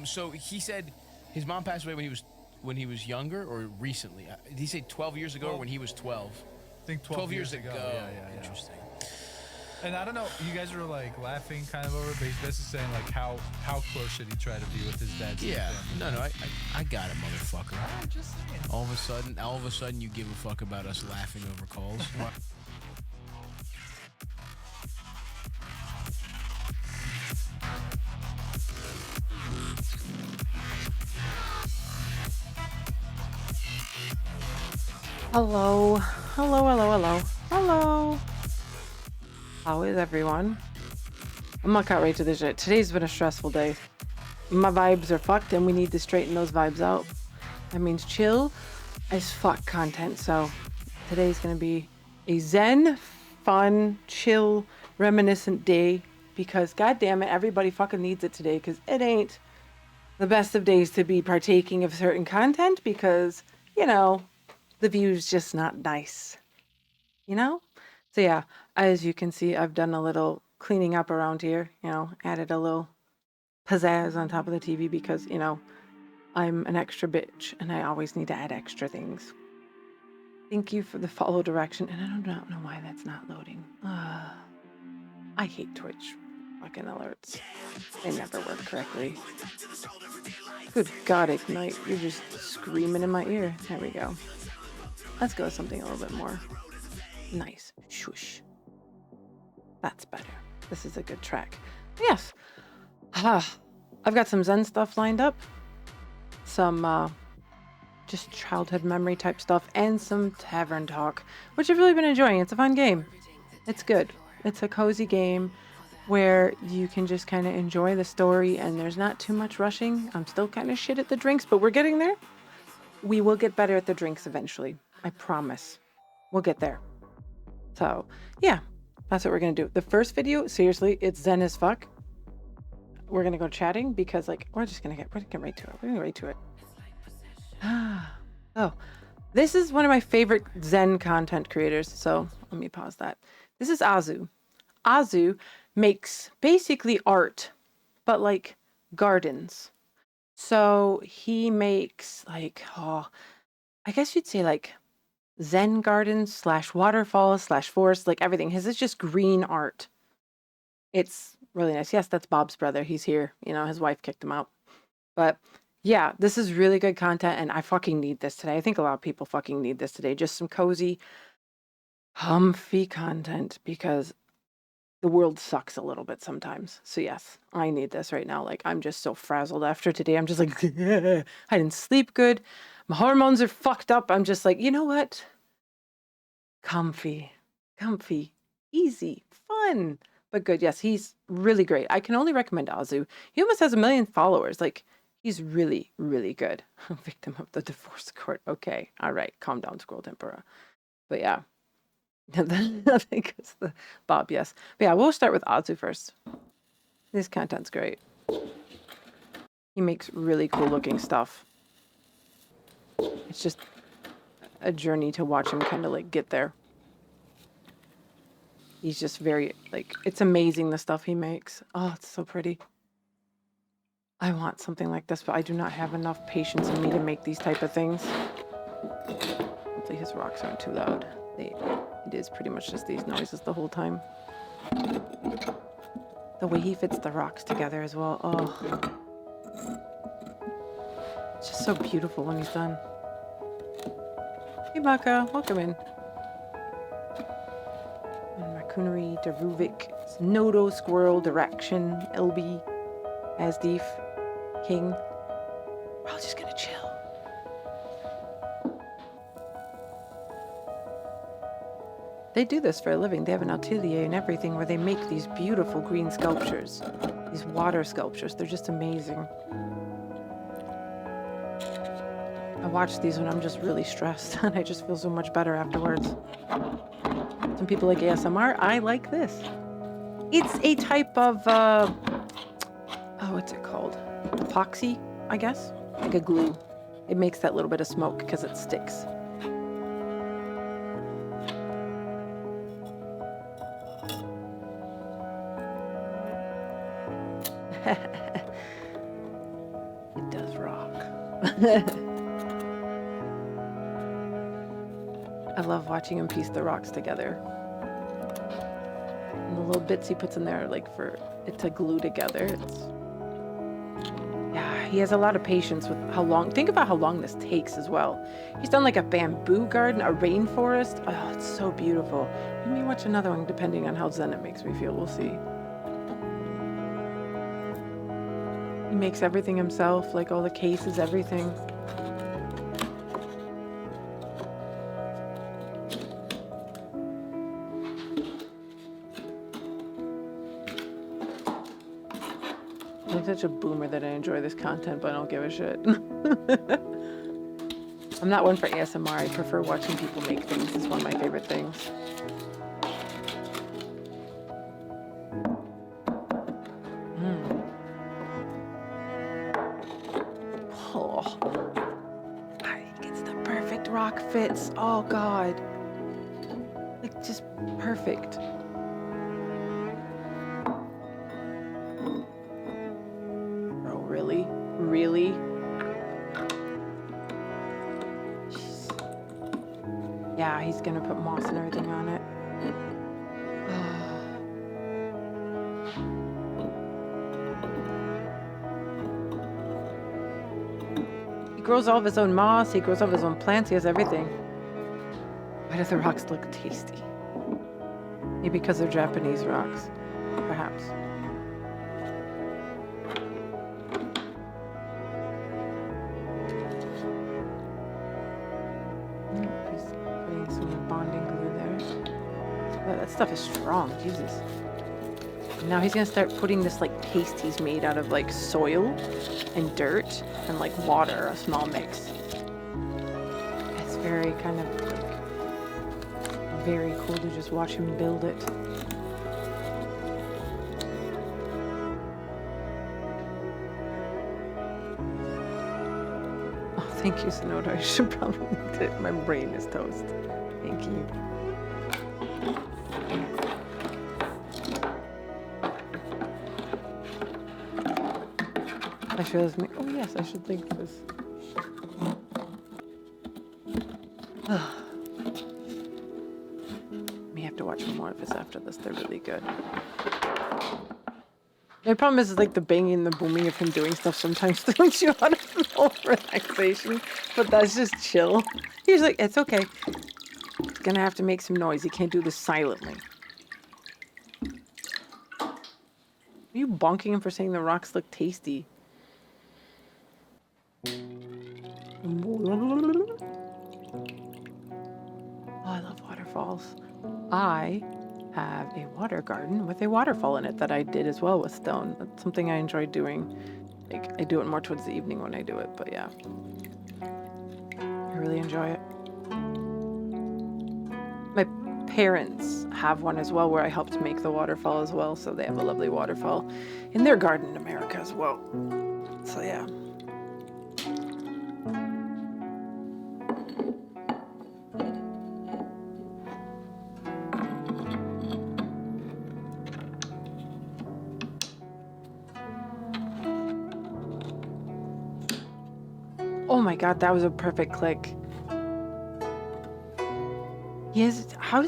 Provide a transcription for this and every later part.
So he said his mom passed away when he was younger or recently. Did he say 12 years ago or when he was 12? I think 12 years ago. Yeah. Interesting. And I don't know, you guys were like laughing kind of over, but he's basically saying like how close should he try to be with his dad? Yeah. No, I got it, motherfucker. I'm just saying. All of a sudden, you give a fuck about us laughing over calls. Hello. How is everyone? I'm not cut right to this shit. Today's been a stressful day. My vibes are fucked and we need to straighten those vibes out. That means chill as fuck content. So today's gonna be a zen, fun, chill, reminiscent day because goddamn it, everybody fucking needs it today because it ain't the best of days to be partaking of certain content because, you know, the view's just not nice, you know? So yeah, as you can see, I've done a little cleaning up around here, you know, added a little pizzazz on top of the TV because, you know, I'm an extra bitch and I always need to add extra things. Thank you for the follow direction, and I do not know why that's not loading. I hate Twitch fucking alerts. They never work correctly. Good God, Ignite, you're just screaming in my ear. There we go. Let's go with something a little bit more nice. Shush. That's better. This is a good track. Yes. I've got some Zen stuff lined up. Some just childhood memory type stuff and some tavern talk, which I've really been enjoying. It's a fun game. It's good. It's a cozy game where you can just kind of enjoy the story and there's not too much rushing. I'm still kind of shit at the drinks, but we're getting there. We will get better at the drinks eventually. I promise. We'll get there. So, yeah, that's what we're going to do. The first video, seriously, it's zen as fuck. We're going to go chatting because, like, we're going to get right to it. We're going to get right to it. Oh, this is one of my favorite Zen content creators. So let me pause that. This is Azu. Azu makes basically art, but like gardens. So he makes like, I guess you'd say like Zen gardens / waterfalls / forest, like everything. His is just green art. It's really nice. Yes, that's Bob's brother. He's here. You know, his wife kicked him out. But yeah, this is really good content and I fucking need this today. I think a lot of people fucking need this today. Just some cozy, comfy content because the world sucks a little bit sometimes. So yes, I need this right now. Like I'm just so frazzled after today. I'm just like, I didn't sleep good. My hormones are fucked up. I'm just like, you know what? Comfy, easy, fun, but good. Yes, he's really great. I can only recommend Azu. He almost has 1 million followers. Like he's really, really good. Victim of the divorce court. Okay. All right. Calm down, Squirrel Tempura. But yeah. Nothing because the Bob, yes. But yeah, we'll start with Azu first. This content's great. He makes really cool looking stuff. It's just a journey to watch him kind of like get there. He's just very like, it's amazing the stuff he makes. Oh, it's so pretty. I want something like this, but I do not have enough patience in me to make these type of things. Hopefully his rocks aren't too loud. It is pretty much just these noises the whole time. The way he fits the rocks together as well. Oh. It's just so beautiful when he's done. Hey Baka, welcome in. And Raccoonary, Daruvik, Nodo, Squirrel, Direction, LB, Asdeef, King. We're all just gonna chill. They do this for a living. They have an atelier and everything where they make these beautiful green sculptures. These water sculptures. They're just amazing. I watch these when I'm just really stressed and I just feel so much better afterwards. Some people like ASMR. I like this. It's a type of, what's it called? Epoxy, I guess? Like a glue. It makes that little bit of smoke because it sticks. I love watching him piece the rocks together. And the little bits he puts in there, like for it to glue together. Yeah, he has a lot of patience with how long. Think about how long this takes as well. He's done like a bamboo garden, a rainforest. Oh, it's so beautiful. We may watch another one depending on how zen it makes me feel. We'll see. He makes everything himself, like all the cases, everything. I'm such a boomer that I enjoy this content, but I don't give a shit. I'm not one for ASMR. I prefer watching people make things. It's one of my favorite things. Oh, he gets the perfect rock fits. Oh God, like just perfect. Really? Yeah, he's gonna put moss and everything on it. He grows all of his own moss, he grows all of his own plants, he has everything. Why do the rocks look tasty? Maybe because they're Japanese rocks, perhaps. That stuff is strong, Jesus. And now he's gonna start putting this like paste he's made out of like soil and dirt and like water, a small mix. It's very kind of like very cool to just watch him build it. Oh, thank you, Sonoda. I should probably eat it. My brain is toast. Thank you. I should have oh yes, I should think this. May have to watch more of his after this. They're really good. The problem is like the banging and the booming of him doing stuff sometimes throws you out of no relaxation. But that's just chill. He's like, it's okay. He's gonna have to make some noise. He can't do this silently. Are you bonking him for saying the rocks look tasty? Oh, I love waterfalls. I have a water garden with a waterfall in it that I did as well with stone. That's something I enjoy doing. Like, I do it more towards the evening when I do it, but yeah. I really enjoy it. My parents have one as well where I helped make the waterfall as well, so they have a lovely waterfall in their garden in America as well. So yeah. Oh my God, that was a perfect click. Yes, how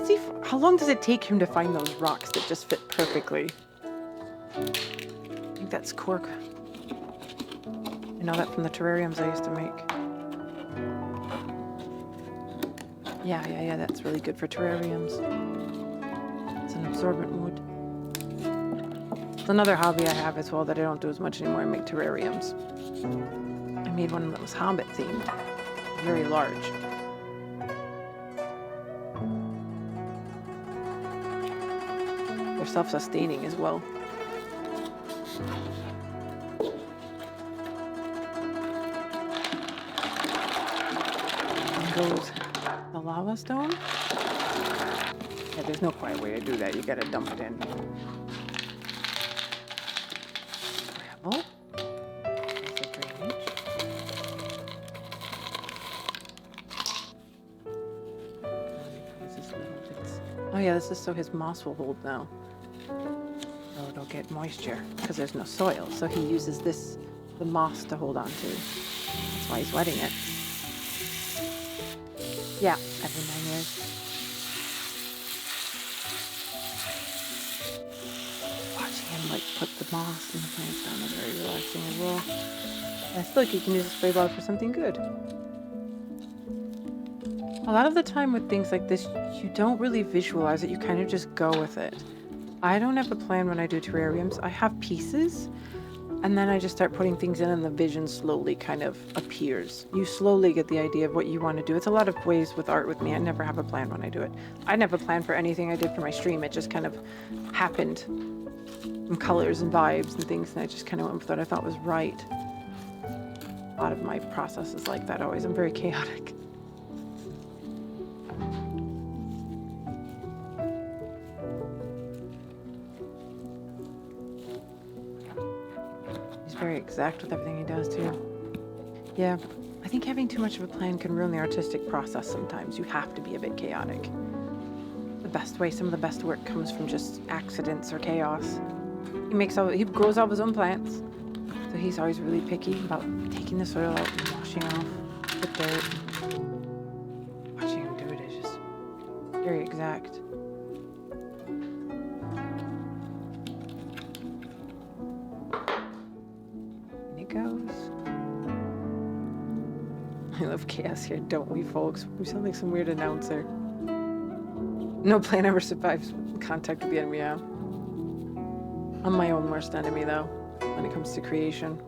long does it take him to find those rocks that just fit perfectly? I think that's cork. I know that from the terrariums I used to make. Yeah, that's really good for terrariums. It's an absorbent wood. It's another hobby I have as well that I don't do as much anymore. I make terrariums. I made one that was Hobbit themed, very large. They're self-sustaining as well. And goes the lava stone. Yeah, there's no quiet way to do that. You gotta dump it in. Gravel. Oh yeah, this is so his moss will hold now. So it'll get moisture because there's no soil. So he uses the moss to hold on to. It's why he's wetting it. Yeah, every 9 years. Watching him like put the moss and the plants down is very relaxing as well. I feel like you can use a spray bottle for something good. A lot of the time with things like this, you don't really visualize it. You kind of just go with it. I don't have a plan when I do terrariums. I have pieces, and then I just start putting things in, and the vision slowly kind of appears. You slowly get the idea of what you want to do. It's a lot of ways with art with me. I never have a plan when I do it. I never plan for anything I did for my stream. It just kind of happened. And colors and vibes and things, and I just kind of went with what I thought was right. A lot of my process is like that always. I'm very chaotic. Very exact with everything he does too. Yeah, I think having too much of a plan can ruin the artistic process sometimes. You have to be a bit chaotic. The best way, some of the best work comes from just accidents or chaos. He grows all of his own plants, so he's always really picky about taking the soil out and washing off the dirt. Watching him do it is just very exact. Goes. I love chaos here, don't we, folks? We sound like some weird announcer. No plan ever survives contact with the enemy. Yeah. I'm my own worst enemy, though, when it comes to creation.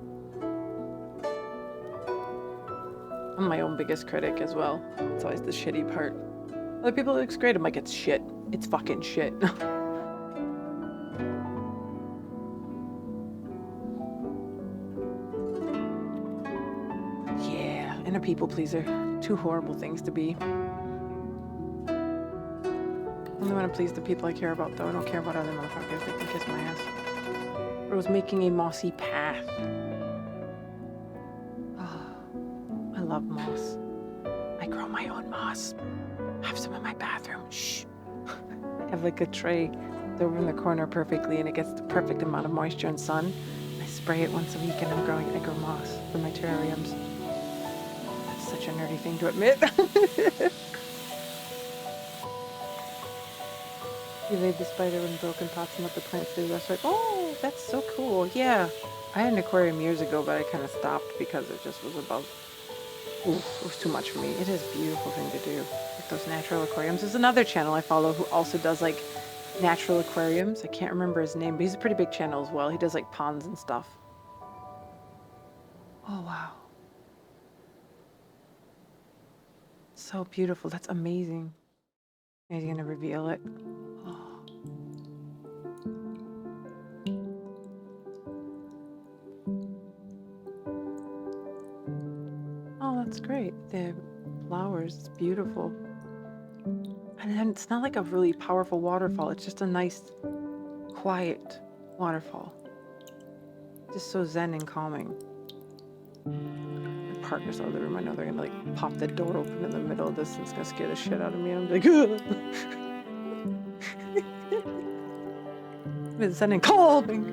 I'm my own biggest critic as well. It's always the shitty part. Other people, it looks great. I'm like, it's shit. It's fucking shit. And a people pleaser. Two horrible things to be. Only want to please the people I care about, though. I don't care about other motherfuckers. They can kiss my ass. I was making a mossy path. Oh, I love moss. I grow my own moss. I have some in my bathroom. Shh. I have like a tray. It's over in the corner perfectly, and it gets the perfect amount of moisture and sun. I spray it once a week, and I grow moss for my terrariums. Such a nerdy thing to admit. You laid the spider in broken pots and let the plants do the rest. Like, oh, that's so cool. Yeah. I had an aquarium years ago, but I kind of stopped because it just was above. Oof, it was too much for me. It is a beautiful thing to do. Like those natural aquariums. There's another channel I follow who also does like natural aquariums. I can't remember his name, but he's a pretty big channel as well. He does like ponds and stuff. Oh, wow. So beautiful. That's amazing. He's gonna reveal it. Oh. Oh, that's great. The flowers, it's beautiful. And then it's not like a really powerful waterfall. It's just a nice, quiet waterfall. Just so zen and calming. Partners out of the room. I know they're gonna like pop the door open in the middle of this and it's gonna scare the shit out of me. And I'm like, it's sending calming.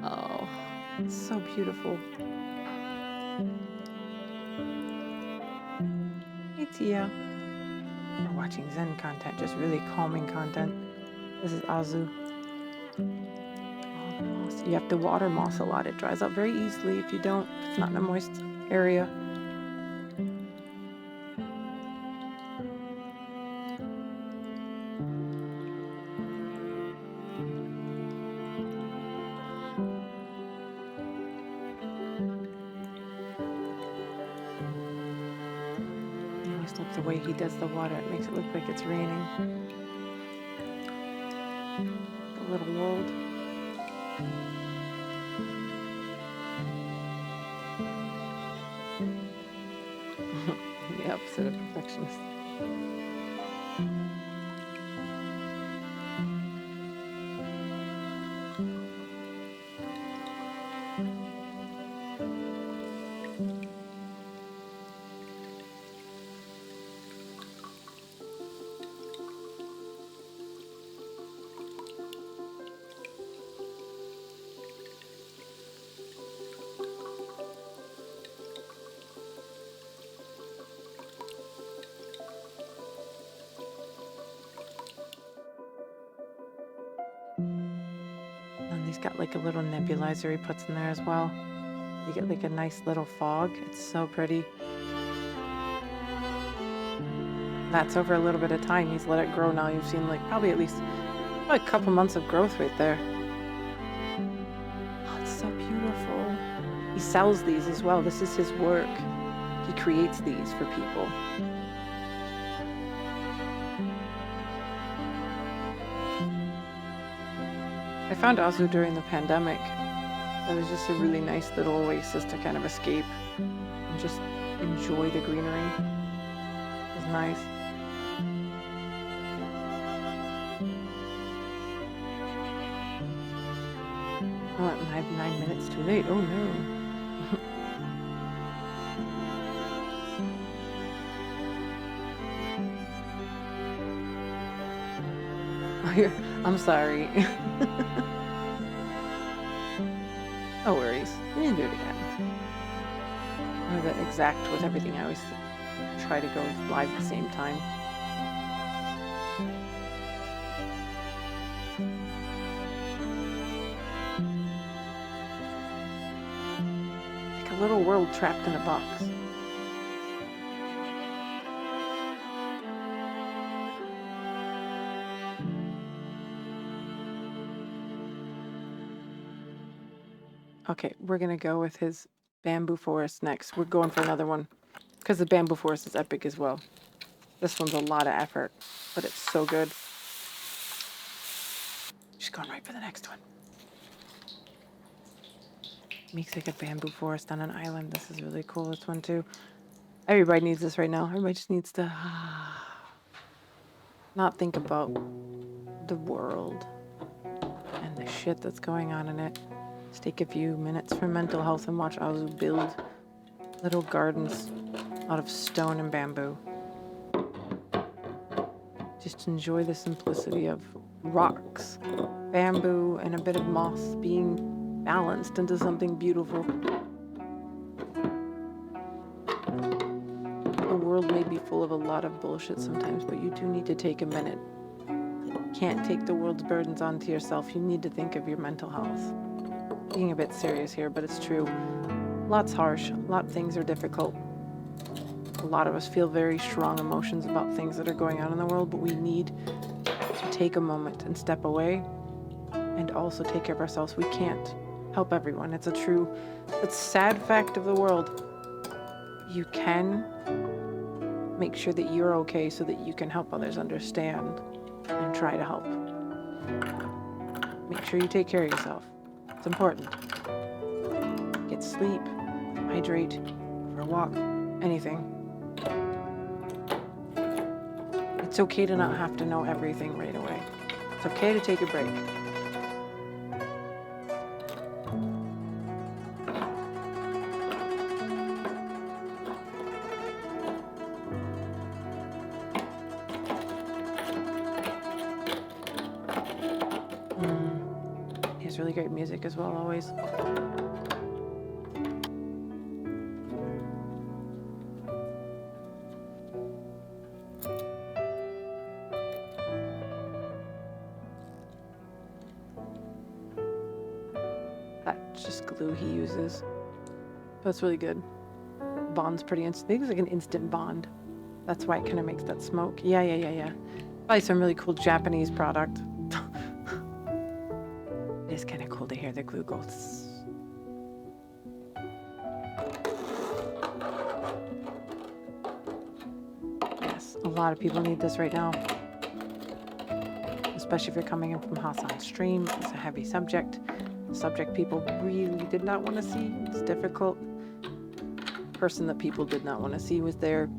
Oh, it's so beautiful. Hey Tia. We're watching Zen content, just really calming content. This is Azu. You have to water moss a lot. It dries out very easily if you don't. It's not in a moist area. I always love the way he does the water. It makes it look like it's raining. The little world. The opposite of perfectionist. he's got like a little nebulizer he puts in there as well. You get like a nice little fog. It's so pretty. That's over a little bit of time. He's let it grow now. You've seen like probably at least a couple months of growth right there. Oh, it's so beautiful. He sells these as well. This is his work. He creates these for people. I found Ozu during the pandemic. It was just a really nice little oasis to kind of escape and just enjoy the greenery. It was nice. Oh, I'm 9 minutes too late. Oh no. I'm sorry. No worries. We can do it again. I'm a bit exact with everything. I always try to go live at the same time. Like a little world trapped in a box. Okay, we're gonna go with his bamboo forest next. We're going for another one because the bamboo forest is epic as well. This one's a lot of effort, but it's so good. Just going right for the next one. Makes like a bamboo forest on an island. This is really cool. This one too. Everybody needs this right now. Everybody just needs to not think about the world and the shit that's going on in it. Just take a few minutes for mental health and watch Ozu build little gardens out of stone and bamboo. Just enjoy the simplicity of rocks, bamboo, and a bit of moss being balanced into something beautiful. The world may be full of a lot of bullshit sometimes, but you do need to take a minute. Can't take the world's burdens onto yourself. You need to think of your mental health. Being a bit serious here, but it's true. Lots harsh. A lot of things are difficult. A lot of us feel very strong emotions about things that are going on in the world, but we need to take a moment and step away and also take care of ourselves. We can't help everyone. It's a sad fact of the world. You can make sure that you're okay so that you can help others understand and try to help. Make sure you take care of yourself. It's important. Get sleep, hydrate, go for a walk, anything. It's okay to not have to know everything right away. It's okay to take a break. He has really great music as well, always. That's just glue he uses. But it's really good. Bond's pretty instant. I think it's like an instant bond. That's why it kind of makes that smoke. Yeah. Probably some really cool Japanese product. It is kind of cool to hear the glue go. Yes, a lot of people need this right now. Especially if you're coming in from Hassan's stream. It's a heavy subject. A subject people really did not want to see. It's difficult. The person that people did not want to see was there.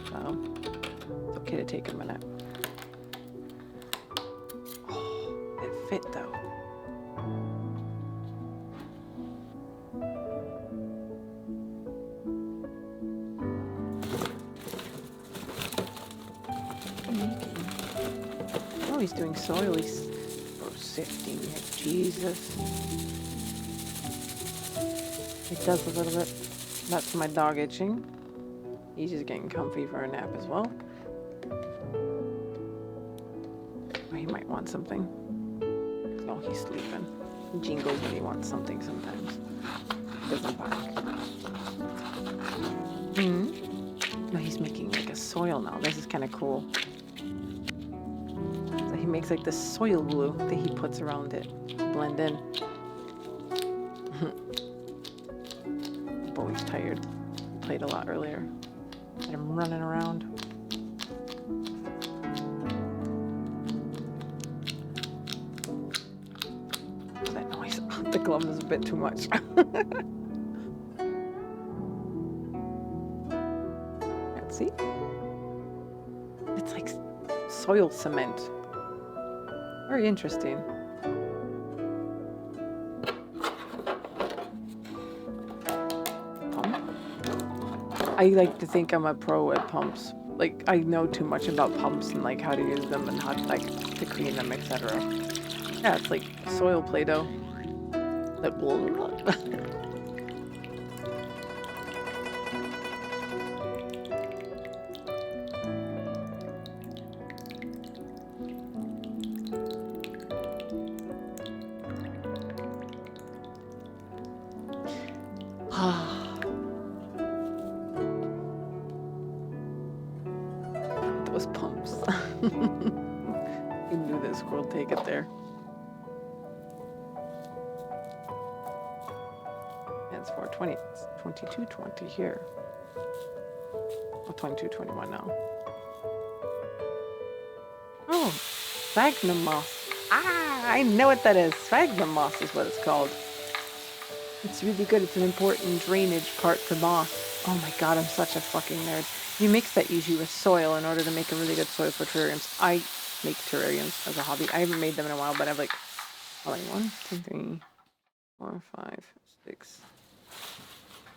So it's okay to take a minute. Oh, it fit though. Oh, he's doing soil. He's sifting it. Jesus. It does a little bit. That's my dog itching. He's just getting comfy for a nap as well. Or he might want something. Oh, he's sleeping. He jingles when he wants something sometimes. Doesn't bark. No, he's making like a soil now. This is kind of cool. So he makes like this soil glue that he puts around it to blend in. But he's tired. Played a lot earlier. Had him running around. What's that noise? The glove is a bit too much. Let's see. It's like soil cement. Very interesting. I like to think I'm a pro at pumps. Like, I know too much about pumps and like how to use them and how to, like, to clean them, etc. Yeah, it's like soil Play-Doh. Like, blah, blah, blah. Those pumps. You knew this squirrel take it there. It's 420. It's 22:20 here. Oh, 22:21 now. Oh, sphagnum moss. Ah, I know what that is. Sphagnum moss is what it's called. It's really good. It's an important drainage part for moss. Oh my god, I'm such a fucking nerd. You mix that usually with soil in order to make a really good soil for terrariums. I make terrariums as a hobby. I haven't made them in a while, but I've like, 1, 2, 3, 4, 5, 6,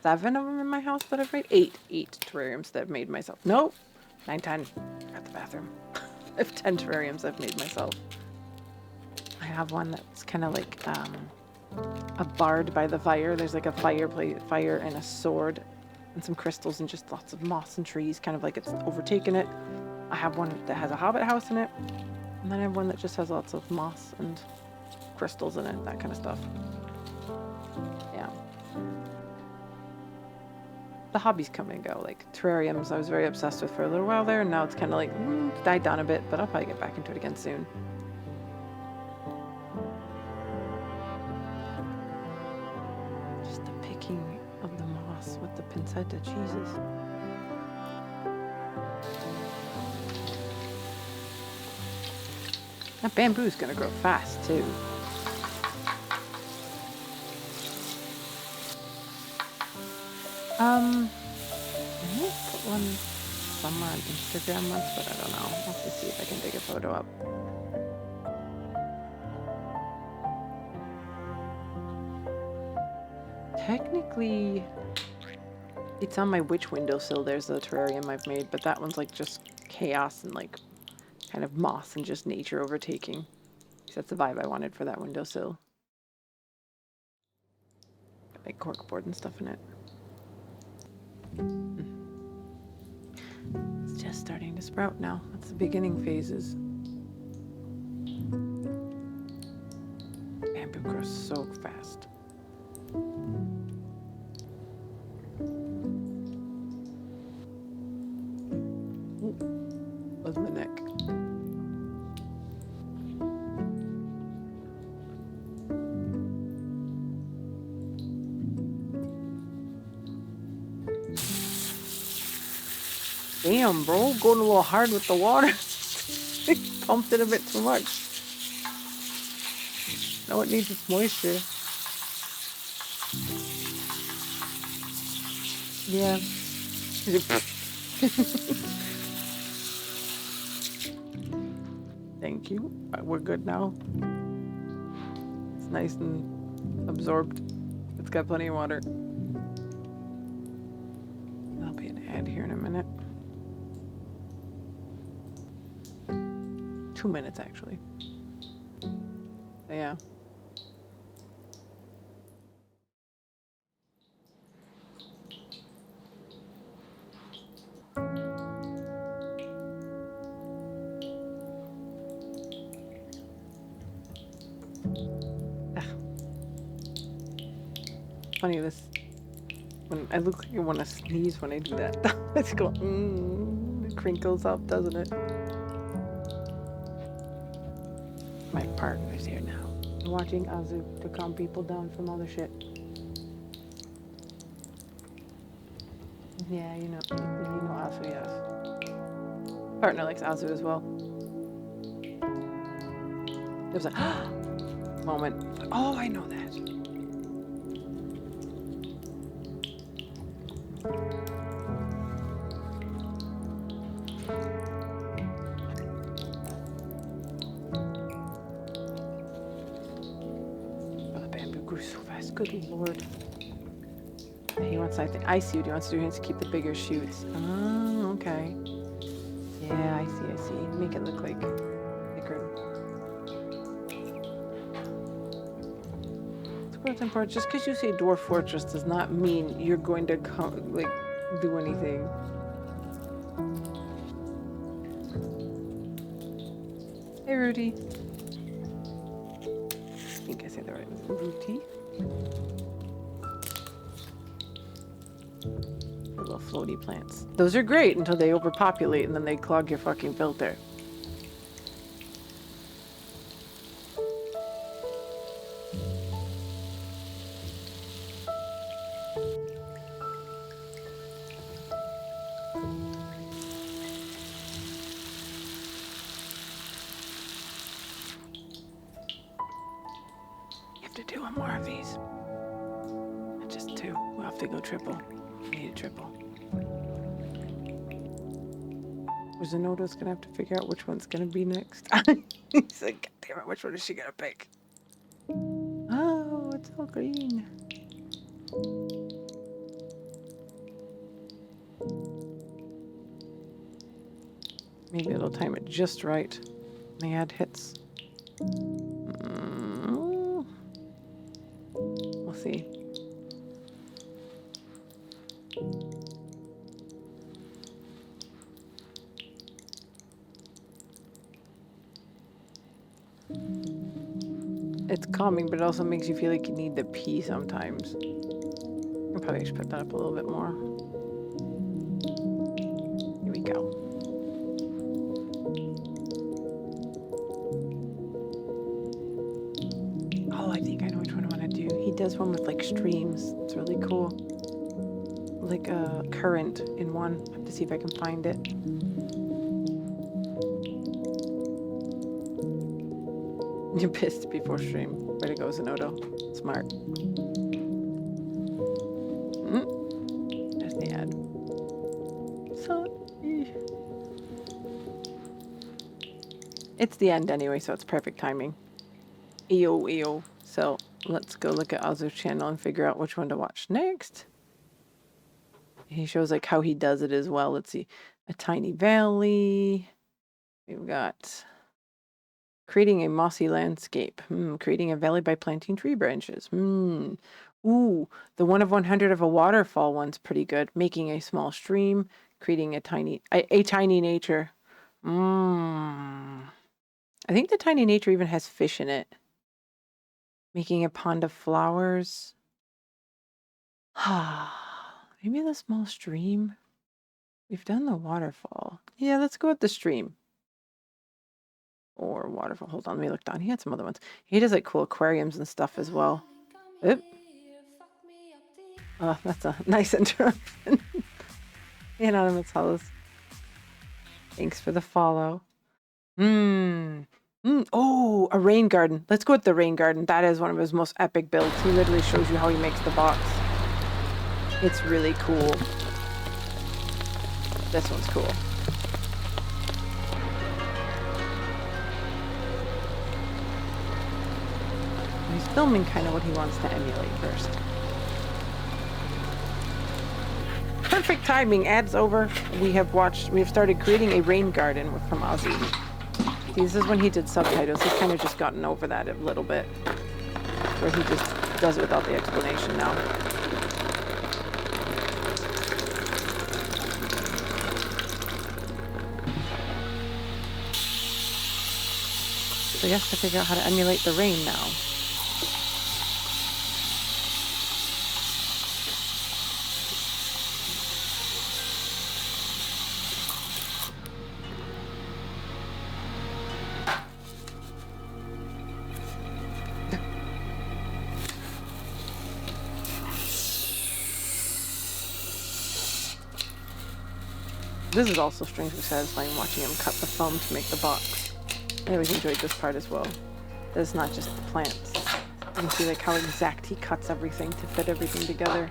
7 of them in my house that I've made. 8 terrariums that I've made myself. Nope, 9, 10. At the bathroom. I have 10 terrariums I've made myself. I have one that's kind of like a bard by the fire. There's like a fire and a sword and some crystals and just lots of moss and trees, kind of like it's overtaken it. I have one that has a hobbit house in it, and then I have one that just has lots of moss and crystals in it, that kind of stuff. Yeah. The hobbies come and go. Like terrariums, I was very obsessed with for a little while there, and now it's kind of like died down a bit, but I'll probably get back into it again soon. Just the picking of the moss with the pincetta, Jesus. That bamboo's gonna grow fast too. I might put one somewhere on Instagram once, but I don't know. I'll have to see if I can dig a photo up. Technically, it's on my witch windowsill. There's a terrarium I've made, but that one's like just chaos and like kind of moss and just nature overtaking. That's the vibe I wanted for that windowsill. Got like corkboard and stuff in it. It's just starting to sprout now. That's the beginning phases. Bamboo grows so fast. Ooh, was my neck. Damn, bro, going a little hard with the water. Pumped it a bit too much. Now it needs its moisture. Yeah. Thank you. We're good now. It's nice and absorbed. It's got plenty of water. There'll be an ad here in a minute. 2 minutes, actually. Yeah. funny. This when I look like I want to sneeze when I do that. It's going. It crinkles up, doesn't it? My partner's here now. I'm watching Azu to calm people down from all the shit. Yeah, you know Azu, yes. Partner likes Azu as well. There's a moment. Oh, I know that. Oh, the bamboo grew so fast. Good lord. He wants, I see what he wants to do. He wants to keep the bigger shoots. Oh, okay. Yeah, I see. Make it look like thicker. What's important? Just because you say dwarf fortress does not mean you're going to do anything. Hey, Rudy. I think I said that right. Rudy. Little floaty plants. Those are great until they overpopulate and then they clog your fucking filter. Do one more of these. Just two. We'll have to go triple. We need a triple. Zenodo's gonna have to figure out which one's gonna be next. He's like, God damn it, which one is she gonna pick? Oh, it's all green. Maybe it'll time it just right. The ad hits. We'll see. It's calming, but it also makes you feel like you need the pee sometimes. I probably should put that up a little bit more. Here we go. Oh, I think I know which one I want to do. He does one with like streams. It's really cool. Like a current in one. I have to see if I can find it. You pissed before stream. Way to go, Zenodo. Smart. There's the ad. So, it's the end anyway, so it's perfect timing. EO. So, let's go look at Azu's channel and figure out which one to watch next. He shows like how he does it as well. Let's see. A tiny valley. We've got creating a mossy landscape. Creating a valley by planting tree branches. Ooh, the 1 of 100 of a waterfall one's pretty good. Making a small stream. Creating a tiny nature. I think the tiny nature even has fish in it. Making a pond of flowers. Maybe the small stream. We've done the waterfall. Yeah, let's go with the stream. Or waterfall. Hold on, let me look down. He had some other ones. He does like cool aquariums and stuff as well. Oop. Oh, that's a nice interruption. Anonymous Hollows. Thanks for the follow. Oh, a rain garden. Let's go with the rain garden. That is one of his most epic builds. He literally shows you how he makes the box. It's really cool. This one's cool. He's filming kind of what he wants to emulate first. Perfect timing. Ads over. We have started creating a rain garden from Ozzy. See, this is when he did subtitles. He's kind of just gotten over that a little bit. Where he just does it without the explanation now. So he has to figure out how to emulate the rain now. This is also strangely satisfying watching him cut the foam to make the box. I always enjoyed this part as well. That it's not just the plants. You can see like how exact he cuts everything to fit everything together.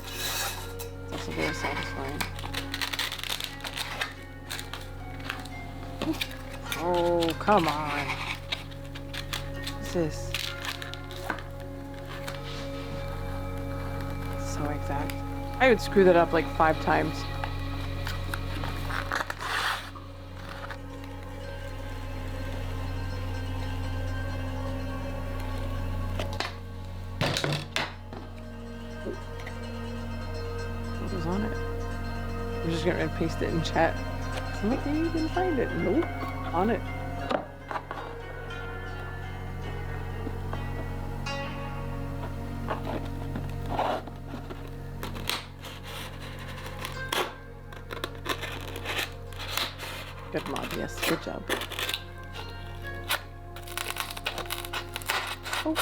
It's also very satisfying. Oh, come on. What's this? So exact. I would screw that up like 5 times. What was on it? I'm just gonna paste it in chat. Look, you didn't find it. Nope. On it. Good mod, yes. Good job. Oh.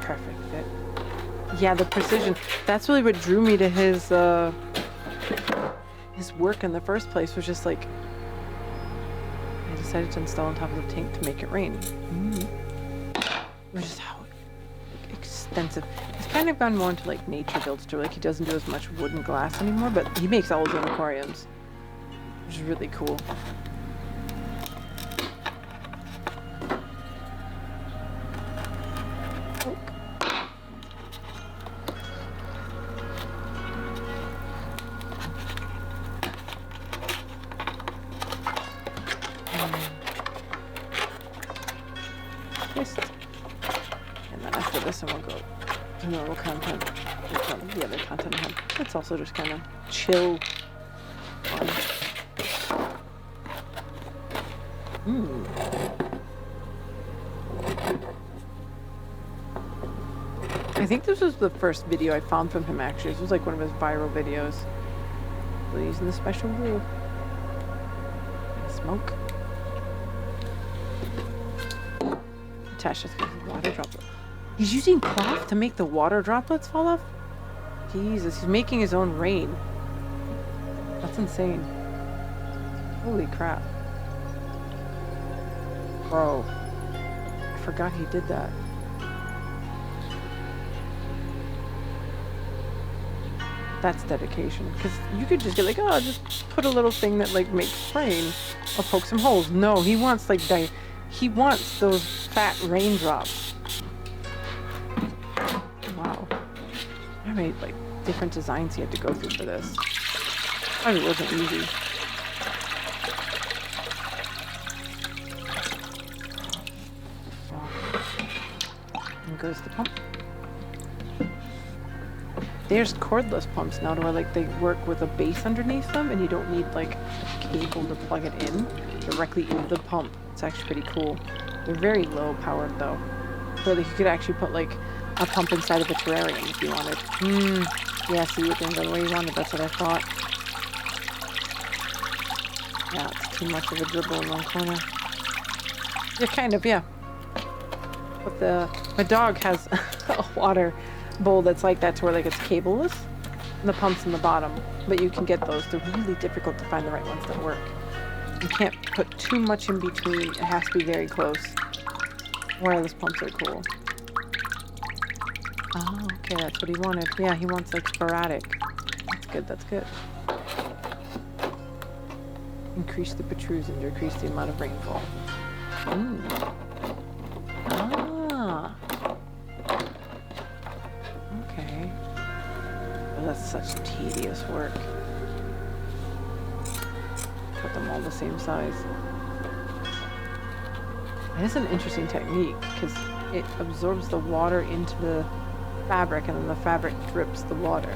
Perfect fit. Yeah, the precision. That's really what drew me to his work in the first place, was just like, I decided to install on top of the tank to make it rain. Which is how extensive. He's kind of gone more into like nature builds too. Like he doesn't do as much wood and glass anymore, but he makes all his own aquariums, which is really cool. And then after this one we'll go to normal content. The other content I have. It's also just kind of chill fun. I think this was the first video I found from him actually. This was like one of his viral videos. Still using the special glue. Smoke. Attach this water droplet. He's using cloth to make the water droplets fall off? Jesus, he's making his own rain. That's insane. Holy crap. Bro. I forgot he did that. That's dedication. Because you could just get like, oh, just put a little thing that like makes rain or poke some holes. No, he wants like he wants those fat raindrops. Wow. I made like different designs he had to go through for this. Probably wasn't easy. And goes the pump. There's cordless pumps now to where like they work with a base underneath them and you don't need like a cable to plug it in directly into the pump. It's actually pretty cool. They're very low powered though. So like you could actually put like a pump inside of a terrarium if you wanted. Yeah, see, it didn't go the way you wanted. That's what I thought. Yeah, it's too much of a dribble in one corner. Yeah, kind of, yeah. But my dog has a water bowl that's like that to where like it's cableless. And the pump's in the bottom. But you can get those. They're really difficult to find the right ones that work. You can't put too much in between. It has to be very close. Wireless pumps are cool. Oh, okay, that's what he wanted. Yeah, he wants like sporadic. That's good, that's good. Increase the protrusion to increase the amount of rainfall. Ah. Okay. Oh, that's such tedious work. Put them all the same size. It is an interesting technique because it absorbs the water into the fabric and then the fabric drips the water.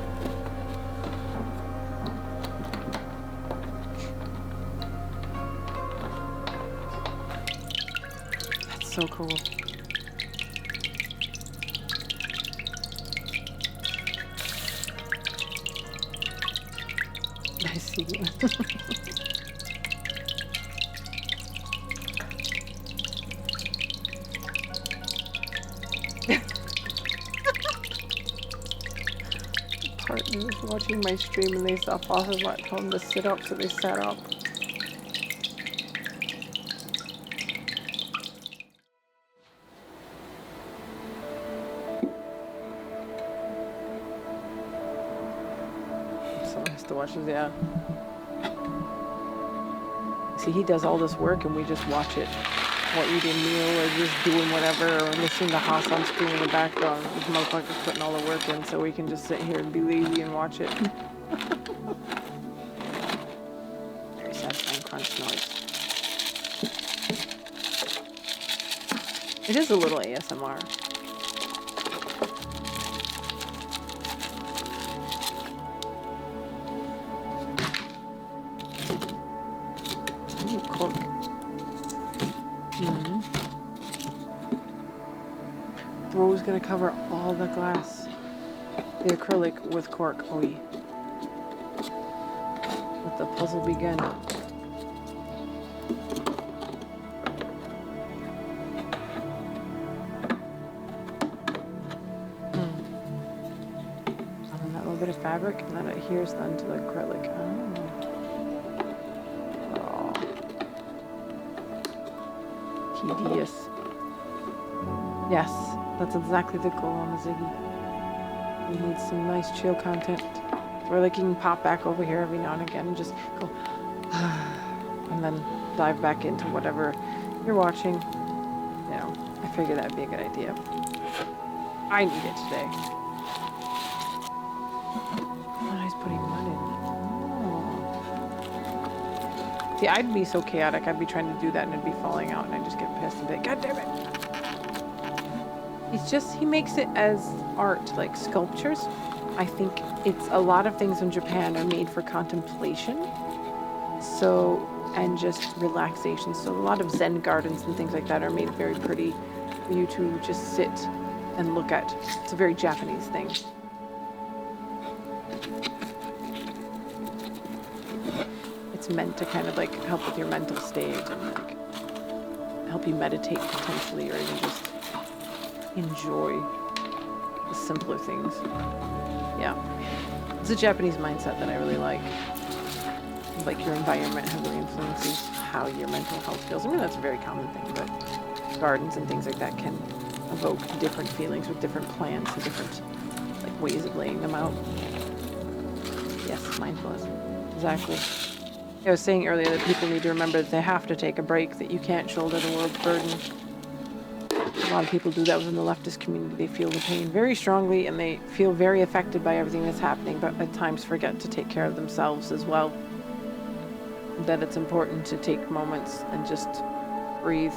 That's so cool. I see you. Part I was watching my stream and they saw Fossilbot tell them to sit up, so they sat up. Someone has to watch this, yeah. See, he does all this work and we just watch it. While eating a meal or just doing whatever or listening to Haas on screen in the background. This motherfucker's putting all the work in so we can just sit here and be lazy and watch it. Very satisfying crunch noise. It is a little ASMR. Ooh, cork. Rose gonna cover all the glass. The acrylic with cork. Oi. Let the puzzle begin. And that little bit of fabric, and then it adheres then to the acrylic. Oh. Tedious. Yes. That's exactly the goal on the Ziggy. We need some nice chill content. Where like you can pop back over here every now and again and just go and then dive back into whatever you're watching. You know, I figured that'd be a good idea. I need it today. Oh, he's putting mud in. Oh. See, I'd be so chaotic. I'd be trying to do that and it'd be falling out and I'd just get pissed and be like, God damn it. It's just, he makes it as art, like sculptures. I think it's a lot of things in Japan are made for contemplation. So, and just relaxation. So a lot of Zen gardens and things like that are made very pretty for you to just sit and look at. It's a very Japanese thing. It's meant to kind of like help with your mental state and like help you meditate potentially or even just enjoy the simpler things. Yeah. It's a Japanese mindset that I really like. Like your environment heavily influences how your mental health feels. I mean, that's a very common thing, but gardens and things like that can evoke different feelings with different plants and different like ways of laying them out. Yes, mindfulness. Exactly. I was saying earlier that people need to remember that they have to take a break, that you can't shoulder the world's burden. A lot of people do that within the leftist community. They feel the pain very strongly and they feel very affected by everything that's happening, but at times forget to take care of themselves as well. That it's important to take moments and just breathe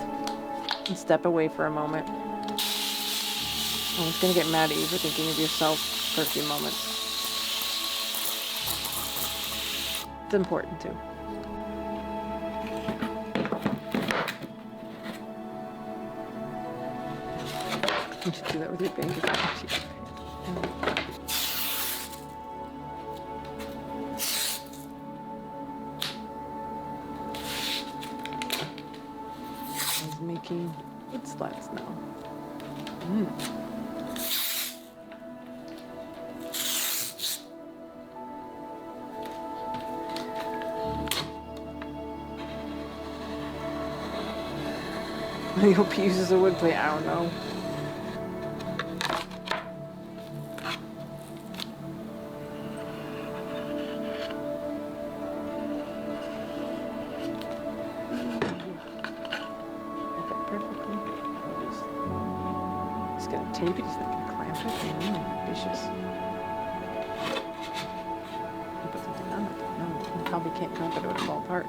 and step away for a moment. No one's gonna get mad at you for thinking of yourself for a few moments. It's important too. You should do that with your bank account. He's making wood slats now. I hope he uses a wood plate. I don't know. Tape it, he's not gonna clamp it. Vicious. Put something on it. No, you probably can't clamp it, it would fall apart.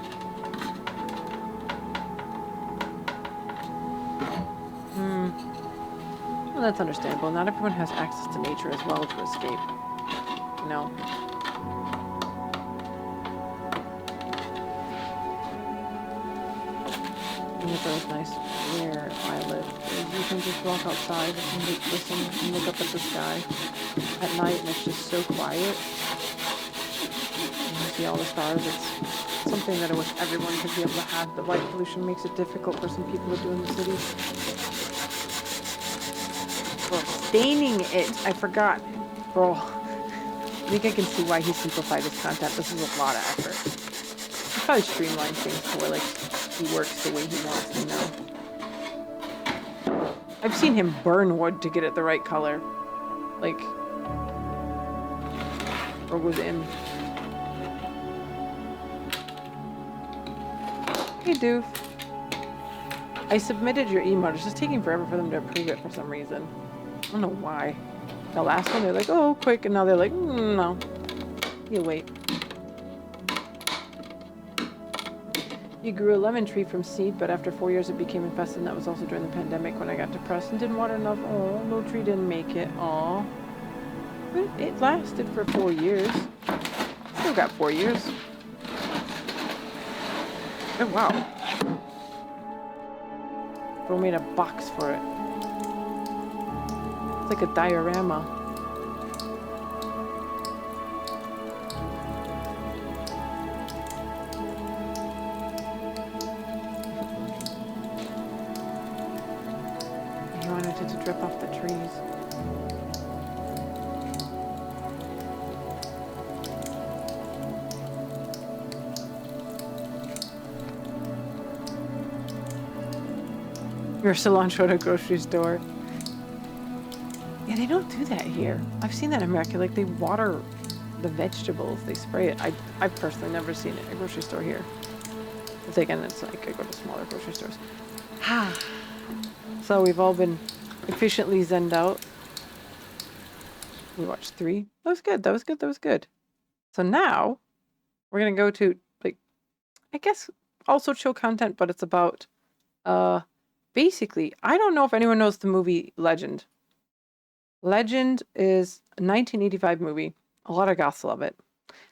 Well, that's understandable. Not everyone has access to nature as well to escape. You know? And it's always nice where I live. You can just walk outside and listen and look up at the sky at night, and it's just so quiet. And you see all the stars. It's something that I wish everyone could be able to have, but light pollution makes it difficult for some people to do in the city. Well, staining it, I forgot. Bro, I think I can see why he simplified his content. This is a lot of effort. He probably streamlined things to where, like, he works the way he wants, you know? I've seen him burn wood to get it the right color. Like, or with him. Hey, Doof. I submitted your emote. It's just taking forever for them to approve it for some reason. I don't know why. The last one, they're like, oh, quick. And now they're like, no. You wait. You grew a lemon tree from seed, but after 4 years it became infested, and that was also during the pandemic when I got depressed and didn't water enough. Oh, no tree didn't make it. Aw. But it lasted for 4 years. Still got 4 years. Oh, wow. Bro made a box for it. It's like a diorama. He wanted it to drip off the trees. Your cilantro at a grocery store. Yeah, they don't do that here. I've seen that in America. Like, they water the vegetables. They spray it. I've personally never seen it at a grocery store here. But again, it's like I go to smaller grocery stores. So we've all been efficiently zenned out. We watched 3. That was good. That was good. That was good. So now we're going to go to, like, I guess also chill content, but it's about, basically, I don't know if anyone knows the movie Legend. Legend is a 1985 movie. A lot of goths love it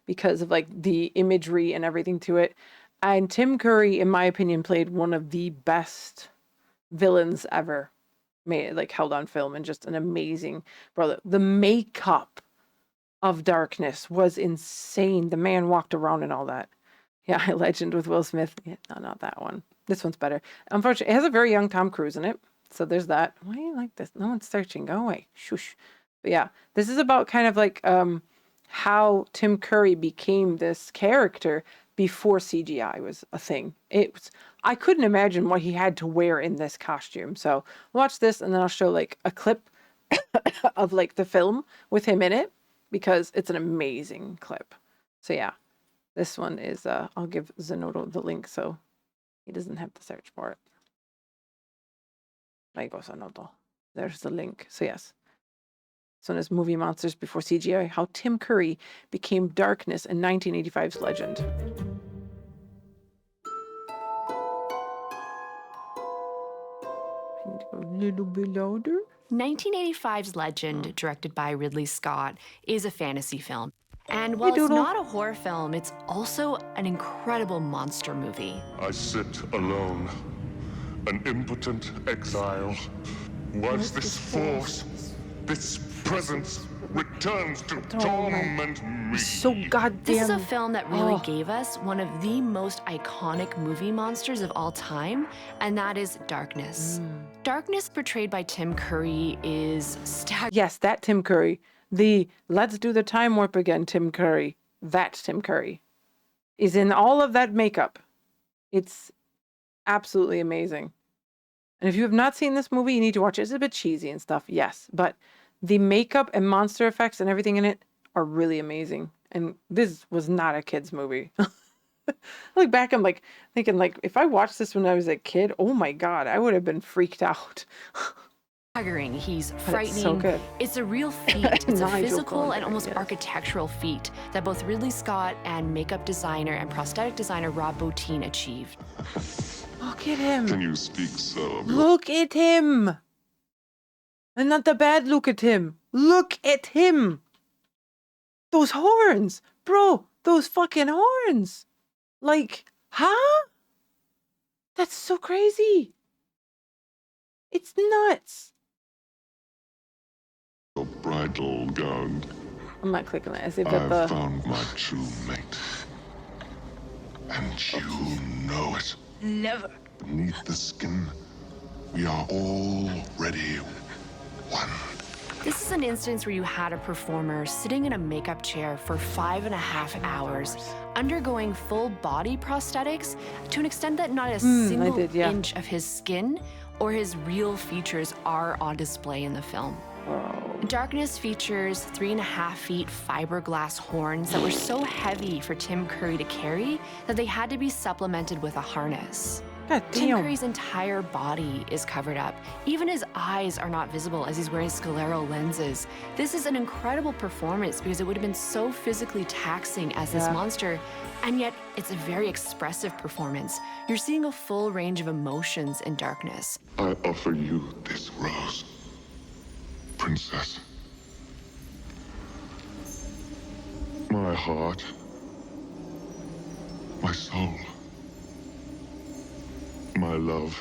because of, like, the imagery and everything to it. And Tim Curry, in my opinion, played one of the best villains ever made, like, held on film, and just an amazing brother. The makeup of Darkness was insane. The man walked around and all that. Yeah, Legend with Will Smith. Yeah, no, not that one. This one's better. Unfortunately, it has a very young Tom Cruise in it. So there's that. Why do you like this? No one's searching. Go away. Shush. But yeah, this is about kind of like how Tim Curry became this character before CGI was a thing. I couldn't imagine what he had to wear in this costume. So watch this, and then I'll show like a clip of like the film with him in it, because it's an amazing clip. So yeah, this one is, I'll give Zenodo the link so he doesn't have to search for it. There you go, Zenodo. There's the link. So yes. This one is Movie Monsters Before CGI, how Tim Curry became Darkness in 1985's Legend. I need to go a little bit louder. 1985's Legend, directed by Ridley Scott, is a fantasy film. And while it's not a horror film, it's also an incredible monster movie. I sit alone, an impotent exile. Was this force, this presence, returns to torment me? So goddamn. This is a film that really gave us one of the most iconic movie monsters of all time, and that is Darkness. Darkness, portrayed by Tim Curry, is staggering. Yes, that Tim Curry. The let's do the time warp again Tim Curry. That Tim Curry is in all of that makeup. It's absolutely amazing. And if you have not seen this movie, you need to watch it. It's a bit cheesy and stuff, yes, but the makeup and monster effects and everything in it are really amazing. And this was not a kid's movie. Like back, I'm like thinking, like, if I watched this when I was a kid, oh my God, I would have been freaked out. He's frightening. It's so good. It's a real feat. It's a physical and almost architectural feat that both Ridley Scott and makeup designer and prosthetic designer Rob Bottin achieved. Look at him. Can you speak so? Look at him. And not the bad look at him. Look at him. Those horns. Bro, those fucking horns. Like, huh? That's so crazy. It's nuts. Your bridal gown. I'm not clicking that. As if I've the found my true mate. And you know it. Never. Beneath the skin, we are already one. This This is an instance where you had a performer sitting in a makeup chair for 5.5 hours, undergoing full body prosthetics to an extent that not a single inch of his skin or his real features are on display in the film. Darkness features 3.5 feet fiberglass horns that were so heavy for Tim Curry to carry that they had to be supplemented with a harness. God Tim damn. Curry's entire body is covered up. Even his eyes are not visible as he's wearing sclero lenses. This is an incredible performance because it would have been so physically taxing as this monster, and yet it's a very expressive performance. You're seeing a full range of emotions in Darkness. I offer you this rose, princess. My heart, my soul, my love.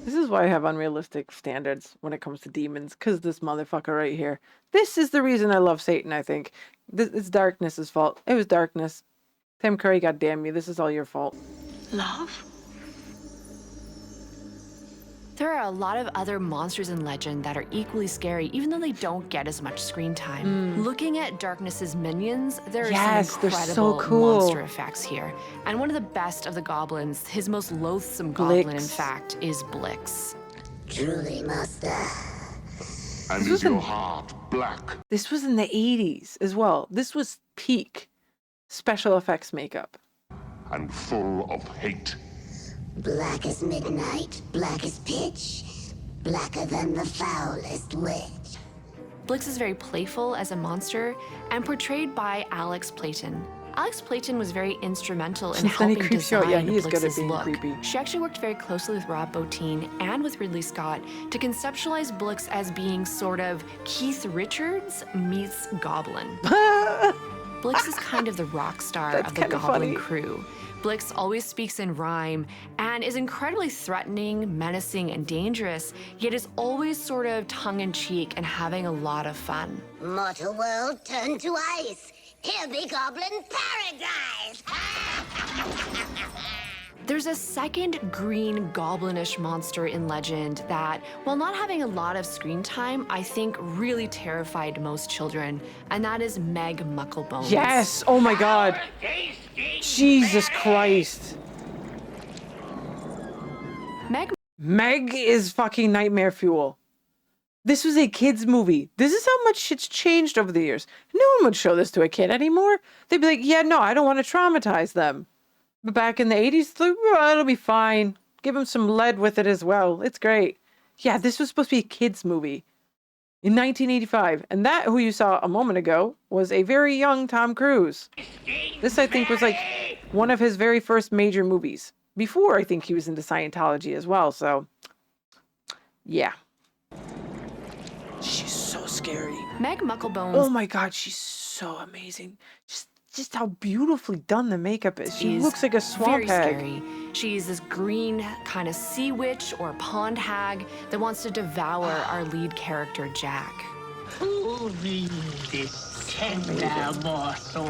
This is why I have unrealistic standards when it comes to demons, because this motherfucker right here. This is the reason I love Satan, I think. It's Darkness's fault. It was Darkness. Tim Curry, goddamn you, this is all your fault. Love? There are a lot of other monsters in legend that are equally scary, even though they don't get as much screen time. Looking at Darkness's minions, there are some they're so incredible cool. monster effects here. And one of the best of the goblins, his most loathsome goblin, in fact, is Blix. Truly, master. And is your heart black? This was in the 80s as well. This was peak special effects makeup. And full of hate. Black as midnight, black as pitch, blacker than the foulest witch. Blix is very playful as a monster and portrayed by Alex Playton. Alex Playton was very instrumental in Since then he helping creeps you out. design Yeah, he is good at Blix's being look. creepy. She actually worked very closely with Rob Bottin and with Ridley Scott to conceptualize Blix as being sort of Keith Richards meets Goblin. Blix is kind of the rock star of the kinda Goblin funny. crew. Blix always speaks in rhyme and is incredibly threatening, menacing, and dangerous, yet is always sort of tongue-in-cheek and having a lot of fun. Mortal world turned to ice. Here be goblin paradise. There's a second green goblinish monster in legend that, while not having a lot of screen time, I think really terrified most children, and that is Meg Mucklebones. Yes! Oh my god! Jesus Christ! Meg is fucking nightmare fuel. This was a kid's movie. This is how much shit's changed over the years. No one would show this to a kid anymore. They'd be like, yeah, no, I don't want to traumatize them. But back in the 80s, like, oh, it'll be fine. Give them some lead with it as well. It's great. Yeah, this was supposed to be a kid's movie in 1985. And that, who you saw a moment ago, was a very young Tom Cruise. This, I think, was like one of his very first major movies. Before, I think he was into Scientology as well. So, yeah. She's so scary. Meg Mucklebones Oh my god, she's so amazing. Just how beautifully done the makeup is. She looks like a swamp very hag. scary. She's this green kind of sea witch or pond hag that wants to devour our lead character, Jack. Who brings this tender morsel?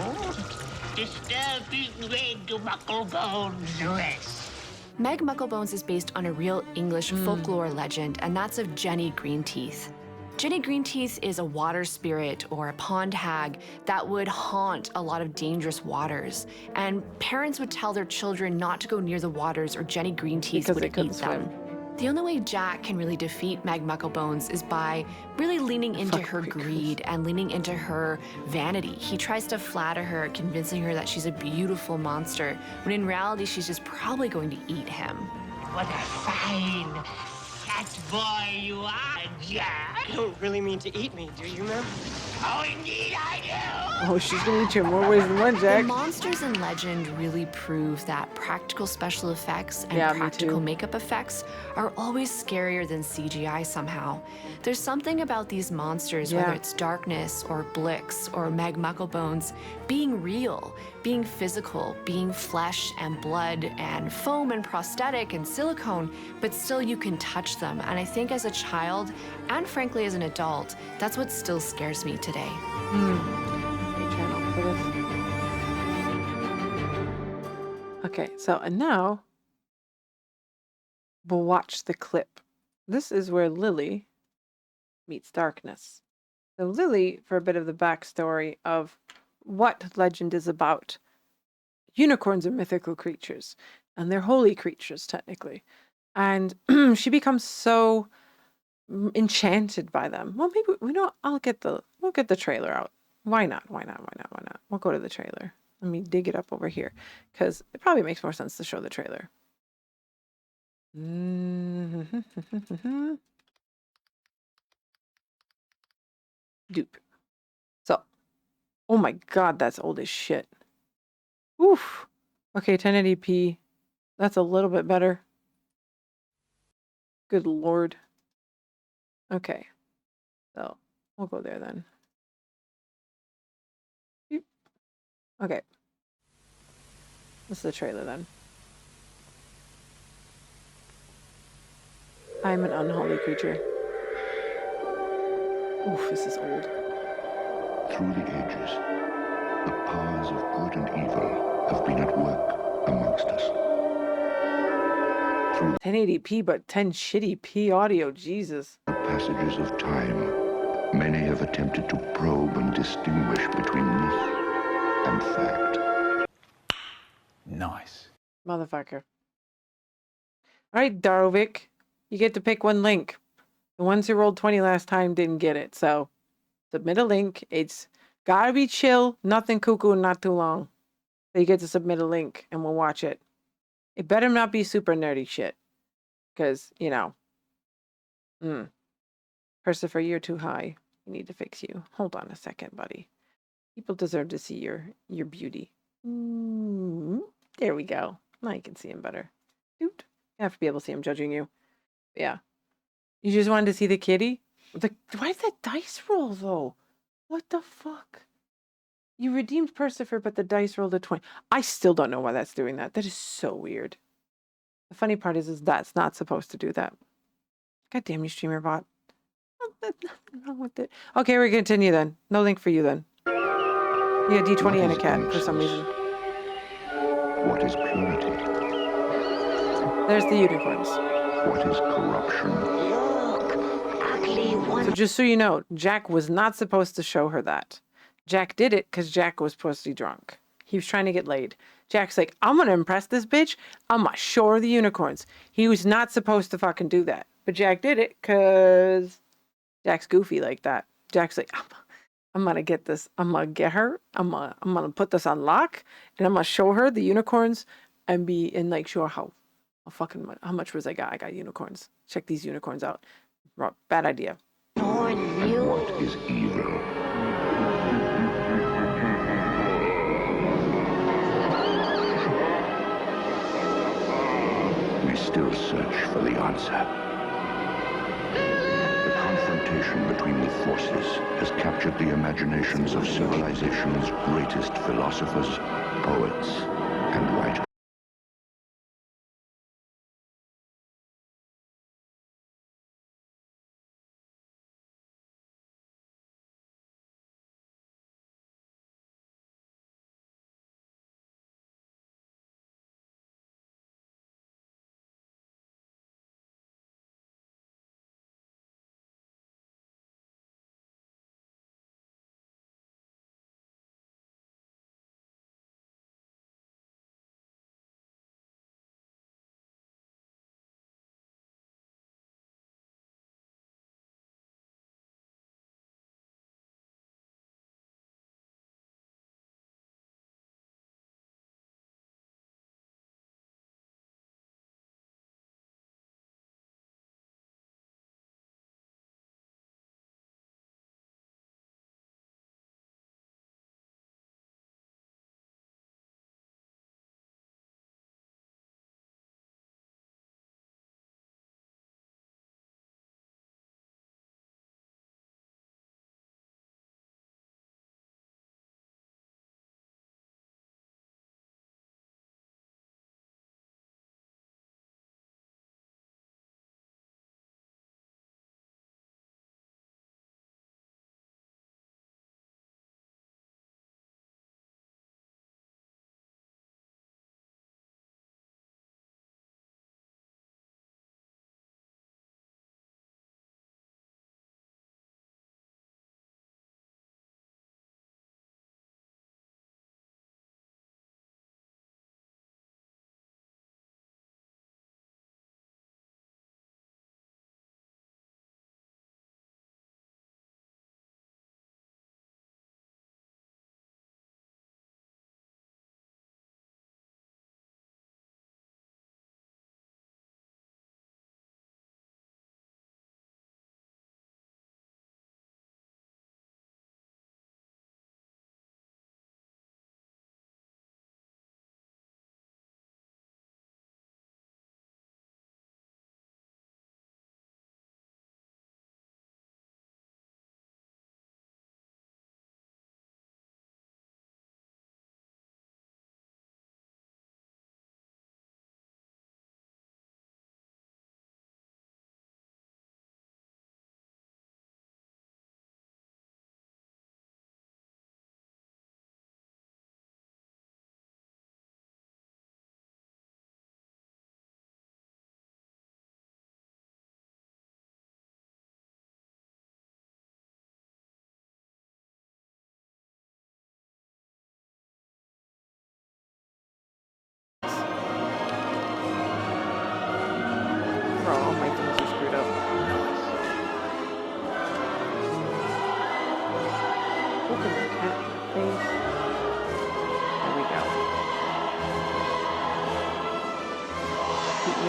Disturbing red Mucklebones' rest. Meg Mucklebones is based on a real English folklore legend, and that's of Jenny Greenteeth. Jenny Greenteeth is a water spirit or a pond hag that would haunt a lot of dangerous waters. And parents would tell their children not to go near the waters or Jenny Greenteeth Because would they eat couldn't them. swim. The only way Jack can really defeat Meg Mucklebones is by really leaning into her greed and leaning into her vanity. He tries to flatter her, convincing her that she's a beautiful monster, when in reality she's just probably going to eat him. What a fine fat boy you are, Jack. You don't really mean to eat me, do you, ma'am? Oh, indeed I do. Oh, she's gonna eat you in more ways than one, The Jack. monsters in legend really prove that practical special effects and Yeah, me practical too. makeup effects are always scarier than CGI somehow. There's something about these monsters, whether Yeah. it's Darkness or Blix or Meg Mucklebones, being real, being physical, being flesh and blood and foam and prosthetic and silicone, but still you can touch them. And I think as a child, and frankly as an adult, that's what still scares me today. Great channel for this. Okay, so and now we'll watch the clip. This is where Lily meets darkness. So Lily, for a bit of the backstory of what legend is about. Unicorns are mythical creatures, and they're holy creatures, technically. And she becomes so enchanted by them. Well, maybe we don't. We'll get the trailer out. Why not? Why not? Why not? Why not? We'll go to the trailer. Let me dig it up over here because it probably makes more sense to show the trailer. Dupe. So, oh my god, that's old as shit. Oof. Okay, 1080p. That's a little bit better. Good lord. Okay. So, we'll go there then. Beep. Okay. This is the trailer then. I'm an unholy creature. Oof, this is old. Through the ages, the powers of good and evil have been at work amongst us. Through 1080p, but 10 shitty P audio, Jesus. the passages of time, many have attempted to probe and distinguish between myth and fact. Nice. Motherfucker. Alright, Darovic. You get to pick one link. The ones who rolled 20 last time didn't get it, so submit a link. It's gotta be chill, nothing cuckoo, and not too long. So you get to submit a link, and we'll watch it. It better not be super nerdy shit. Because, you know. Percifer, you're too high. We need to fix you. Hold on a second, buddy. People deserve to see your beauty. There we go. Now you can see him better. Dude. You have to be able to see him judging you. Yeah. You just wanted to see the kitty? Why is that dice roll, though? What the fuck? You redeemed Percifer, but the dice rolled a 20. I still don't know why that's doing that. That is so weird. The funny part is that's not supposed to do that. God damn you, streamer bot. There's nothing wrong with it. Okay, we're going to continue then. No link for you then. Yeah, D20 and a cat for some reason. What is purity? There's the unicorns. What is corruption? Look, ugly one. So just so you know, Jack was not supposed to show her that. Jack did it because Jack was supposed to be drunk. He was trying to get laid. Jack's like, I'm going to impress this bitch. I'm going to show her the unicorns. He was not supposed to fucking do that. But Jack did it because Jack's goofy like that. Jack's like, I'm going to get this. I'm going to get her. I'm going to put this on lock. And I'm going to show her the unicorns and like show her how much was I got? I got unicorns. Check these unicorns out. Bad idea. And what is evil? We still search for the answer. The confrontation between the forces has captured the imaginations of civilization's greatest philosophers, poets, and writers.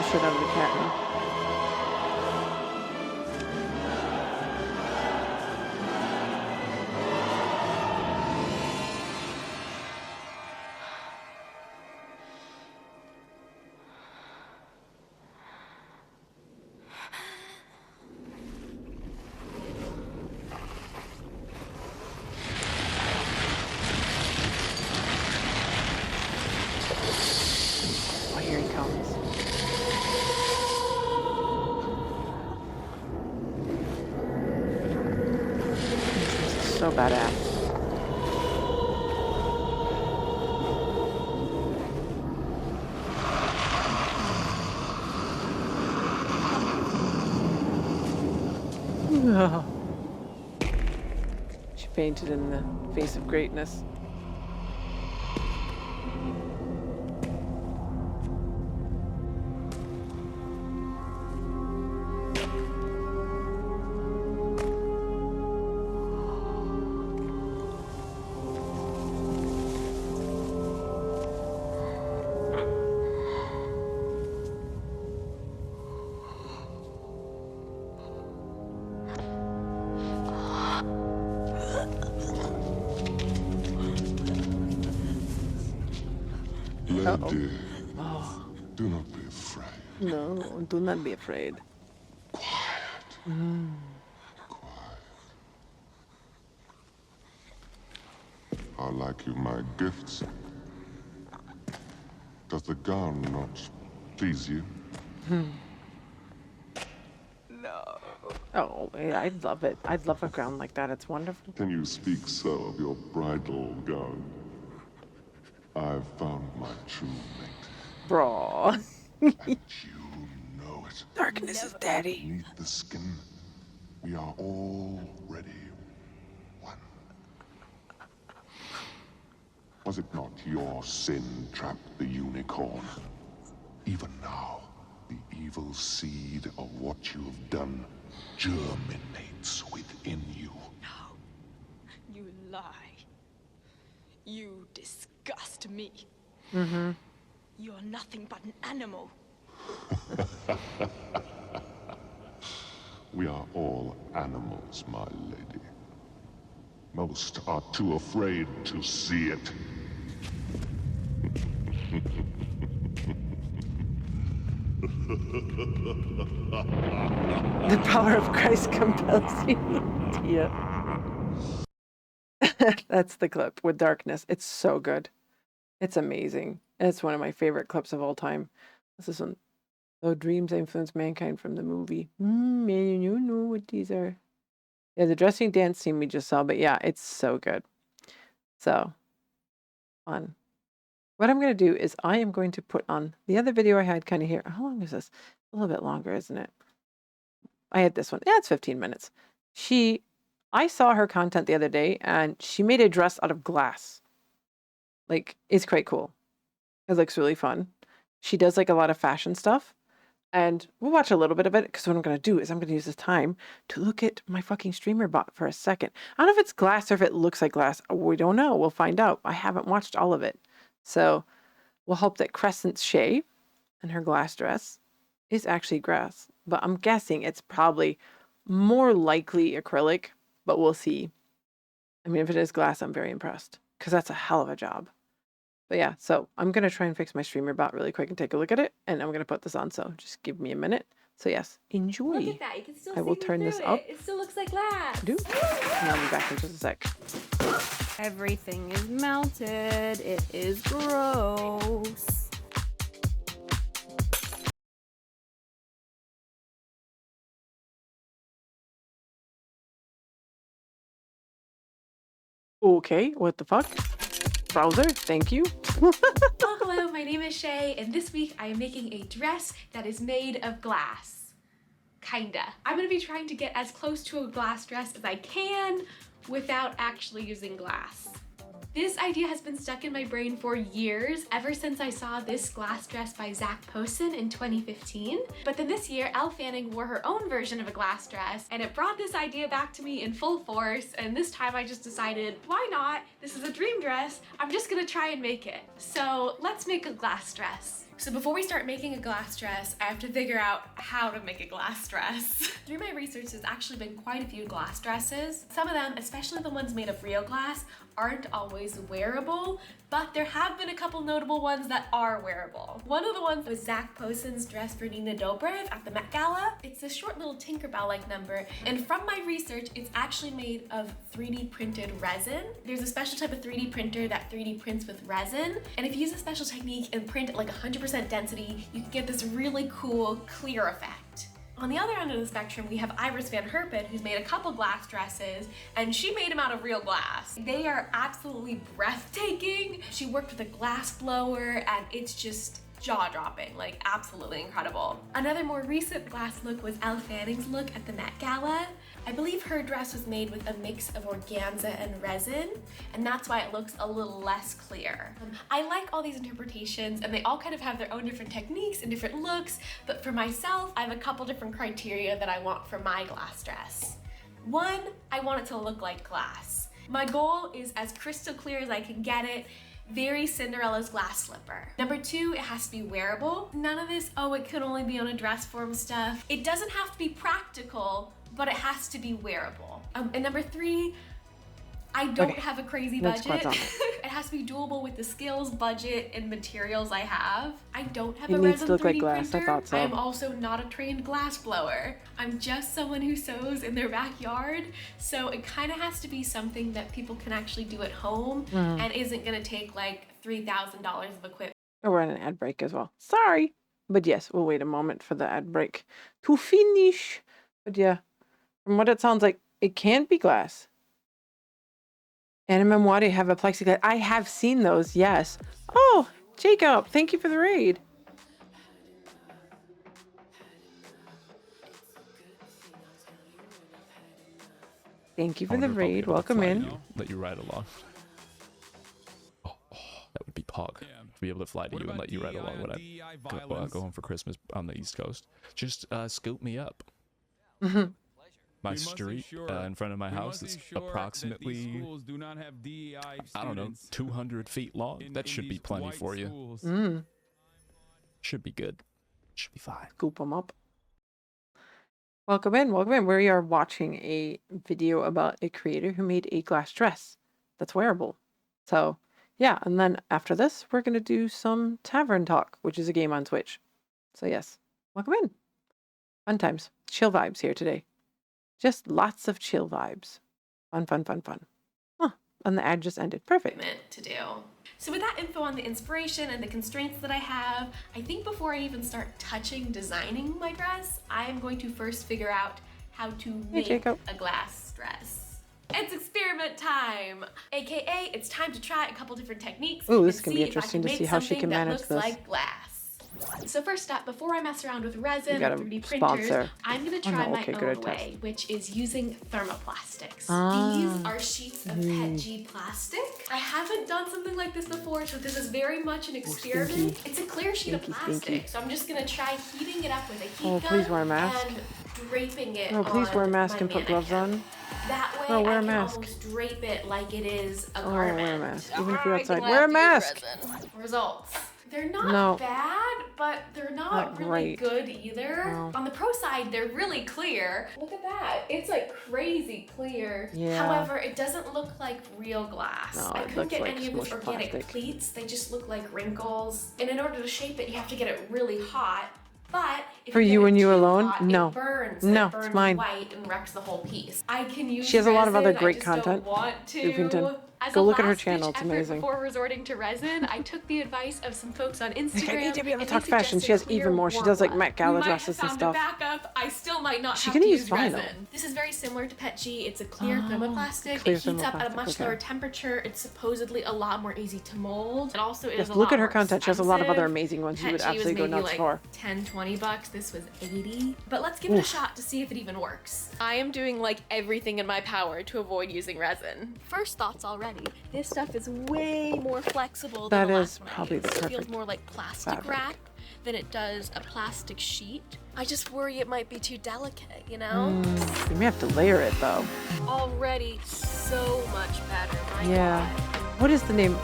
the shit out of the cat now. Oh, here he comes. This is so badass. She fainted in the face of greatness. Lady, do not be afraid. No, do not be afraid. Quiet. Quiet. How like you my gifts? Does the gown not please you? No. Oh, I'd love it. I'd love a gown like that. It's wonderful. Can you speak so of your bridal gown? I've found my true mate. Bro. And you know it. Darkness is daddy. Beneath the skin, we are already one. Was it not your sin trapped the unicorn? Even now, the evil seed of what you have done germinates within you. No. You lie. You disgust me. Mm-hmm. You're nothing but an animal. We are all animals, my lady. Most are too afraid to see it. The power of Christ compels you. Yeah. That's the clip with darkness. It's so good. It's amazing. It's one of my favorite clips of all time. This is one. Though dreams influence mankind from the movie. Man, you know what these are. Yeah, the dressing dance scene we just saw, but yeah, it's so good. So, fun. What I'm going to do is I am going to put on the other video I had kind of here. How long is this? A little bit longer, isn't it? I had this one. Yeah, it's 15 minutes. I saw her content the other day and she made a dress out of glass. Like, it's quite cool. It looks really fun. She does like a lot of fashion stuff. And we'll watch a little bit of it because what I'm going to do is I'm going to use this time to look at my fucking streamer bot for a second. I don't know if it's glass or if it looks like glass. We don't know. We'll find out. I haven't watched all of it. So we'll hope that Crescent's Shay and her glass dress is actually glass. But I'm guessing it's probably more likely acrylic, but we'll see. I mean, if it is glass, I'm very impressed because that's a hell of a job. But yeah, so I'm going to try and fix my streamer bot really quick and take a look at it. And I'm going to put this on. So just give me a minute. So yes, enjoy. Look at that. You can still I will turn this up. It still looks like glass. And I'll be back in just a sec. Everything is melted. It is gross. Okay, what the fuck? Browser, thank you. Well, hello, my name is Shay, and this week I am making a dress that is made of glass. Kinda. I'm gonna be trying to get as close to a glass dress as I can without actually using glass. This idea has been stuck in my brain for years, ever since I saw this glass dress by Zach Posen in 2015. But then this year, Elle Fanning wore her own version of a glass dress, and it brought this idea back to me in full force, and this time I just decided, why not? This is a dream dress, I'm just gonna try and make it. So let's make a glass dress. So before we start making a glass dress, I have to figure out how to make a glass dress. Through my research, there's actually been quite a few glass dresses. Some of them, especially the ones made of real glass, aren't always wearable, but there have been a couple notable ones that are wearable. One of the ones was Zach Posen's dress for Nina Dobrev at the Met Gala. It's a short little Tinkerbell-like number, and from my research, it's actually made of 3D printed resin. There's a special type of 3D printer that 3D prints with resin, and if you use a special technique and print at like 100% density, you can get this really cool clear effect. On the other end of the spectrum, we have Iris Van Herpen, who's made a couple glass dresses, and she made them out of real glass. They are absolutely breathtaking. She worked with a glass blower, and it's just jaw-dropping, like absolutely incredible. Another more recent glass look was Elle Fanning's look at the Met Gala. I believe her dress was made with a mix of organza and resin, and that's why it looks a little less clear. I like all these interpretations, and they all kind of have their own different techniques and different looks, but for myself, I have a couple different criteria that I want for my glass dress. One, I want it to look like glass. My goal is as crystal clear as I can get it, very Cinderella's glass slipper. Number two, it has to be wearable. None of this, oh, it could only be on a dress form stuff. It doesn't have to be practical, but it has to be wearable. And number three, I don't have a crazy budget. It has to be doable with the skills, budget, and materials I have. I don't have a resin 3D printer. I thought so. I am also not a trained glass blower. I'm just someone who sews in their backyard, so it kind of has to be something that people can actually do at home and isn't gonna take like $3,000 of equipment. Oh, we're on an ad break as well. Sorry. But yes, we'll wait a moment for the ad break to finish. But yeah, from what it sounds like, it can't be glass. And Memwadi have a plexiglass. I have seen those, yes. Oh, Jacob, thank you for the raid. Thank you for the raid. Welcome in. Let you ride along. Oh, that would be Pog. To be able to fly to you and let you ride along when I go home for Christmas on the East Coast. Just scoop me up. My street in front of my house is approximately, I don't know, 200 feet long. That should be plenty for you. Should be good. Should be fine. Scoop them up. Welcome in, welcome in. We are watching a video about a creator who made a glass dress that's wearable. So, yeah, and then after this, we're going to do some Tavern Talk, which is a game on Switch. So, yes, welcome in. Fun times. Chill vibes here today. Just lots of chill vibes. Fun, fun, fun, fun. Huh. And the ad just ended. Perfect. To do. So with that info on the inspiration and the constraints that I have, I think before I even start touching designing my dress, I am going to first figure out how to make a glass dress. It's experiment time! AKA, it's time to try a couple different techniques. Ooh, this can be interesting to see how she can manage this. Like glass. So first up, before I mess around with resin or 3D printers, I'm going to try my own way, which is using thermoplastics. These are sheets of PETG plastic. I haven't done something like this before, so this is very much an experiment. It's a clear sheet of plastic, so I'm just going to try heating it up with a heat gun please wear a mask. And draping it on please wear a mask and put gloves on. That way I can almost drape it like it is a garment. Wear a mask. Even if you're outside, wear a mask! Results. They're not bad, but they're not really great. good either. No. On the pro side, they're really clear. Look at that. It's like crazy clear. Yeah. However, it doesn't look like real glass. No, I it couldn't looks get like any of those smushed organic plastic. pleats. They just look like wrinkles. And in order to shape it, you have to get it really hot. But if For you get and it you too alone? hot, No. It burns. No, It burns it's mine. white and wrecks the whole piece. I can use She has a lot of other resin, great I just content. Don't want to. Goofington. As Go a look at her last-ditch channel, it's effort amazing. Before resorting to resin, I took the advice of some folks on Instagram. I need to be able to and talk they fashion. She has suggested even more. She does like Met Gala might dresses have and found a stuff. backup. I still might not She have can to use use vinyl. resin. This is very similar to PETG. It's a clear thermoplastic. Clear It heats up at a thermoplastic, much okay. lower temperature. It's supposedly a lot more easy to mold. It also is Yes, a look lot at her more content. She has a lot of other expensive. amazing ones you would PETG absolutely go was maybe nuts like for. $10-20. This was $80. But let's give it a shot to see if it even works. I am doing like everything in my power to avoid using resin. First thoughts already. This stuff is way more flexible than That the is last one I probably used. the It feels perfect more like plastic fabric. wrap than it does a plastic sheet. I just worry it might be too delicate, you know? You may have to layer it though. Already so much better. My Yeah. God. What is the name?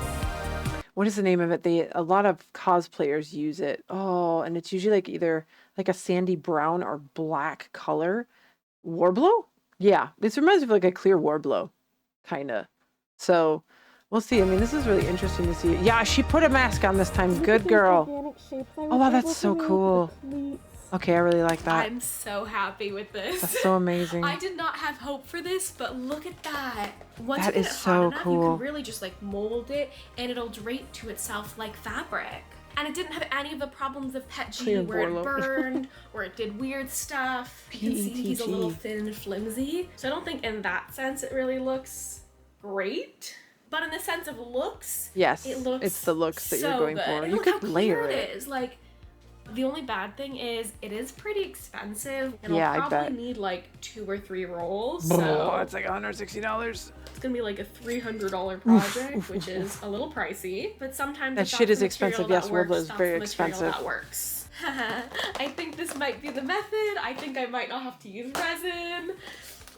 what is the name of it? A lot of cosplayers use it. Oh, and it's usually like either like a sandy brown or black color. Warblow? Yeah, this reminds me of like a clear Warblow, kind of. So we'll see. I mean, this is really interesting to see. Yeah, she put a mask on this time. Good girl. Oh, wow, that's so cool. Okay, I really like that. I'm so happy with this. That's so amazing. I did not have hope for this, but look at that. Once That you get is it so hot enough, cool. you can really just like mold it and it'll drape to itself like fabric. And it didn't have any of the problems of PETG where it burned or it did weird stuff. You can see he's a little thin and flimsy. So I don't think in that sense it really looks great. But in the sense of looks, Yes, it looks it's the looks that so you're going good. for. And You look could how layer clear it. is. Like, the only bad thing is it is pretty expensive, and Yeah, I'll I probably bet. need like 2 or 3 rolls. Oh, So it's like $160. it's gonna be like a $300 project, which is a little pricey. But sometimes That if shit that's is the expensive. material Yes, that works, Warbler is that's very the material expensive. That works. I think this might be the method. I think I might not have to use resin.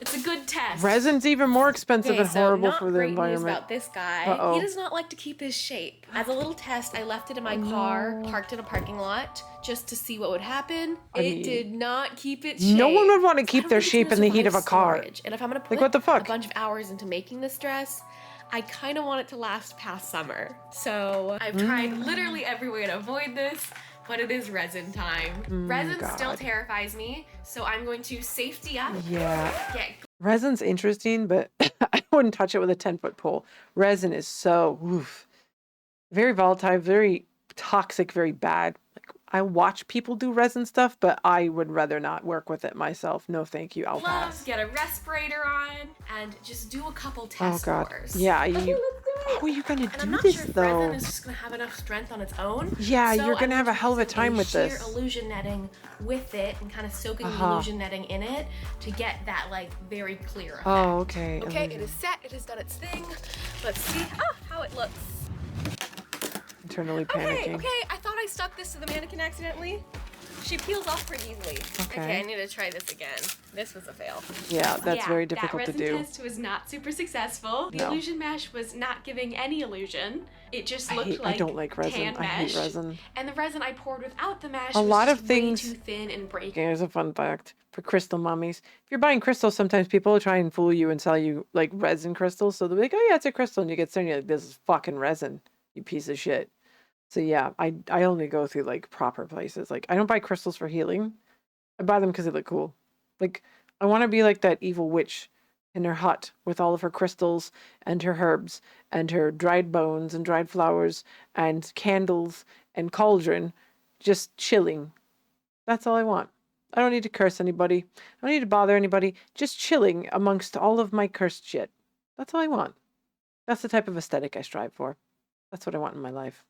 It's a good test. Resin's even more expensive Okay, and so horrible not for the great news environment. about this guy. Uh-oh. He does not like to keep his shape. As a little test, I left it in my car, parked in a parking lot, just to see what would happen. I It mean, did not keep its shape. No one would want to So I keep don't their think it's shape gonna in the heat of a survive car. storage. And if I'm gonna put Like, what the fuck? a bunch of hours into making this dress, I kind of want it to last past summer. So I've tried literally every way to avoid this, but it is resin time. Resin still God. terrifies me, so I'm going to safety up. Yeah. Get Resin's interesting, but I wouldn't touch it with a 10-foot pole. Resin is so very volatile, very toxic, very bad. Like, I watch people do resin stuff, but I would rather not work with it myself. No, thank you. I'll gloves, pass. get a respirator on, and just do a couple Oh test God. pours. Yeah. Okay, let's do it. How are you gonna And I'm do not this sure if though? resin is just gonna have enough strength on its own. Yeah, So you're I'm gonna have a going to hell of a use time with sheer this. illusion netting with it and kind of soaking the Uh-huh. illusion netting in it to get that like very clear effect. Oh, okay. Okay, it is set. It has done its thing. Let's see how it looks. Internally panicking. Okay. I thought I stuck this to the mannequin accidentally. She peels off pretty easily. Okay. I need to try this again. This was a fail. Yeah, that's very difficult to that do. resin test was not super successful. The No. illusion mesh was not giving any illusion. It just looked I don't like resin. tan I hate mesh. resin. And the resin I poured without the mesh A was lot of just things- way too thin and breaky. Okay, here's a fun fact for crystal mummies. If you're buying crystals, sometimes people try and fool you and sell you like resin crystals. So they'll be like, oh yeah, it's a crystal. And you get there and you're like, this is fucking resin, you piece of shit. So yeah, I only go through like proper places. Like I don't buy crystals for healing. I buy them because they look cool. Like I want to be like that evil witch in her hut with all of her crystals and her herbs and her dried bones and dried flowers and candles and cauldron, just chilling. That's all I want. I don't need to curse anybody. I don't need to bother anybody. Just chilling amongst all of my cursed shit. That's all I want. That's the type of aesthetic I strive for. That's what I want in my life.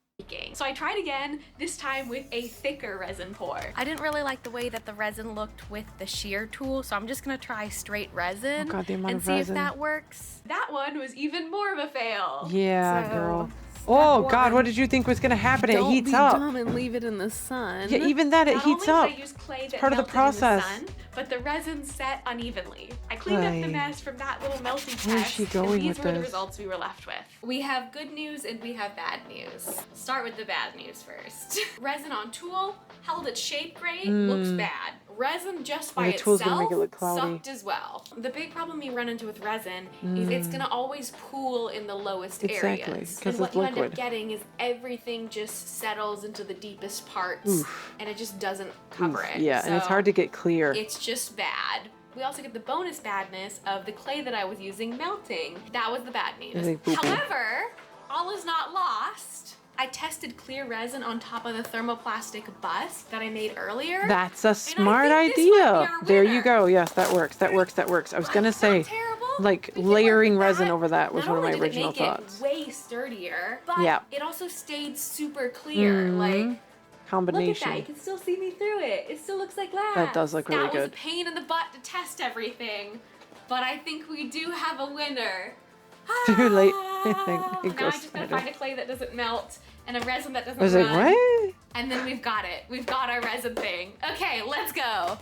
So I tried again, this time with a thicker resin pour. I didn't really like the way that the resin looked with the shear tool, so I'm just gonna try straight resin Oh God, the amount and of see resin. if that works. That one was even more of a fail. Yeah, So, girl. step Oh God, one, what did you think was gonna happen? It don't heats be up. dumb and leave it in the sun. Yeah, even that, it Not heats only up. did I use clay It's that part of the melted in process. sun, but the resin set unevenly. I cleaned up the Aye. mess from that little melting test. Where's she going and these with were the this? results we were left with. We have good news and we have bad news. Start with the bad news first. Resin on tool held its shape great, looks bad. Resin just by the tool's gonna itself make it look cloudy. sucked as well. The big problem you run into with resin is it's gonna always pool in the lowest Exactly, areas. 'cause And what it's you end up liquid. getting is everything just settles into the deepest parts and it just doesn't cover it. Yeah, and it's So hard to get clear. it's just bad. We also get the bonus badness of the clay that I was using melting. That was the bad news. Really poopy. However, all is not lost. I tested clear resin on top of the thermoplastic bust that I made earlier. That's a And I smart think this might be idea. our There you winner. go. Yes, that works. That works. That works. I was gonna It's not say, terrible. like We can work layering with resin that. over that was Not one of my only did it original make thoughts. it way sturdier, but Yeah. it also stayed super clear. Like, look at that. You Combination. can still see me through it. It still looks like glass. That does look really That was a good. pain in the butt to test everything, but I think we do have a winner. Too late. Now I It goes just gotta better. find a clay that doesn't melt and a resin that doesn't I was like, run. what? And then we've got it. We've got our resin thing. Okay, let's go.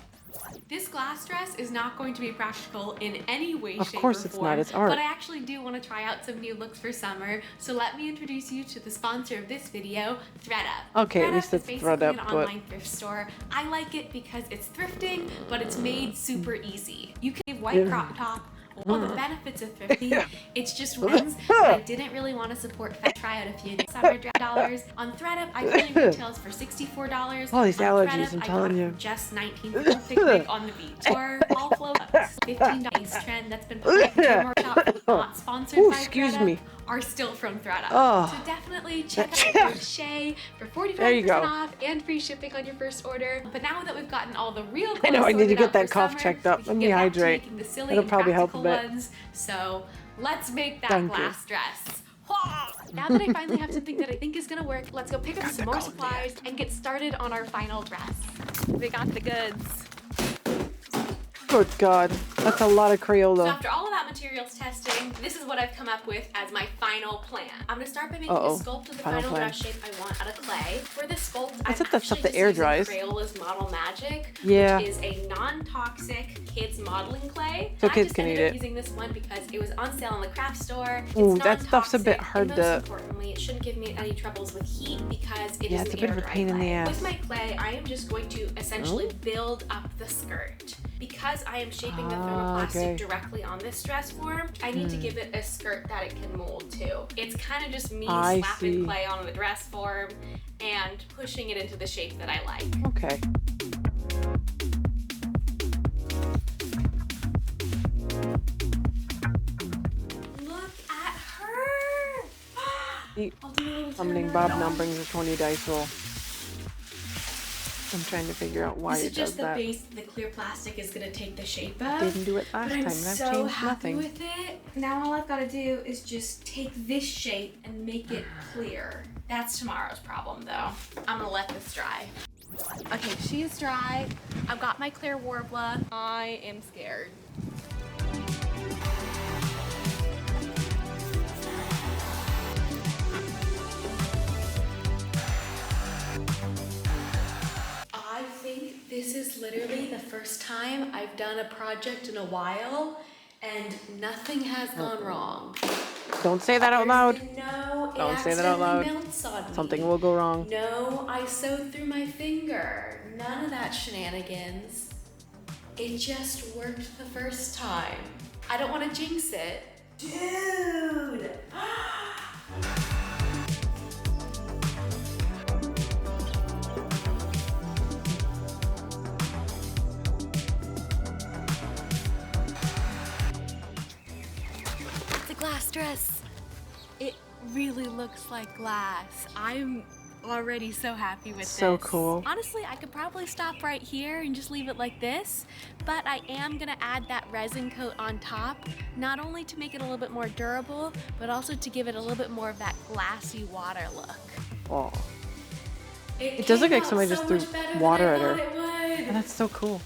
This glass dress is not going to be practical in any way, Of shape, course or it's form, not, it's art. but I actually do want to try out some new looks for summer, so let me introduce you to the sponsor of this video, ThredUp. Okay, at least ThredUp is it's basically ThredUp, an but- online thrift store. I like it because it's thrifting, but it's made super easy. You can have white crop top. All the benefits of thrifting, it's just ones that I didn't really want to support. Try out a few summer $3 on ThredUp. I believe retails for $64. All these On allergies, ThredUp, I'm I telling got it you. for just $19 picnic on the beach. Or all flow ups, $15 trend that's been popular more shop not sponsored Ooh, by excuse ThredUp me. are still from ThredUp. Oh. So definitely check out code Shay for 45% go. off and free shipping on your first order. But now that we've gotten all the real I know, clothes I need to sorted get out that for cough summer, checked up. we Let can me get back to hydrate. making the silly It'll and probably help a practical bit. ones. So let's make that Thank you. glass dress. Now that I finally have something that I think is gonna work, let's go pick up some more supplies and get started on our final dress. We got the goods. Good God, that's a lot of So Crayola. after all of that materials testing, this is what I've come up with as my final plan. I'm gonna start by making Uh-oh. a sculpt of the Final final plan. dress shape I want out of clay. For the sculpt, I'm Is it that stuff actually that just air using dries? Crayola's Model Magic, Yeah. which is a non-toxic kids modeling clay. So And kids I just can ended eat up it. using this one because it was on sale in the craft store. Ooh, It's that stuff's a bit non-toxic, hard and to- most importantly, it shouldn't give me any troubles with heat because it Yeah, is it's a an bit of a air-dry pain in the clay. ass. With my clay, I am just going to essentially build up the skirt. Because I am shaping the thermoplastic okay. directly on this dress form, I need to give it a skirt that it can mold to. It's kind of just me I slapping see. clay on the dress form and pushing it into the shape that I like. Okay. Look at her! The I'll do a little summoning turn Bob around. now brings a 20 dice roll. I'm trying to figure out why This it is does just the that. base the clear plastic is gonna take the shape of. Didn't do it last but I'm time, and I've so changed happy nothing. with it. Now all I've got to do is just take this shape and make it clear. That's tomorrow's problem though. I'm gonna let this dry. Okay, she is dry. I've got my clear Warbler. I am scared. I think this is literally the first time I've done a project in a while and nothing has gone wrong. Don't say that out loud. There's been no, Don't say that out loud. melts on me. Something will go wrong. No, I sewed through my finger. None of that shenanigans. It just worked the first time. I don't want to jinx it. Dude! It's a glass dress. It really looks like glass. I'm already so happy with So this. cool. Honestly, I could probably stop right here and just leave it like this, but I am gonna add that resin coat on top, not only to make it a little bit more durable, but also to give it a little bit more of that glassy water look. Oh. It does look came like out somebody so just threw much better than water I at her. thought it would. And that's so cool.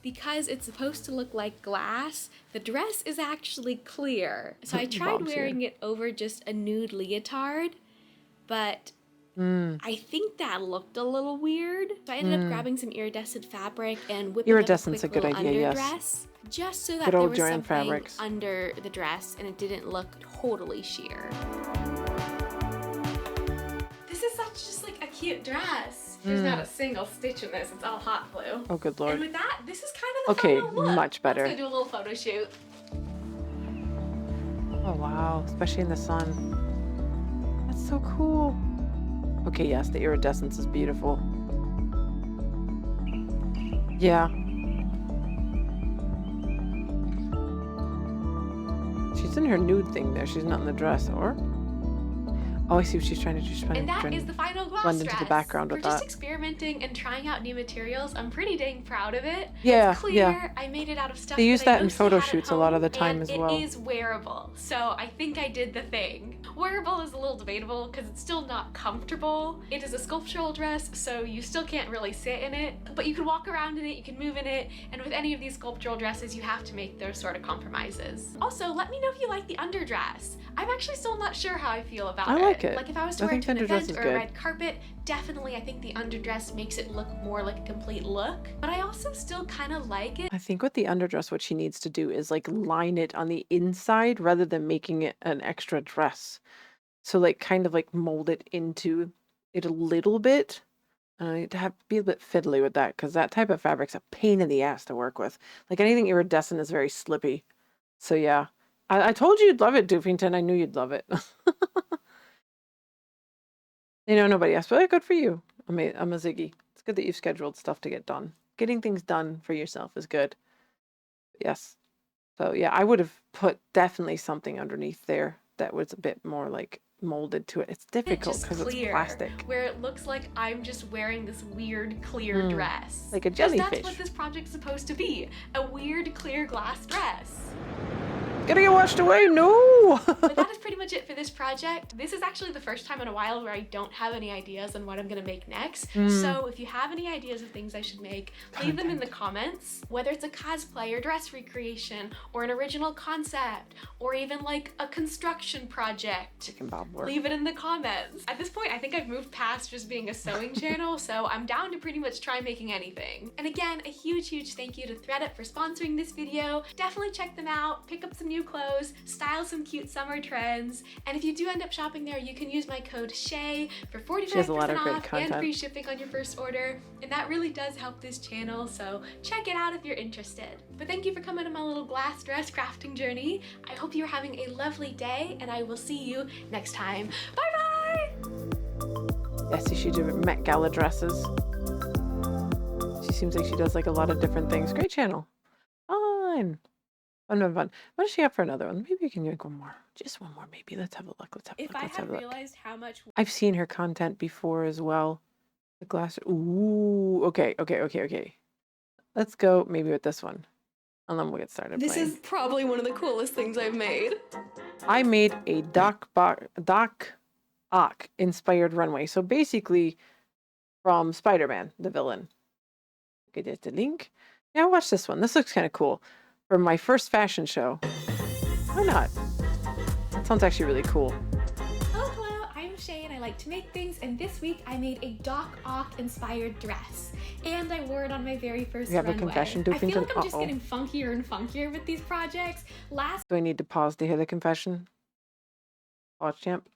Because it's supposed to look like glass, the dress is actually clear. So I tried Bob's wearing it over just a nude leotard, but I think that looked a little weird. So I ended up grabbing some iridescent fabric and whipping Iridescent's up a a good quick little idea, yes. underdress, just so that Good there old was Joanne something fabrics. under the dress and it didn't look totally sheer. This is such just like a cute dress. There's not a single stitch in this. It's all hot glue. Oh, good And lord. with that, this is kind of the Okay, final look. much better. Let's go do a little photo shoot. Oh, wow. Especially in the sun. That's so cool. Okay, yes, the iridescence is beautiful. Yeah. She's in her nude thing there. She's not in the dress, or? Oh, I see what she's trying to do. She's trying And that to is the final glass blend dress. into the background For with just that. experimenting and trying out new materials, I'm pretty dang proud of it. Yeah, It's clear. yeah. I made it out of stuff They use I that in mostly photo had at shoots a lot of home, the time and as well. It is wearable, so I think I did the thing. Wearable is a little debatable because it's still not comfortable. It is a sculptural dress, so you still can't really sit in it, but you can walk around in it, you can move in it, and with any of these sculptural dresses, you have to make those sort of compromises. Also, let me know if you like the underdress. I'm actually still not sure how I feel about I it. like like it. Like if I was to wear it to an event or a red carpet, definitely I think the underdress makes it look more like a complete look. But I also still kind of like it. I think with the underdress, what she needs to do is like line it on the inside rather than making it an extra dress. So like kind of like mold it into it a little bit. You'd have to be a bit fiddly with that because that type of fabric's a pain in the ass to work with. Like anything iridescent is very slippy. So yeah, I told you you'd love it, Doofington. I knew you'd love it. You know, nobody asked, but good for you. I'm a Ziggy. It's good that you've scheduled stuff to get done. Getting things done for yourself is good. Yes. So yeah, I would have put definitely something underneath there that was a bit more like molded to it. It's difficult because it's plastic. Where it looks like I'm just wearing this weird clear dress. Like a jellyfish. That's what this project's supposed to be. A weird clear glass dress. Gonna get washed away? No! But that is pretty much it for this project. This is actually the first time in a while where I don't have any ideas on what I'm gonna make next. So if you have any ideas of things I should make, leave them in the comments. Whether it's a cosplay or dress recreation or an original concept or even like a construction project, leave it in the comments. At this point, I think I've moved past just being a sewing channel, so I'm down to pretty much try making anything. And again, a huge thank you to ThredUp for sponsoring this video. Definitely check them out, pick up some new clothes, style some cute summer trends, and if you do end up shopping there, you can use my code SHAY for 45% off and free shipping on your first order, and that really does help this channel, so check it out if you're interested. But thank you for coming on my little glass dress crafting journey. I hope you're having a lovely day, and I will see you next time. Bye bye! Yes, she do Met Gala dresses. She seems like she does like a lot of different things. Great channel. Fun. Fun. What does she have for another one? Maybe you can make one more. Just one more, maybe. Let's have a look. If I had realized how much... I've seen her content before as well. The glass... Ooh, okay. Let's go maybe with this one. And then we'll get started This playing. is probably one of the coolest things I've made. I made a Doc Ock inspired runway. So basically from Spider-Man, the villain. Okay, there's the link. Yeah, watch this one. This looks kind of cool. For my first fashion show. Why not? That sounds actually really cool. Hello, I'm Shay and I like to make things, and this week I made a Doc Ock inspired dress. And I wore it on my very first runway. You have a confession, I feel Doofington? like I'm just getting funkier and funkier with these projects. Do I need to pause to hear the confession? Pause, champ.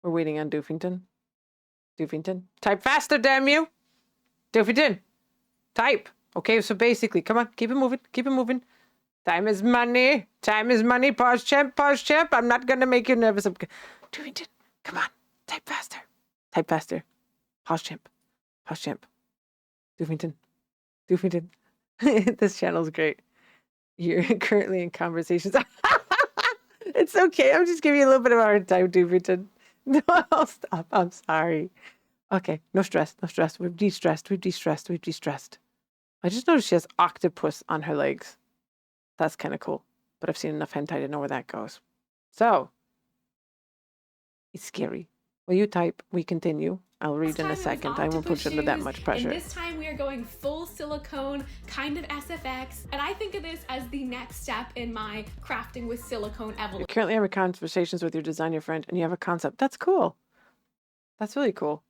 We're waiting on Doofington. Doofington. Type faster, damn you! Doofington, type. Okay, so basically, come on, keep it moving. Time is money. Pause, champ. I'm not gonna make you nervous. Doofington, come on, type faster. Pause, champ. Doofington. This channel's great. You're currently in conversations. It's okay. I'm just giving you a little bit of a hard time, Doofington. No, I'll stop. I'm sorry. Okay, no stress. We've de-stressed. I just noticed she has octopus on her legs. That's kind of cool. But I've seen enough hentai to know where that goes. So, it's scary. Will you type? We continue. I'll read in a second. I won't put you under that much pressure. And this time we are going full silicone, kind of SFX. And I think of this as the next step in my crafting with silicone evolution. You're currently having conversations with your designer friend and you have a concept. That's cool. That's really cool.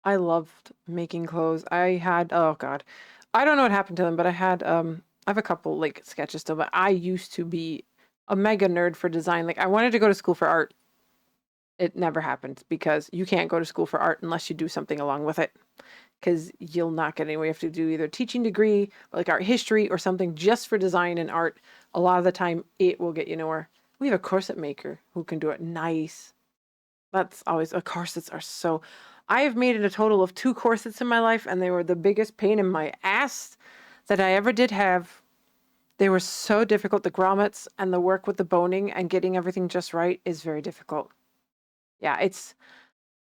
I loved making clothes. I had, oh God, I don't know what happened to them, but I had, I have a couple like sketches still, but I used to be a mega nerd for design. Like I wanted to go to school for art. It never happened because you can't go to school for art unless you do something along with it because you'll not get anywhere. You have to do either a teaching degree, like art history or something just for design and art. A lot of the time it will get you nowhere. We have a corset maker who can do it nice. That's always, corsets are so... I have made it a total of 2 corsets in my life, and they were the biggest pain in my ass that I ever did have. They were so difficult. The grommets and the work with the boning and getting everything just right is very difficult. Yeah, it's...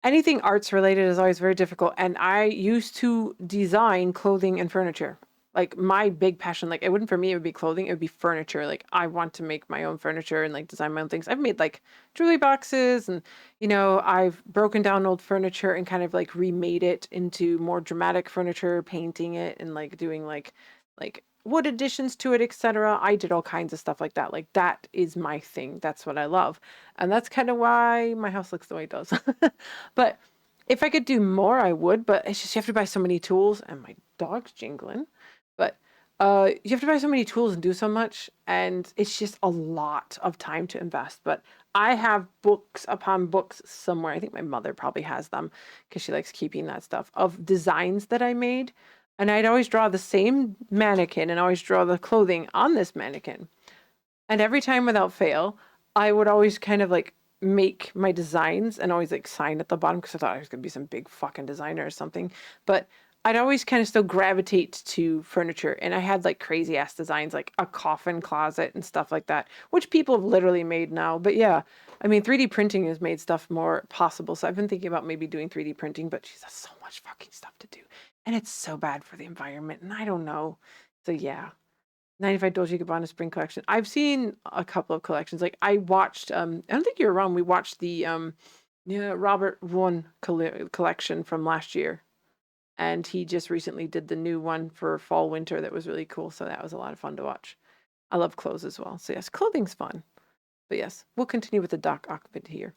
Anything arts related is always very difficult, and I used to design clothing and furniture. Like, my big passion, like, it wouldn't for me, it would be clothing, it would be furniture. Like, I want to make my own furniture and, like, design my own things. I've made, like, jewelry boxes and, you know, I've broken down old furniture and kind of, like, remade it into more dramatic furniture, painting it and, like, doing, like, wood additions to it, etc. I did all kinds of stuff like that. Like that is my thing. That's what I love. And that's kind of why my house looks the way it does. But if I could do more, I would, but it's just you have to buy so many tools, and my dog's jingling. But you have to buy so many tools and do so much, and it's just a lot of time to invest. But I have books upon books somewhere. I think my mother probably has them because she likes keeping that stuff of designs that I made. And I'd always draw the same mannequin and always draw the clothing on this mannequin. And every time without fail, I would always kind of like make my designs and always like sign at the bottom because I thought I was going to be some big fucking designer or something. But I'd always kind of still gravitate to furniture. And I had like crazy ass designs like a coffin closet and stuff like that, which people have literally made now. But yeah, I mean, 3D printing has made stuff more possible. So I've been thinking about maybe doing 3D printing, but geez, that's so much fucking stuff to do. And it's so bad for the environment. And I don't know. So yeah. 95 Dolce Gabbana spring collection. I've seen a couple of collections. Like I watched, I don't think you were wrong. We watched the Robert One collection from last year. And he just recently did the new one for fall winter that was really cool. So that was a lot of fun to watch. I love clothes as well. So yes, clothing's fun. But yes, we'll continue with the Doc Ock vid here.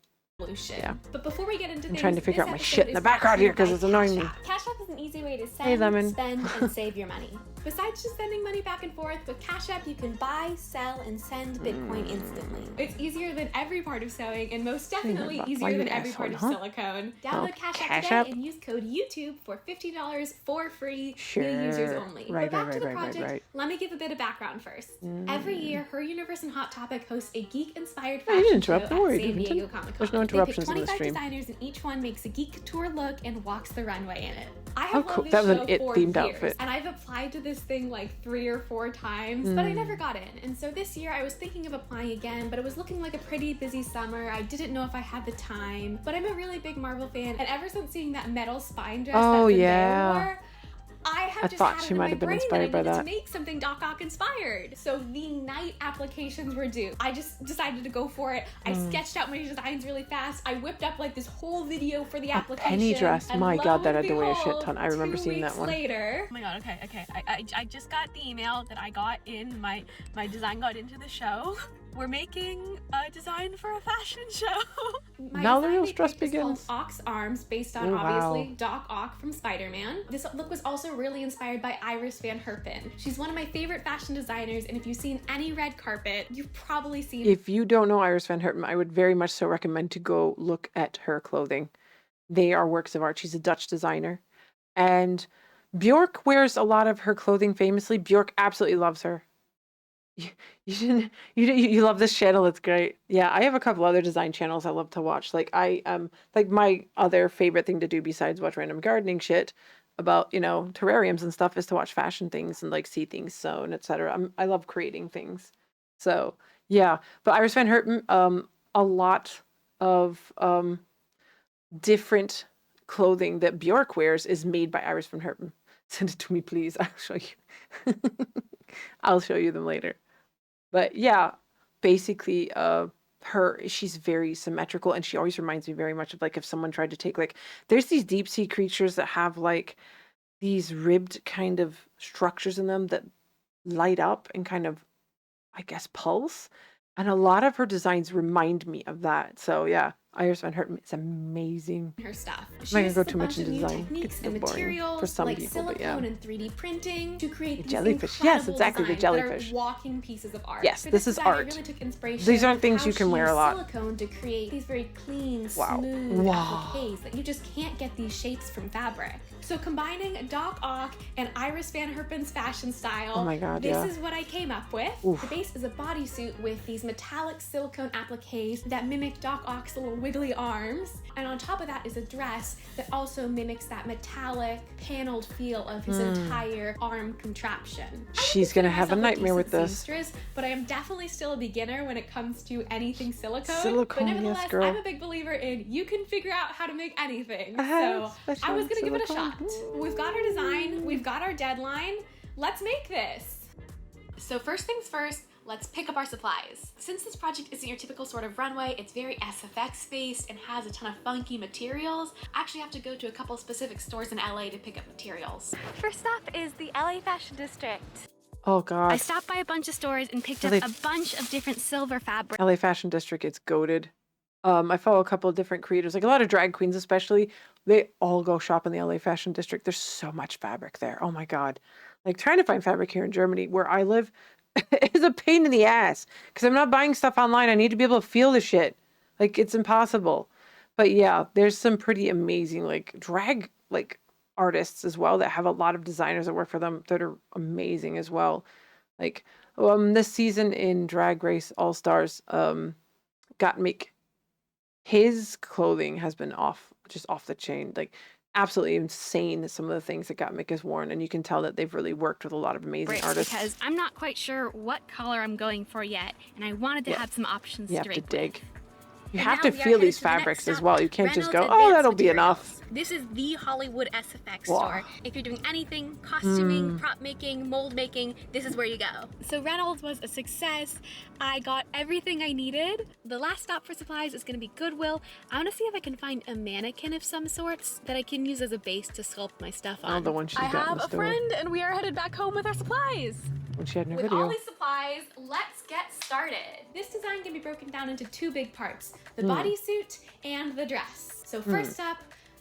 Yeah. But before we get into I'm trying to figure out my shit in the background here because it's annoying me. Cash App is an easy way to send, Hey, Lemon. spend, and save your money. Besides just sending money back and forth, with Cash App you can buy, sell, and send Bitcoin instantly. It's easier than every part of sewing, and most definitely easier than every part of silicone. Download Cash App today and use code YouTube for $50 for free, new users only. But back to the project, let me give a bit of background first. Every year, Her Universe and Hot Topic host a geek-inspired fashion show at San Diego Comic-Con. No interruptions in the stream. 25 designers, and each one makes a geek couture look and walks the runway in it. I have loved this show for years, and I've applied to this thing like 3 or 4 times, but I never got in. And so this year I was thinking of applying again, but it was looking like a pretty busy summer. I didn't know if I had the time, but I'm a really big Marvel fan, and ever since seeing that metal spine dress that Zendaya wore, I thought she might have been inspired by that. To make something Doc Ock inspired. So the night applications were due. I just decided to go for it. I sketched out my designs really fast. I whipped up like this whole video for the application. Penny dress. My God, that had to weigh a shit ton. I remember seeing that one. Later. Oh my God. Okay. I just got the email that I got in my design got into the show. We're making a design for a fashion show. Now the real stress begins. Ock's arms, based on obviously Doc Ock from Spider-Man. This look was also really inspired by Iris Van Herpen. She's one of my favorite fashion designers, and if you've seen any red carpet, you've probably seen. If you don't know Iris Van Herpen, I would very much so recommend to go look at her clothing. They are works of art. She's a Dutch designer, and Bjork wears a lot of her clothing famously. Bjork absolutely loves her. You love this channel. It's great. Yeah, I have a couple other design channels I love to watch. Like like my other favorite thing to do besides watch random gardening shit about terrariums and stuff is to watch fashion things and like see things sewn, etc. I love creating things. So yeah, but Iris Van Herpen, a lot of different clothing that Bjork wears is made by Iris Van Herpen. Send it to me, please. I'll show you. I'll show you them later. But yeah, basically, she's very symmetrical, and she always reminds me very much of like if someone tried to take there's these deep sea creatures that have like these ribbed kind of structures in them that light up and kind of, I guess, pulse. And a lot of her designs remind me of that. So yeah, Iris Van Herpen is amazing. Her stuff. I'm not gonna go too much into design. Techniques and materials for some like people, silicone and 3D printing to create these jellyfish. Yes, exactly, the jellyfish. That are walking pieces of art. Yes, this is art. I really took inspiration. These aren't things you can wear a lot. Silicone to create these very clean, smooth appliques that you just can't get these shapes from fabric. So combining Doc Ock and Iris Van Herpen's fashion style, oh my God, this is what I came up with. Oof. The base is a bodysuit with these metallic silicone appliques that mimic Doc Ock's little wiggly arms. And on top of that is a dress that also mimics that metallic paneled feel of his entire arm contraption. She's gonna have a nightmare with this. But I am definitely still a beginner when it comes to anything silicone. Silicone, but nevertheless, yes, girl. I'm a big believer in you can figure out how to make anything. So I was gonna give it a shot. We've got our design, we've got our deadline. Let's make this. So first things first, let's pick up our supplies. Since this project isn't your typical sort of runway, it's very SFX based and has a ton of funky materials. I actually have to go to a couple specific stores in LA to pick up materials. First up is the LA Fashion District. Oh God. I stopped by a bunch of stores and picked up a bunch of different silver fabric. LA Fashion District, it's goated. I follow a couple of different creators, like a lot of drag queens especially. They all go shop in the LA Fashion District. There's so much fabric there. Oh my God. Like trying to find fabric here in Germany where I live is a pain in the ass because I'm not buying stuff online. I need to be able to feel the shit. Like it's impossible. But yeah, there's some pretty amazing like drag like artists as well that have a lot of designers that work for them that are amazing as well. Like this season in Drag Race All Stars, Gottmik, his clothing has been just off the chain, like absolutely insane. Some of the things that Gottmik has worn, and you can tell that they've really worked with a lot of amazing artists. Because I'm not quite sure what color I'm going for yet, and I wanted to have some options you to have to drink dig. with. You And have now to we are feel headed these to the next fabrics as stop, well. You can't just go, Reynolds oh, Advanced that'll be Materials. enough. This is the Hollywood SFX Wow. store. If you're doing anything, costuming, prop making, mold making, this is where you go. So Reynolds was a success. I got everything I needed. The last stop for supplies is gonna be Goodwill. I wanna see if I can find a mannequin of some sorts that I can use as a base to sculpt my stuff on. Oh, the one she I got in have the a store. friend and we are headed back home with our supplies. When she had in her With video. all these supplies, let's get started. This design can be broken down into two big parts, the bodysuit and the dress. So first up,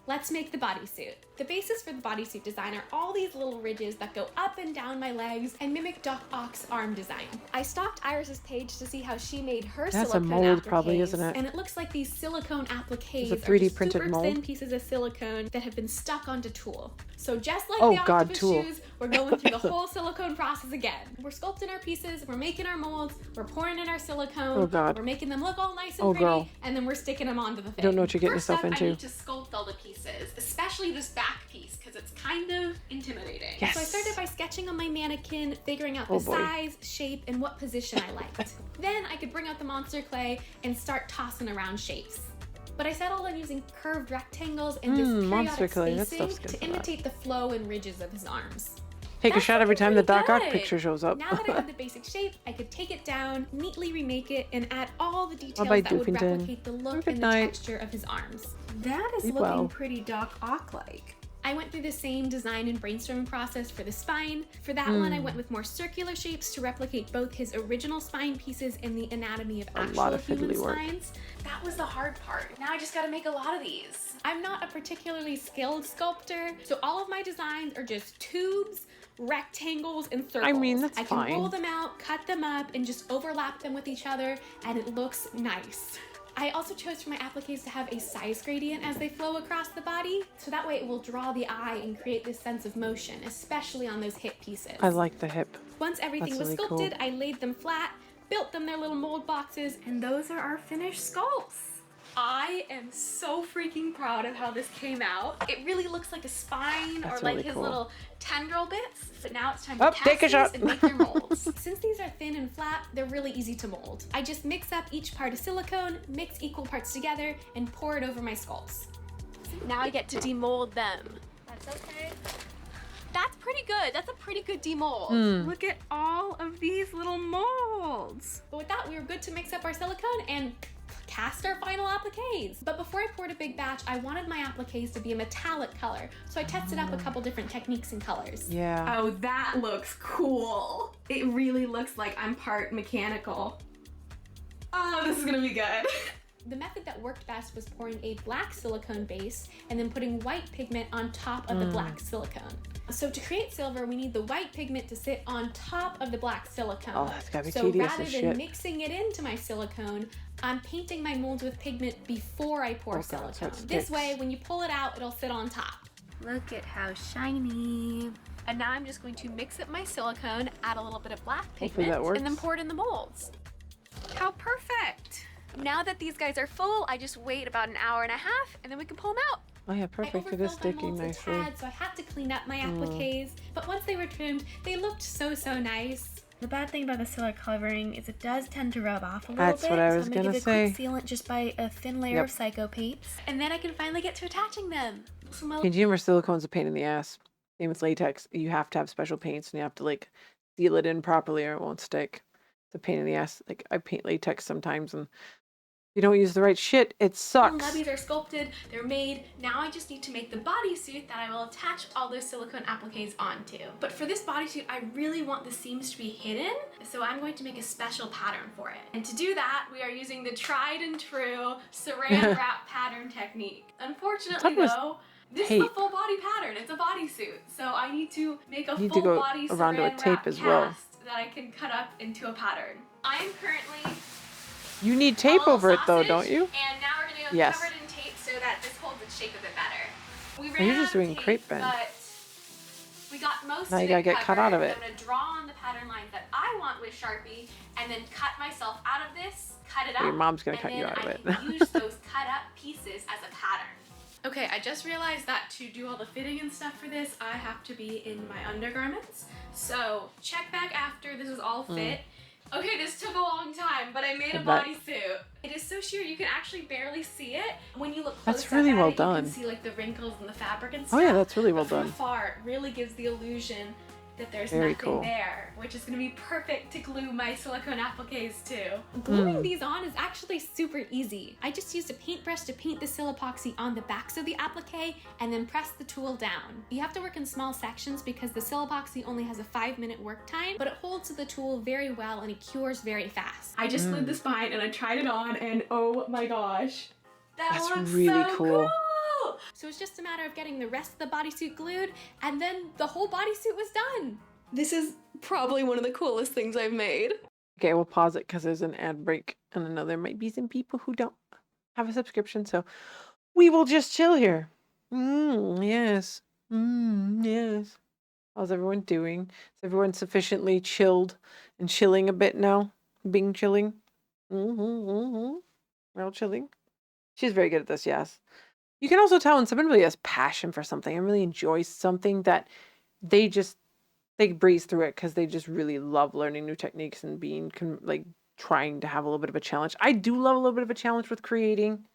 let's make the bodysuit. The basis for the bodysuit design are all these little ridges that go up and down my legs and mimic Doc Ock's arm design. I stalked Iris's page to see how she made her That's a silicone mold appliques, probably, isn't it? and it looks like these silicone appliques It's a are 3D just printed super mold. thin pieces of silicone that have been stuck onto tulle. So just like Oh, the God, octopus tulle. shoes, we're going through the whole silicone process again. We're sculpting our pieces, we're making our molds, we're pouring in our silicone, Oh, God. we're making them look all nice and Oh, pretty, girl. and then we're sticking them onto the thing. don't know what you're getting First yourself up, into. I need to sculpt all the pieces, especially this back piece, because it's kind of intimidating. Yes. So I started by sketching on my mannequin, figuring out Oh, the boy. size, shape, and what position I liked. Then I could bring out the monster clay and start tossing around shapes. But I settled on using curved rectangles and this monster periodic clay, that spacing stuff's good to for that. imitate the flow and ridges of his arms. Take a That's shot every looking time the pretty Doc Ock good. picture shows up. Now that I have the basic shape, I could take it down, neatly remake it, and add all the details Bye-bye, that would Doofington. replicate the look Good and the night. texture of his arms. That is Sleep looking well. pretty Doc Ock-like. I went through the same design and brainstorming process for the spine. For that one, I went with more circular shapes to replicate both his original spine pieces and the anatomy of lot actual of human fiddly work. spines. That was the hard part. Now I just gotta make a lot of these. I'm not a particularly skilled sculptor, so all of my designs are just tubes, rectangles, and circles. I mean, that's I can fine. roll them out, cut them up, and just overlap them with each other, and it looks nice. I also chose for my appliques to have a size gradient as they flow across the body, so that way it will draw the eye and create this sense of motion, especially on those hip pieces. I like the hip. Once everything That's was really cool. sculpted, I laid them flat, built them their little mold boxes, and those are our finished sculpts. I am so freaking proud of how this came out. It really looks like a spine That's or like really his cool. little tendril bits. But now it's time Oh, to take cast a these shot. and make their molds. Since these are thin and flat, they're really easy to mold. I just mix up each part of silicone, mix equal parts together, and pour it over my sculpts. Now I get to demold them. That's okay. That's pretty good. That's a pretty good demold. Look at all of these little molds. But with that, we were good to mix up our silicone and cast our final appliques. But before I poured a big batch, I wanted my appliques to be a metallic color. So I tested up a couple different techniques and colors. Yeah. Oh, that looks cool. It really looks like I'm part mechanical. Oh, this is gonna be good. The method that worked best was pouring a black silicone base and then putting white pigment on top of the black silicone. So to create silver, we need the white pigment to sit on top of the black silicone. Oh, that's gotta be so tedious rather as than shit. mixing it into my silicone, I'm painting my molds with pigment before I pour Oh, God, so it silicone. This sticks. way, when you pull it out, it'll sit on top. Look at how shiny. And now I'm just going to mix up my silicone, add a little bit of black Hopefully pigment, that works. and then pour it in the molds. How perfect! Now that these guys are full, I just wait about an hour and a half, and then we can pull them out. Oh yeah, perfect. It is sticking nicely. So I had to clean up my appliques, but once they were trimmed, they looked so nice. The bad thing about the silver covering is it does tend to rub off a little That's bit. what I so was I'm gonna gonna give say. a quick sealant just by a thin layer Yep. of Psycho paints, and then I can finally get to attaching them. So my Consumer silicone's a pain in the ass. Same with latex. You have to have special paints and you have to like seal it in properly or it won't stick. It's a pain in the ass. Like I paint latex sometimes and you don't use the right shit, it sucks. Levies are sculpted, they're made. Now I just need to make the bodysuit that I will attach all those silicone appliques onto. But for this bodysuit, I really want the seams to be hidden, so I'm going to make a special pattern for it. And to do that, we are using the tried and true saran wrap pattern technique. Unfortunately though, this is a full body pattern. It's a bodysuit, so I need to make a full body saran wrap cast that I can cut up into a pattern. I am currently You need tape over it though, don't you? And now we're gonna go cover it in tape so that this holds its shape a bit better. We ran You're just out of doing tape, crepe bend. but we got most Now of you gotta it get cut out of it. I'm gonna draw on the pattern lines that I want with Sharpie, and then cut myself out of this, cut it up. Your mom's gonna and cut you then out of I it. can use those cut up pieces as a pattern. Okay, I just realized that to do all the fitting and stuff for this, I have to be in my undergarments. So check back after this is all fit. Okay, this took a long time, but I made a bodysuit. It is so sheer, you can actually barely see it. When you look close That's really well done. you can see like the wrinkles in the fabric and stuff. Oh yeah, that's really well But from done. afar, it really gives the illusion that there's Very nothing cool. there, which is gonna be perfect to glue my silicone appliques to. Gluing these on is actually super easy. I just used a paintbrush to paint the Silopoxy on the backs of the applique and then press the tool down. You have to work in small sections because the Silopoxy only has a 5-minute work time, but it holds the tool very well and it cures very fast. I just glued the spine and I tried it on and oh my gosh. That's looks really so cool. So it's just a matter of getting the rest of the bodysuit glued, and then the whole bodysuit was done. This is probably one of the coolest things I've made. Okay, we'll pause it because there's an ad break, and I know there might be some people who don't have a subscription, so we will just chill here. Yes. Yes. How's everyone doing? Is everyone sufficiently chilled and chilling a bit now? Being chilling? We're all chilling. She's very good at this, yes. You can also tell when someone really has passion for something and really enjoys something that they breeze through it because they just really love learning new techniques and being like trying to have a little bit of a challenge. I do love a little bit of a challenge with creating.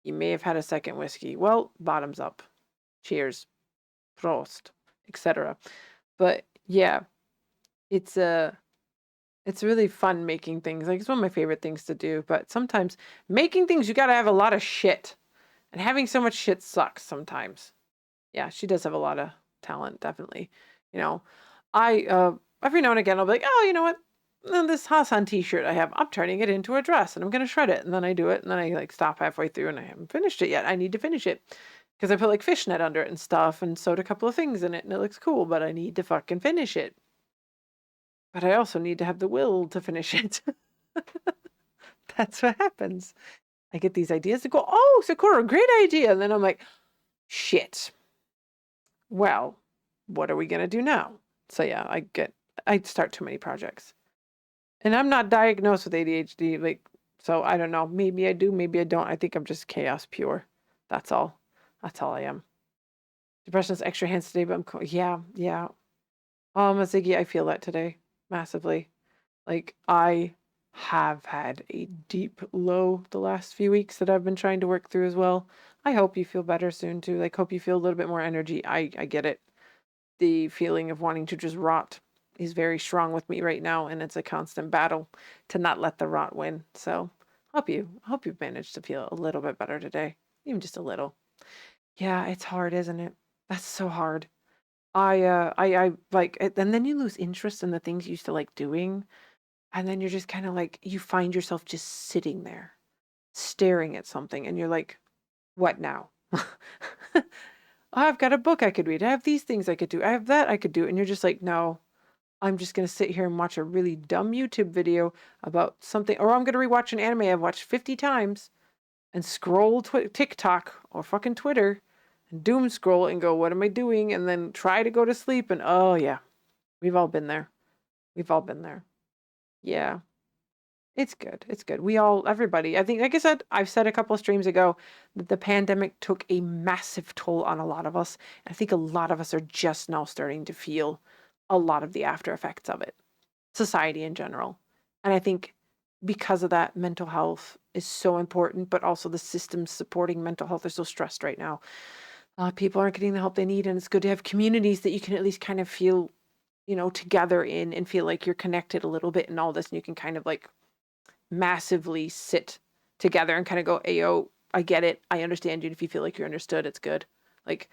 You may have had a second whiskey. Well, bottoms up. Cheers. Prost. Etc. But yeah, it's really fun making things. Like it's one of my favorite things to do. But sometimes making things, you gotta have a lot of shit. And having so much shit sucks sometimes. Yeah, she does have a lot of talent, definitely. You know, I every now and again I'll be like, oh, you know what? This Hassan t-shirt I have, I'm turning it into a dress and I'm gonna shred it. And then I do it and then I like stop halfway through and I haven't finished it yet. I need to finish it. Because I put like fishnet under it and stuff and sewed a couple of things in it and it looks cool, but I need to fucking finish it. But I also need to have the will to finish it. That's what happens. I get these ideas to go, oh, Sakura, great idea. And then I'm like, shit. Well, what are we going to do now? So yeah, I start too many projects. And I'm not diagnosed with ADHD. Like, so I don't know. Maybe I do, maybe I don't. I think I'm just chaos pure. That's all. That's all I am. Depression is extra hands today, but I'm yeah. Ziggy, I feel that today massively. Like I have had a deep low the last few weeks that I've been trying to work through as well. I hope you feel better soon too. Like hope you feel a little bit more energy. I get it. The feeling of wanting to just rot is very strong with me right now, and it's a constant battle to not let the rot win. So hope you've managed to feel a little bit better today. Even just a little. Yeah, it's hard, isn't it? That's so hard. I like, and then you lose interest in the things you used to like doing. And then you're just kind of like, you find yourself just sitting there, staring at something. And you're like, what now? I've got a book I could read. I have these things I could do. I have that I could do. And you're just like, no, I'm just going to sit here and watch a really dumb YouTube video about something. Or I'm going to rewatch an anime I've watched 50 times and scroll TikTok or fucking Twitter and doom scroll and go, what am I doing? And then try to go to sleep. And oh, yeah, we've all been there. We've all been there. Yeah, it's good. It's good. Everybody, I think, like I said, I've said a couple of streams ago that the pandemic took a massive toll on a lot of us. I think a lot of us are just now starting to feel a lot of the after effects of it, society in general. And I think because of that, mental health is so important, but also the systems supporting mental health are so stressed right now. People aren't getting the help they need, and it's good to have communities that you can at least kind of feel together in and feel like you're connected a little bit in all this, and you can kind of like massively sit together and kind of go, Ayo, I get it. I understand you. And if you feel like you're understood, it's good. Like,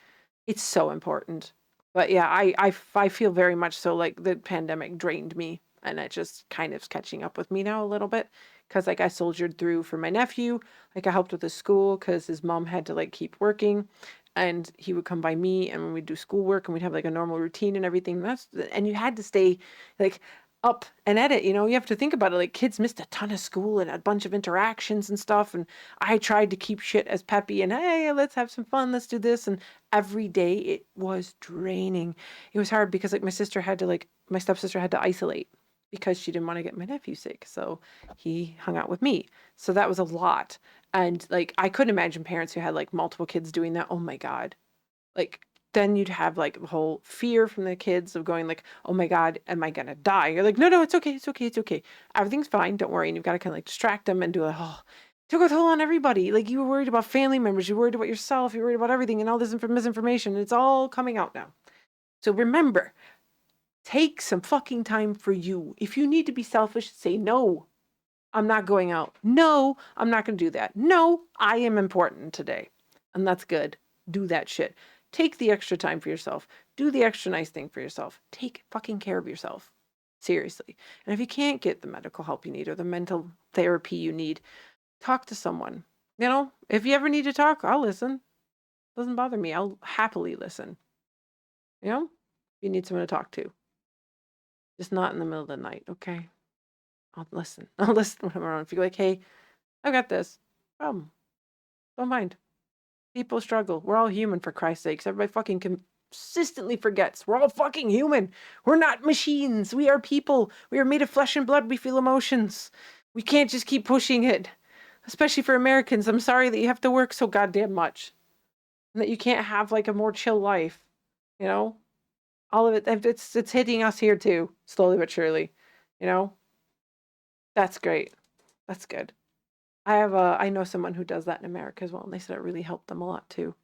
it's so important. But yeah, I feel very much so like the pandemic drained me, and it just kind of is catching up with me now a little bit. Because like I soldiered through for my nephew, like I helped with his school because his mom had to like keep working, and he would come by me, and when we'd do schoolwork and we'd have like a normal routine and everything. And you had to stay like up and at it, you have to think about it. Like kids missed a ton of school and a bunch of interactions and stuff, and I tried to keep shit as peppy and hey, let's have some fun, let's do this, and every day it was draining. It was hard because like my stepsister had to isolate because she didn't want to get my nephew sick, so he hung out with me. So that was a lot. And like I couldn't imagine parents who had like multiple kids doing that. Oh my god. Like then you'd have like the whole fear from the kids of going like, oh my God, am I gonna die? You're like, no, it's okay, it's okay, it's okay. Everything's fine, don't worry. And you've got to kind of like distract them and do like, oh, took a toll on everybody. Like you were worried about family members, you were worried about yourself, you were worried about everything and all this misinformation. And it's all coming out now. So remember, take some fucking time for you. If you need to be selfish, say no. I'm not going out. No, I'm not going to do that. No, I am important today. And that's good. Do that shit. Take the extra time for yourself. Do the extra nice thing for yourself. Take fucking care of yourself. Seriously. And if you can't get the medical help you need or the mental therapy you need, talk to someone. If you ever need to talk, I'll listen. Doesn't bother me. I'll happily listen. If you need someone to talk to. Just not in the middle of the night, okay? I'll listen. I'll listen when I'm around. If you're like, hey, I've got this problem. Don't mind. People struggle. We're all human, for Christ's sakes. Everybody fucking consistently forgets. We're all fucking human. We're not machines. We are people. We are made of flesh and blood. We feel emotions. We can't just keep pushing it. Especially for Americans. I'm sorry that you have to work so goddamn much. And that you can't have like a more chill life. All of it, it's hitting us here too. Slowly but surely. That's great. That's good. I know someone who does that in America as well, and they said it really helped them a lot too.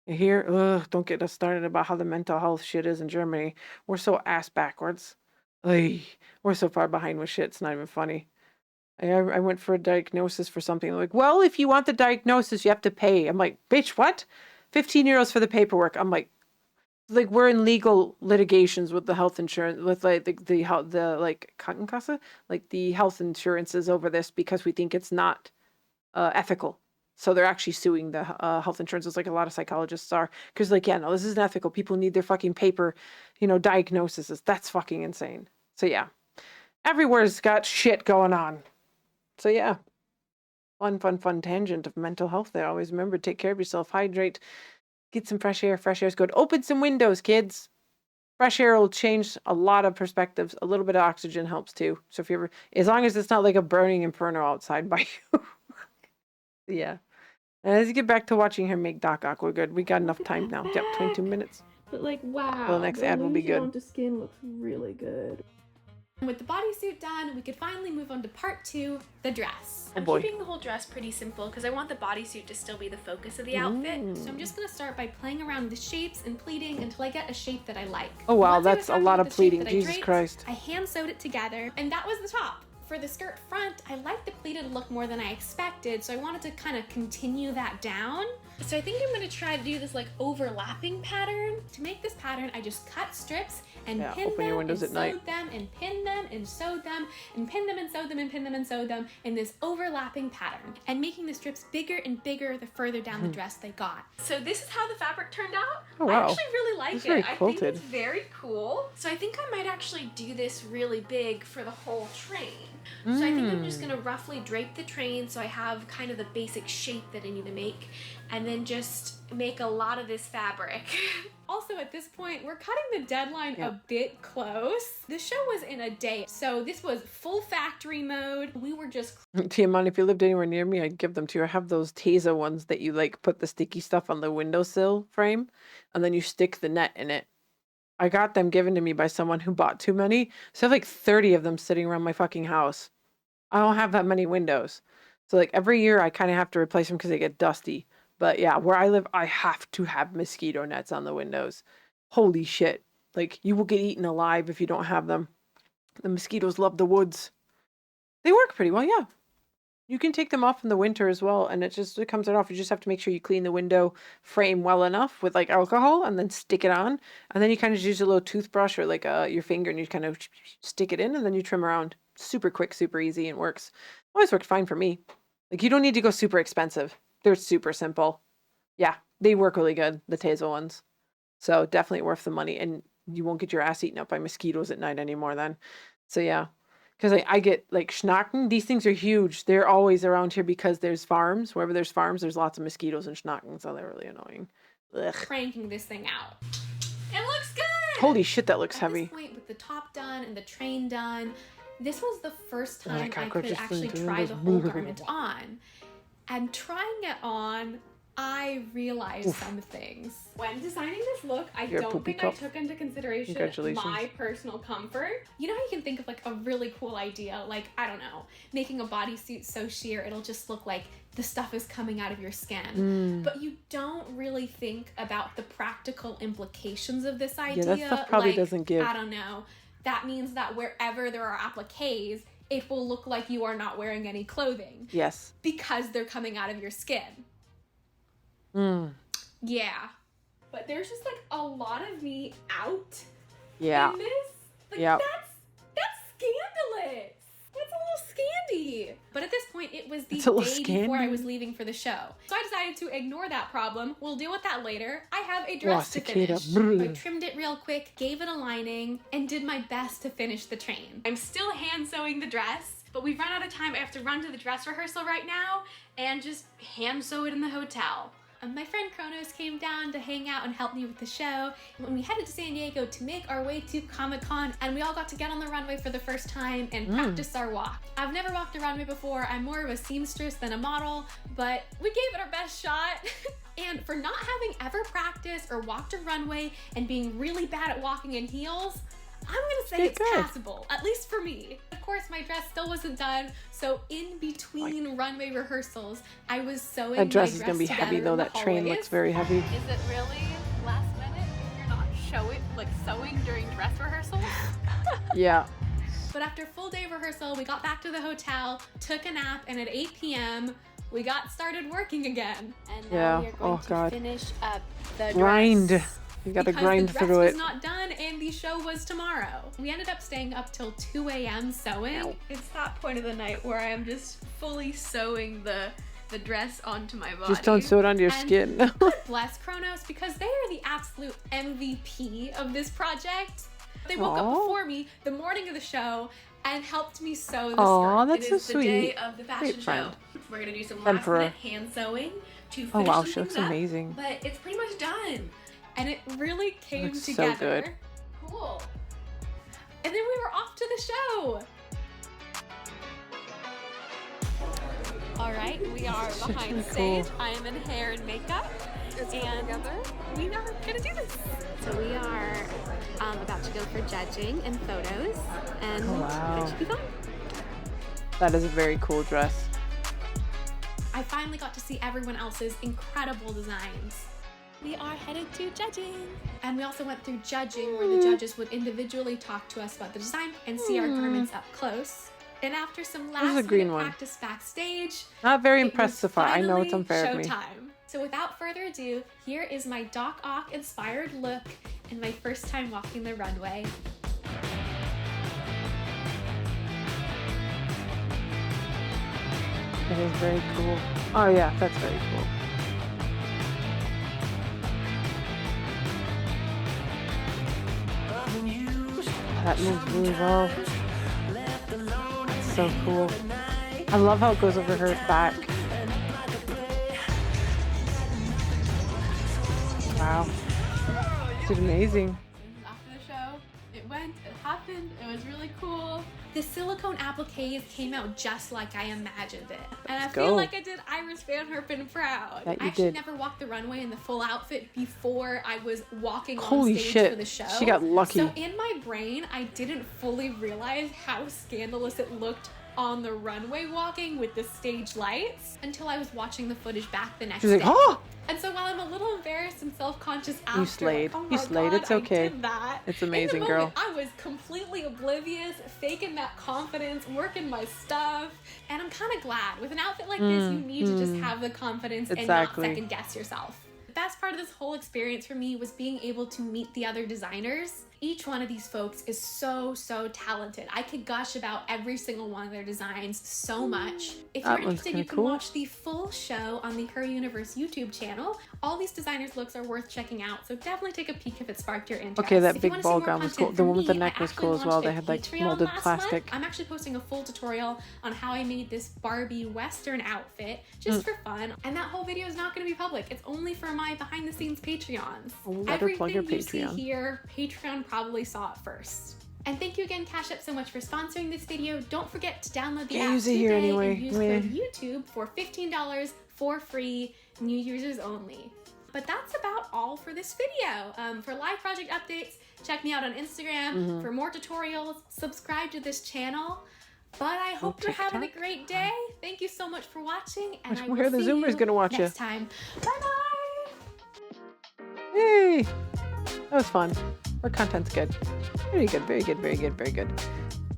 You hear? Don't get us started about how the mental health shit is in Germany. We're so ass backwards. We're so far behind with shit, it's not even funny. I went for a diagnosis for something. They're like, well, if you want the diagnosis, you have to pay. I'm like, bitch, what? 15 euros for the paperwork. I'm like we're in legal litigations with the health insurance, with like the like Krankenkasse, like the health insurances over this because we think it's not ethical. So they're actually suing the health insurances, like a lot of psychologists are, because like, yeah, no, this isn't ethical. People need their fucking paper, diagnoses. That's fucking insane. So yeah, everywhere's got shit going on. So yeah, fun tangent of mental health there. Always remember, take care of yourself, hydrate, get some fresh air. Fresh air is good. Open some windows, kids. Fresh air will change a lot of perspectives. A little bit of oxygen helps too. So if you ever, as long as it's not like a burning inferno outside by you. Yeah. And as you get back to watching her make Doc Ock, we're good. We got enough time now. Yep, 22 minutes. But like, wow. Well, the next ad will be good. Onto skin looks really good. With the bodysuit done, we could finally move on to part 2, the dress. Oh I'm boy. keeping the whole dress pretty simple because I want the bodysuit to still be the focus of the outfit. So I'm just gonna start by playing around with the shapes and pleating until I get a shape that I like. Oh wow, Once I was that's a happy lot with of the shape pleating. that I Jesus draped, Christ. I hand sewed it together, and that was the top. For the skirt front, I liked the pleated look more than I expected, so I wanted to kind of continue that down. So I think I'm gonna try to do this like overlapping pattern. To make this pattern, I just cut strips and pinned them and sewed them and pinned them and sewed them and pinned them and sewed them and pinned them and sewed them in this overlapping pattern, and making the strips bigger and bigger the further down the dress they got. So this is how the fabric turned out. Oh, wow. I actually really like It's it. very I think quilted. it's very cool. So I think I might actually do this really big for the whole train. So I think I'm just gonna roughly drape the train so I have kind of the basic shape that I need to make, and then just make a lot of this fabric. Also, at this point, we're cutting the deadline a bit close. The show was in a day, so this was full factory mode. We were just... Tiamat, if you lived anywhere near me, I'd give them to you. I have those Tesa ones that you like put the sticky stuff on the windowsill frame, and then you stick the net in it. I got them given to me by someone who bought too many. So I have like 30 of them sitting around my fucking house. I don't have that many windows. So like every year I kind of have to replace them because they get dusty. But yeah, where I live, I have to have mosquito nets on the windows. Holy shit. Like, you will get eaten alive if you don't have them. The mosquitoes love the woods. They work pretty well, yeah. You can take them off in the winter as well, and it comes right off. You just have to make sure you clean the window frame well enough with like alcohol, and then stick it on. And then you kind of use a little toothbrush or like your finger, and you kind of stick it in, and then you trim around. Super quick, super easy, and works. Always worked fine for me. Like you don't need to go super expensive. They're super simple. Yeah, they work really good, the Tazo ones. So definitely worth the money, and you won't get your ass eaten up by mosquitoes at night anymore then. So yeah. Because I get like schnaken. These things are huge. They're always around here because there's farms. Wherever there's farms, there's lots of mosquitoes and schnaken, so they're really annoying. Ugh. Cranking this thing out. It looks good! Holy shit, that looks At heavy. This point, with the top done and the train done, this was the first Oh, that time I cockroach could is actually doing try those the whole boo. garment on. And trying it on, I realized some things. When designing this look, I You're a don't poopy think cup. I took into consideration Congratulations. my personal comfort. You know how you can think of like a really cool idea, like, I don't know, making a bodysuit so sheer it'll just look like the stuff is coming out of your skin. But you don't really think about the practical implications of this idea. Yeah, that stuff probably like, doesn't give. I don't know. That means that wherever there are appliques, it will look like you are not wearing any clothing. Yes. Because they're coming out of your skin. Yeah. But there's just like a lot of me out Yeah. in this. Like Yep. that's scandalous. That's a little scandy. But at this point, it was the It's a little day before I scandy. was leaving for the show. So I decided to ignore that problem. We'll deal with that later. I have a dress to cicada. finish. I trimmed it real quick, gave it a lining, and did my best to finish the train. I'm still hand sewing the dress, but we've run out of time. I have to run to the dress rehearsal right now and just hand sew it in the hotel. My friend Kronos came down to hang out and help me with the show. When we headed to San Diego to make our way to Comic-Con, and we all got to get on the runway for the first time and practice our walk. I've never walked a runway before. I'm more of a seamstress than a model, but we gave it our best shot. And for not having ever practiced or walked a runway and being really bad at walking in heels, I'm gonna say it's passable, at least for me. Of course, my dress still wasn't done, so in between runway rehearsals, I was sewing That dress my is gonna be together heavy in though. the That train hallways. looks very heavy. Is it really last minute if you're not sewing during dress rehearsals? Yeah. But after full day rehearsal, we got back to the hotel, took a nap, and at 8 p.m., we got started working again. And now Yeah. we are going Oh to God. finish up the Grind. dress. You gotta Because grind the dress through was it. not done and the show was tomorrow. We ended up staying up till 2 a.m. sewing. It's that point of the night where I am just fully sewing the dress onto my body. Just don't sew it onto your And skin. God bless Kronos, because they are the absolute MVP of this project. They woke up Aw. before me the morning of the show and helped me sew the Aw, skirt. that's It so is the day sweet. of the Great fashion show. friend. We're gonna do some Emperor. last minute hand sewing to finish Oh wow, some she looks things up, amazing. but it's pretty much done. And it really came Looks so together. good. Cool. And then we were off to the show. All right, we are behind Cool. stage. I am in hair and makeup. And we are gonna do this. So we are about to go for judging and photos, and Oh, wow. it should be fun. That is a very cool dress. I finally got to see everyone else's incredible designs. We are headed to judging. And we also went through judging where the judges would individually talk to us about the design and see our garments up close. And after some There's a last green minute one. practice backstage, Not very it impressed so was far. I know it's finally unfair of me. showtime. So without further ado, here is my Doc Ock inspired look and my first time walking the runway. That is very cool. Oh yeah, that's very cool. That moves really well. That's so cool. I love how it goes over her back. Wow. It's amazing. After the show, it went, it happened, it was really cool. The silicone appliques came out just like I imagined it. And I feel go. like I did Iris Van Herpen proud. That you I actually did. never walked the runway in the full outfit before I was walking Holy on stage shit, for the show. she got lucky. So in my brain, I didn't fully realize how scandalous it looked on the runway walking with the stage lights until I was watching the footage back the next She's like, day. oh! And so while I'm a little embarrassed and self-conscious after. You slayed. Like, oh You my slayed. God, It's okay. I did that. It's In amazing, the girl. moment, I was completely oblivious, faking that confidence, working my stuff, and I'm kind of glad. With an outfit like this, you need to just have the confidence and not second guess yourself. The best part of this whole experience for me was being able to meet the other designers. Each one of these folks is so talented. I could gush about every single one of their designs so much. If you're interested, you can watch the full show on the Her Universe YouTube channel. All these designers' looks are worth checking out, so definitely take a peek if it sparked your interest. Okay, that If you big wanna see ball more gown was content cool. The from one with the me, neck I was cool as actually well. launched They a had like Patreon molded last plastic. month. I'm actually posting a full tutorial on how I made this Barbie Western outfit just for fun, and that whole video is not going to be public. It's only for my behind-the-scenes Patreons. Let her plug your Everything you see Patreon. here, Patreon probably saw it first. And thank you again, Cash App, so much for sponsoring this video. Don't forget to download the Can't app use it today here anyway. and use Meh. code YouTube for $15 for free, new users only. But that's about all for this video. For live project updates, check me out on Instagram. For more tutorials, subscribe to this channel. But I hope you're having a great day. Thank you so much for watching, and I will Where the see Zoomer's you gonna watch next you. time. Bye-bye! Yay! That was fun. Our content's good. Very good, very good, very good, very good.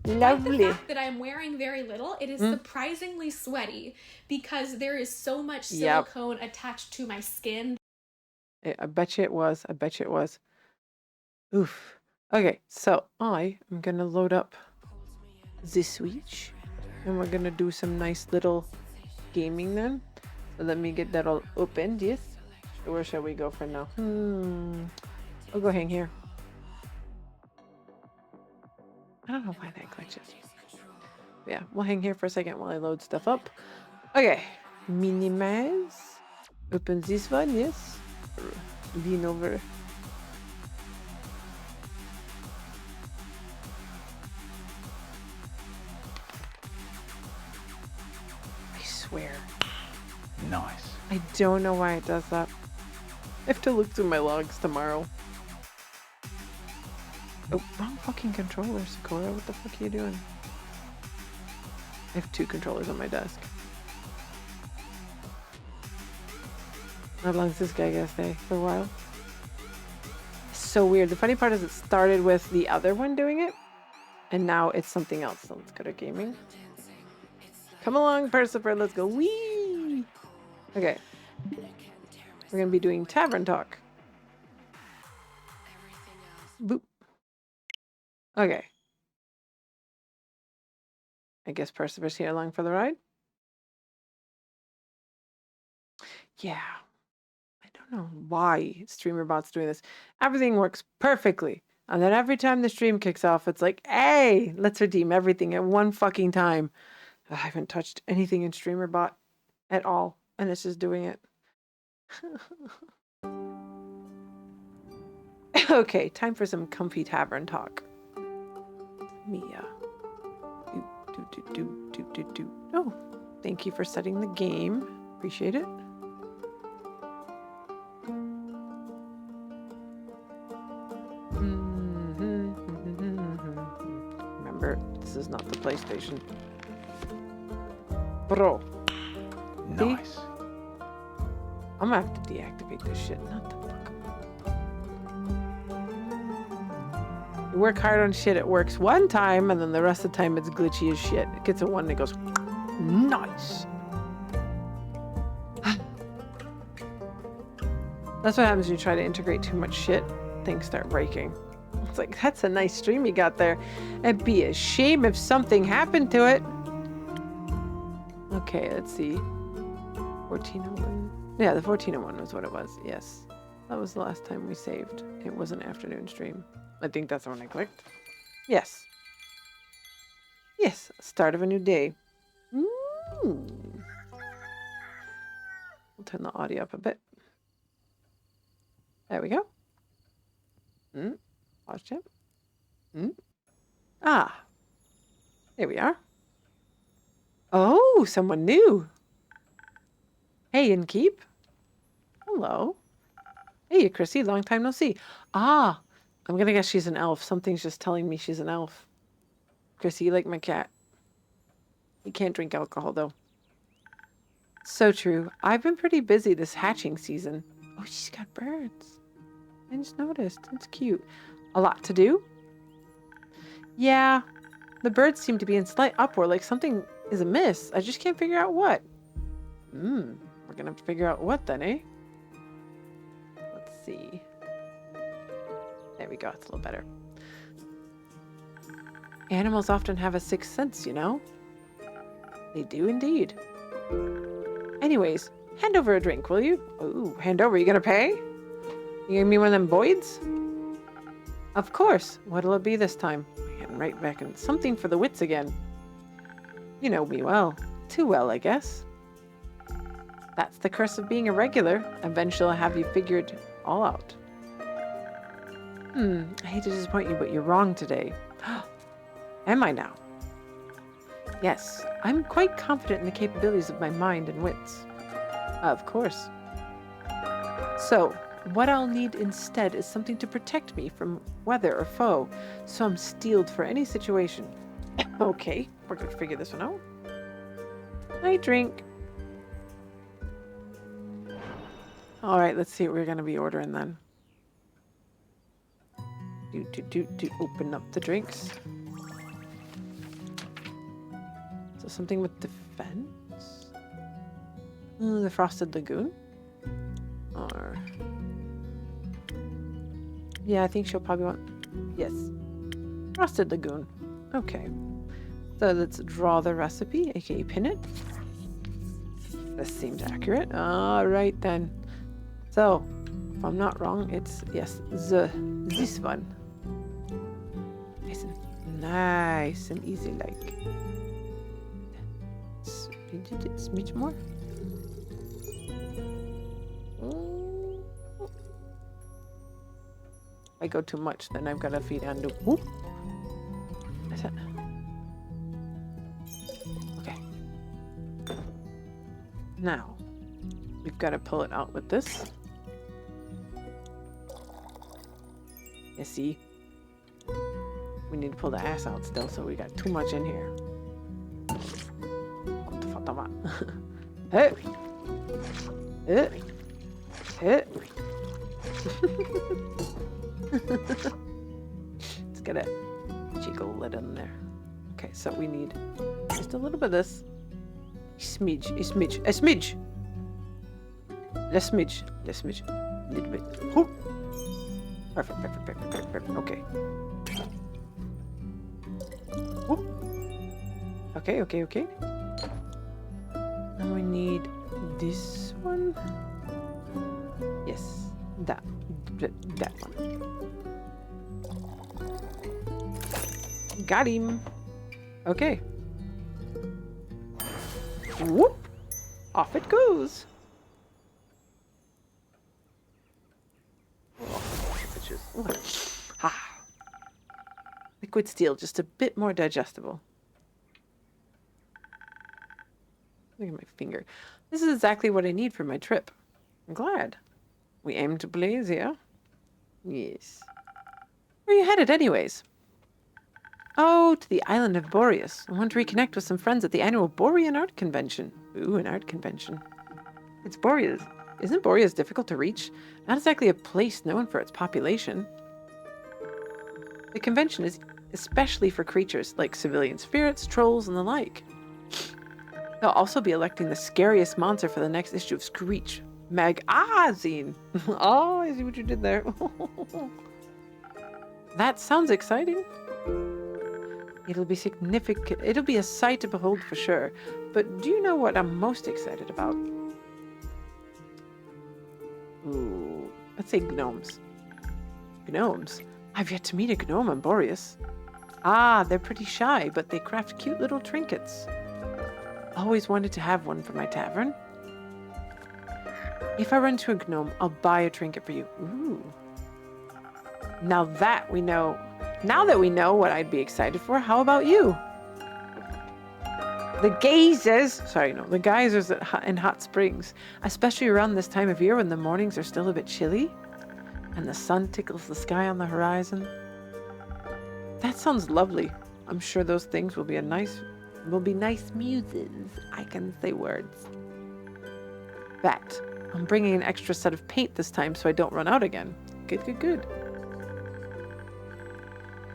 Lovely. The fact that I'm wearing very little, it is surprisingly sweaty because there is so much silicone attached to my skin. I bet you it was. I bet you it was. Oof. Okay, so I am gonna load up the Switch, and we're gonna do some nice little gaming then. So let me get that all opened. Yes. Where shall we go for now? I'll go hang here. I don't know why that glitches. Yeah, we'll hang here for a second while I load stuff up. Okay, minimize. Open this one, yes. Lean over. I swear. Nice. I don't know why it does that. I have to look through my logs tomorrow. Oh, wrong fucking controller, Sakura. What the fuck are you doing? I have two controllers on my desk. How long does this guy gonna stay? For a while? So weird. The funny part is it started with the other one doing it, and now it's something else. So let's go to gaming. Come along, Percifer. Let's go. Whee! Okay. We're gonna be doing tavern talk. Boop. Okay. I guess Percifer's here along for the ride. Yeah. I don't know why StreamerBot's doing this. Everything works perfectly. And then every time the stream kicks off, it's like, hey, let's redeem everything at one fucking time. I haven't touched anything in StreamerBot at all. And it's just doing it. Okay, time for some comfy tavern talk. Mia. Oh, thank you for setting the game. Appreciate it. Remember, this is not the PlayStation. Bro. Nice. See? I'm gonna have to deactivate this shit. Not the fuck. You work hard on shit, it works one time, and then the rest of the time it's glitchy as shit. It gets a one and it goes, nice. That's what happens when you try to integrate too much shit. Things start breaking. It's like, that's a nice stream you got there. It'd be a shame if something happened to it. Okay, let's see. 1401. Yeah, the 1401 was what it was. Yes. That was the last time we saved. It was an afternoon stream. I think that's the one I clicked. Yes. Yes. Start of a new day. We'll turn the audio up a bit. There we go. Watch it. Ah. There we are. Oh, someone new. Hey, Inkeep. Hello. Hey, Chrissy. Long time no see. Ah. I'm gonna guess she's an elf. Something's just telling me she's an elf. Chrissy, you like my cat. You can't drink alcohol, though. So true. I've been pretty busy this hatching season. Oh, she's got birds. I just noticed. It's cute. A lot to do? Yeah. The birds seem to be in slight uproar, like something is amiss. I just can't figure out what. We're gonna have to figure out what then, eh? Let's see. There we go. It's a little better. Animals often have a sixth sense, you know? They do indeed. Anyways, hand over a drink, will you? Ooh, hand over. You gonna pay? You give me one of them Boyds? Of course. What'll it be this time? Getting right back in something for the wits again. You know me well. Too well, I guess. That's the curse of being a regular. Eventually I'll have you figured all out. I hate to disappoint you, but you're wrong today. Am I now? Yes, I'm quite confident in the capabilities of my mind and wits. Of course. So, what I'll need instead is something to protect me from weather or foe, so I'm steeled for any situation. Okay, we're going to figure this one out. I drink. Alright, let's see what we're going to be ordering then. Open up the drinks. So something with defense? The Frosted Lagoon? Or... yeah, I think she'll probably want... yes. Frosted Lagoon. Okay. So let's draw the recipe, aka pin it. This seems accurate. Alright then. So, if I'm not wrong, it's, yes, this one. Nice and easy like. Smidge more. If I go too much, then I've got to feed undo. Whoop. That's it. Okay. Now, we've got to pull it out with this. You see? We need to pull the ass out still, so we got too much in here. Hey! Hey! Hey! Let's get a jiggle lid in there. Okay, so we need just a little bit of this. A smidge. A smidge! Less smidge. Less smidge. A little bit. Whoop. Perfect. Okay. Whoop. Okay. And we need this one. Yes, that one. Got him. Okay. Whoop. Off it goes. Liquid steel, just a bit more digestible. Look at my finger. This is exactly what I need for my trip. I'm glad. We aim to blaze here. Yes. Where are you headed anyways? Oh, to the island of Boreas. I want to reconnect with some friends at the annual Borean Art Convention. Ooh, an art convention. It's Boreas. Isn't Boreas difficult to reach? Not exactly a place known for its population. The convention is especially for creatures like civilian spirits, trolls, and the like. They'll also be electing the scariest monster for the next issue of Screech Magazine. Oh, I see what you did there. That sounds exciting. It'll be significant. It'll be a sight to behold for sure. But do you know what I'm most excited about? Ooh, let's say gnomes. Gnomes? I've yet to meet a gnome on Boreas. Ah, they're pretty shy, but they craft cute little trinkets. Always wanted to have one for my tavern. If I run into a gnome, I'll buy a trinket for you. Ooh. Now that we know what I'd be excited for, how about you? The geysers in hot springs, especially around this time of year when the mornings are still a bit chilly and the sun tickles the sky on the horizon. That sounds lovely. I'm sure those things will be nice muses. I can say words. That I'm bringing an extra set of paint this time so I don't run out again. Good, good, good.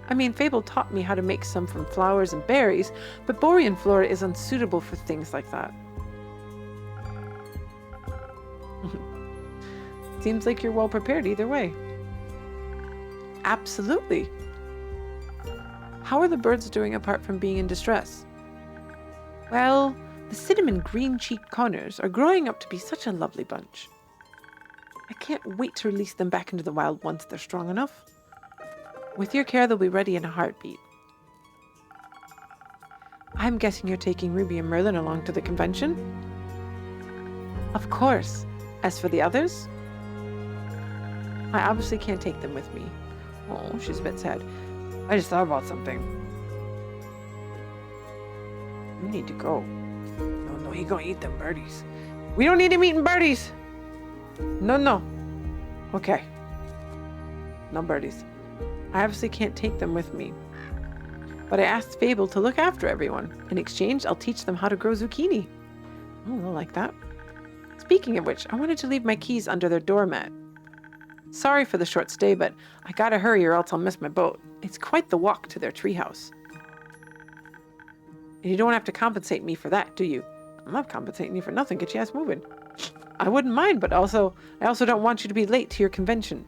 I mean, Fable taught me how to make some from flowers and berries, but Borean flora is unsuitable for things like that. Seems like you're well prepared either way. Absolutely. How are the birds doing apart from being in distress? Well, the cinnamon green-cheeked conners are growing up to be such a lovely bunch. I can't wait to release them back into the wild once they're strong enough. With your care, they'll be ready in a heartbeat. I'm guessing you're taking Ruby and Merlin along to the convention? Of course. As for the others, I obviously can't take them with me. Oh, she's a bit sad. I just thought about something. You need to go. No, he gonna eat them birdies. We don't need him eating birdies! No. Okay. No birdies. I obviously can't take them with me. But I asked Fable to look after everyone. In exchange, I'll teach them how to grow zucchini. Oh, they'll like that. Speaking of which, I wanted to leave my keys under their doormat. Sorry for the short stay, but I gotta hurry or else I'll miss my boat. It's quite the walk to their treehouse. And you don't have to compensate me for that, do you? I'm not compensating you for nothing. Get your ass moving. I wouldn't mind, but I also don't want you to be late to your convention.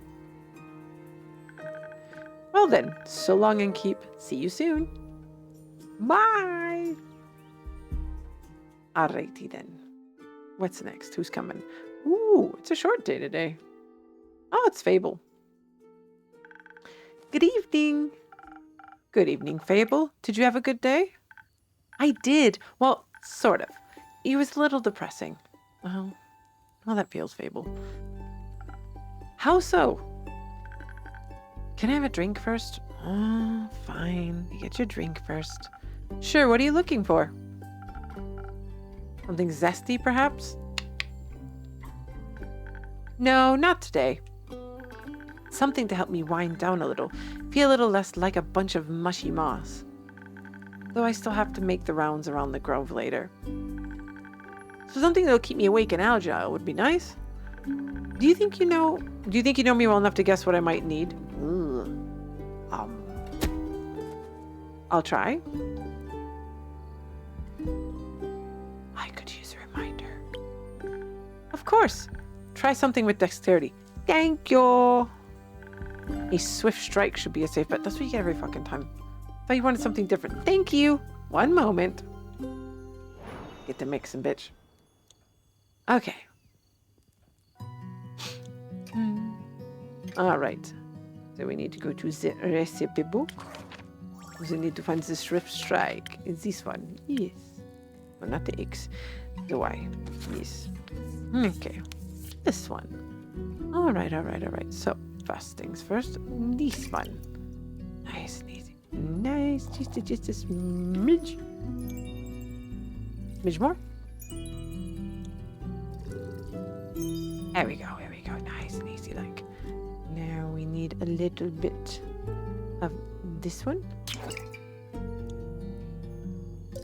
Well then, so long and keep. See you soon. Bye! Alrighty then. What's next? Who's coming? Ooh, it's a short day today. Oh, it's Fable. Good evening. Good evening, Fable. Did you have a good day? I did. Well, sort of. It was a little depressing. Well, that feels, Fable. How so? Can I have a drink first? Oh, fine. You get your drink first. Sure, what are you looking for? Something zesty, perhaps? No, not today. Something to help me wind down a little. Feel a little less like a bunch of mushy moss. Though I still have to make the rounds around the grove later. So something that'll keep me awake and agile would be nice. Do you think you know me well enough to guess what I might need? I'll try. I could use a reminder. Of course. Try something with dexterity. Thank you. A swift strike should be a safe bet. That's what you get every fucking time. Thought you wanted something different. Thank you. One moment. Get to mixing, bitch. Okay. Alright. So we need to go to the recipe book. We need to find the swift strike. Is this one? Yes. Well, not the X. The Y. Yes. Okay. This one. Alright. So, first things first. This one. Nice and easy. Nice. Just a smidge. Smidge more. There we go. Nice and easy like. Now we need a little bit of this one.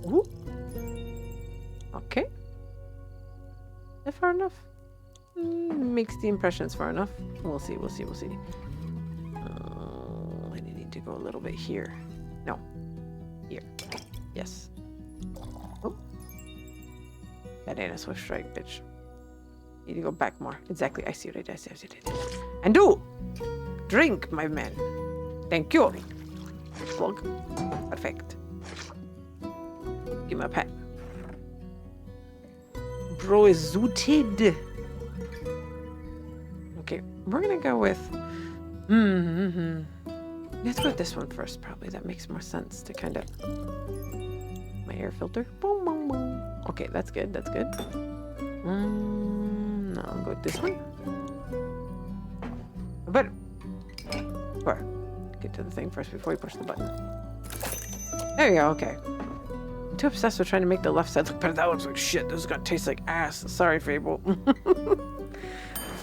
Ooh. Okay. Is that far enough? Makes the impressions far enough. We'll see. I need to go a little bit here. No. Here. Yes. Oh. That ain't a swift strike, bitch. Need to go back more. Exactly. I see what I did. And do! Drink, my man. Thank you. Plug. Perfect. Give me a pat. Bro is zooted. Okay, we're gonna go with... Let's go with this one first, probably. That makes more sense to kind of... My air filter. Boom, boom, boom. Okay, that's good. No, I'll go with this one. But... Or, get to the thing first before we push the button. There you go, okay. I'm too obsessed with trying to make the left side look better. That looks like shit. This is gonna taste like ass. Sorry, Fable.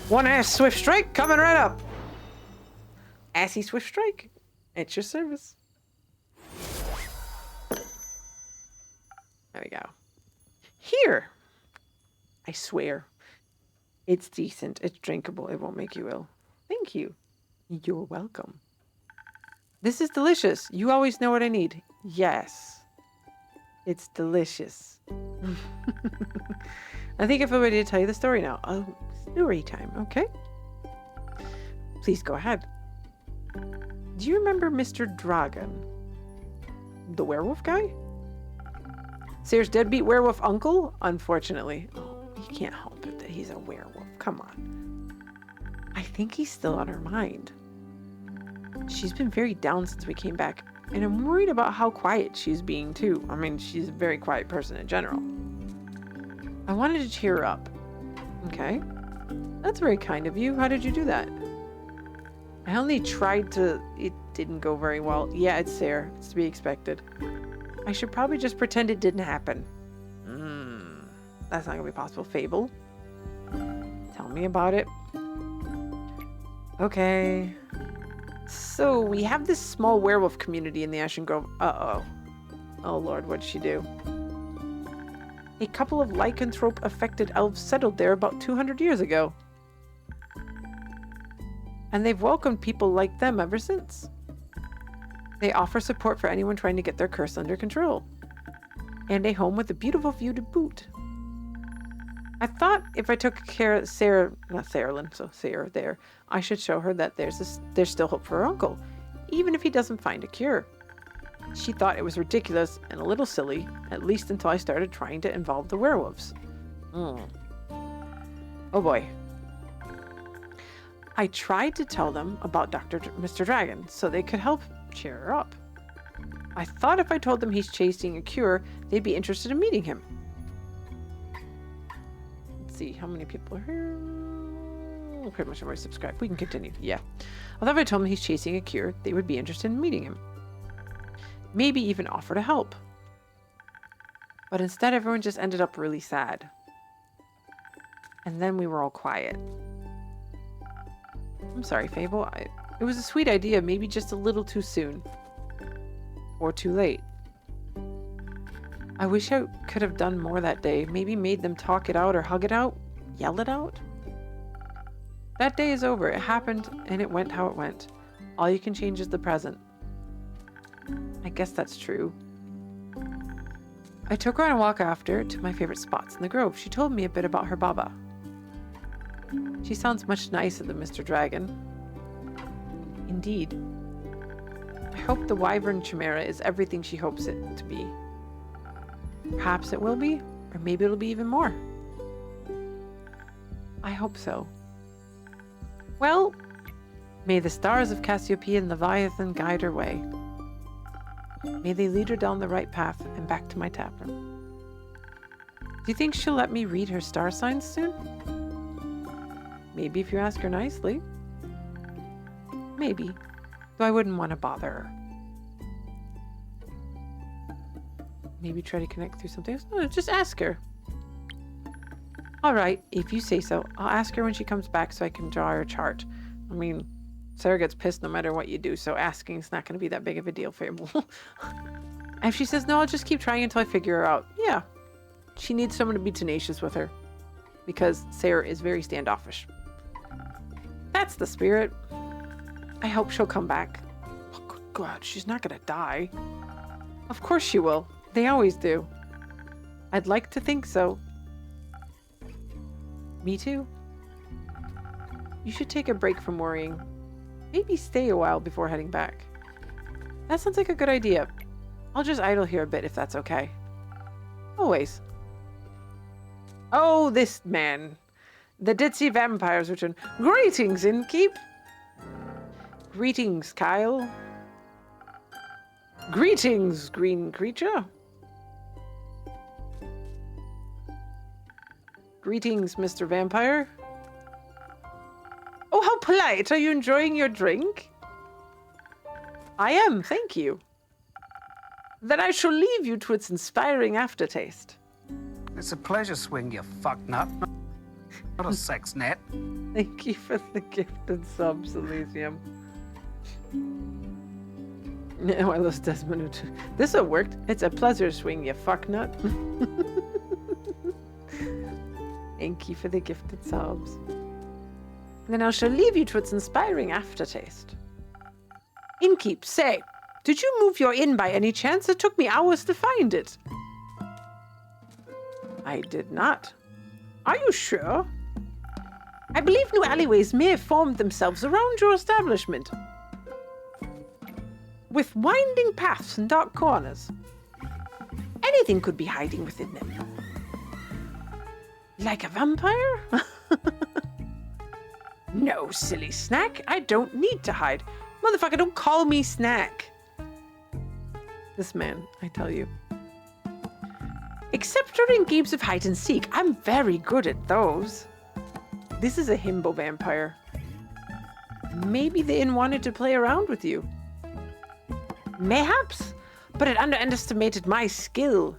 One ass swift strike coming right up. Assy swift strike. At your service. There we go. Here. I swear. It's decent. It's drinkable. It won't make you ill. Thank you. You're welcome. This is delicious. You always know what I need. Yes. It's delicious. I think if I'm ready to tell you the story now. Oh, story time. Okay. Please go ahead. Do you remember Mr. Dragon? The werewolf guy? Sayre's deadbeat werewolf uncle? Unfortunately. Oh, he can't help it that he's a werewolf. Come on. I think he's still on her mind. She's been very down since we came back, and I'm worried about how quiet she's being too. I mean, she's a very quiet person in general. I wanted to cheer her up. Okay. That's very kind of you. How did you do that? I only tried to... It didn't go very well. Yeah, it's Sayre. It's to be expected. I should probably just pretend it didn't happen. That's not going to be possible. Fable? Tell me about it. Okay. So, we have this small werewolf community in the Ashen Grove. Uh-oh. Oh, Lord, what'd she do? A couple of lycanthrope-affected elves settled there about 200 years ago. And they've welcomed people like them ever since. They offer support for anyone trying to get their curse under control. And a home with a beautiful view to boot. I thought if I took care of Sayre, not Sarelyn, so Sayre there, I should show her that there's still hope for her uncle, even if he doesn't find a cure. She thought it was ridiculous and a little silly, at least until I started trying to involve the werewolves. Oh boy. I tried to tell them about Mr. Dragon so they could help cheer her up. I thought if I told them he's chasing a cure, they'd be interested in meeting him. Let's see, how many people are here? Pretty much everybody subscribed. We can continue. Yeah. I thought if I told them he's chasing a cure, they would be interested in meeting him. Maybe even offer to help. But instead, everyone just ended up really sad. And then we were all quiet. I'm sorry, Fable. It was a sweet idea, maybe just a little too soon. Or too late. I wish I could have done more that day. Maybe made them talk it out or hug it out. Yell it out. That day is over. It happened and it went how it went. All you can change is the present. I guess that's true. I took her on a walk after to my favorite spots in the grove. She told me a bit about her Baba. She sounds much nicer than Mr. Dragon. Indeed. I hope the Wyvern Chimera is everything she hopes it to be. Perhaps it will be, or maybe it'll be even more. I hope so. Well, may the stars of Cassiopeia and Leviathan guide her way. May they lead her down the right path and back to my tavern. Do you think she'll let me read her star signs soon? Maybe if you ask her nicely. Maybe, though I wouldn't want to bother her. Maybe try to connect through something else? No, just ask her. Alright, if you say so. I'll ask her when she comes back so I can draw her chart. I mean, Sayre gets pissed no matter what you do, so asking's not going to be that big of a deal, Fable. And if she says no, I'll just keep trying until I figure her out. Yeah. She needs someone to be tenacious with her. Because Sayre is very standoffish. That's the spirit. I hope she'll come back. Oh, good God, she's not going to die. Of course she will. They always do. I'd like to think so. Me too. You should take a break from worrying. Maybe stay a while before heading back. That sounds like a good idea. I'll just idle here a bit if that's okay. Always. Oh, this man. The ditzy vampires return. Greetings, Innkeep. Greetings, Kyle. Greetings, green creature. Greetings, Mr. Vampire. Oh, how polite. Are you enjoying your drink? I am, thank you. Then I shall leave you to its inspiring aftertaste. It's a pleasure swing, you fucknut. Not a sex net. Thank you for the gifted subs, Elysium. Yeah, well, those Desmond. This will worked. It's a pleasure swing, you fucknut. Thank you for the gifted subs. Then I shall leave you to its inspiring aftertaste. Innkeep, say, did you move your inn by any chance? It took me hours to find it. I did not. Are you sure? I believe new alleyways may have formed themselves around your establishment, with winding paths and dark corners. Anything could be hiding within them. Like a vampire? No, silly snack. I don't need to hide. Motherfucker, don't call me snack. This man, I tell you. Except during games of hide and seek, I'm very good at those. This is a himbo vampire. Maybe the inn wanted to play around with you. Mayhaps, but it underestimated my skill.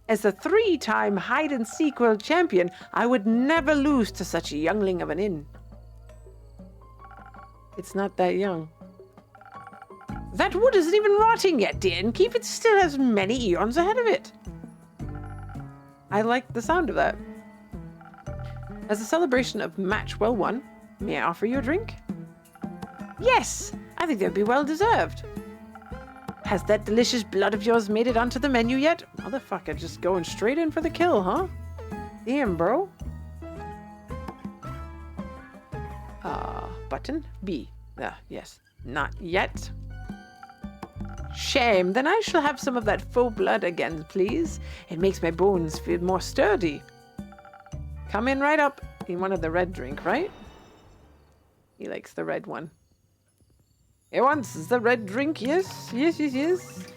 As a 3-time hide-and-seek world champion, I would never lose to such a youngling of an inn. It's not that young. That wood isn't even rotting yet, dear innkeep. It still has many eons ahead of it. I like the sound of that. As a celebration of match well won, may I offer you a drink? Yes, I think that would be well deserved. Has that delicious blood of yours made it onto the menu yet? Motherfucker, just going straight in for the kill, huh? Damn, bro. Button B. Yes, not yet. Shame. Then I shall have some of that faux blood again, please. It makes my bones feel more sturdy. Come in right up. He wanted the red drink, right? He likes the red one. He wants the red drink, yes? Yes. It's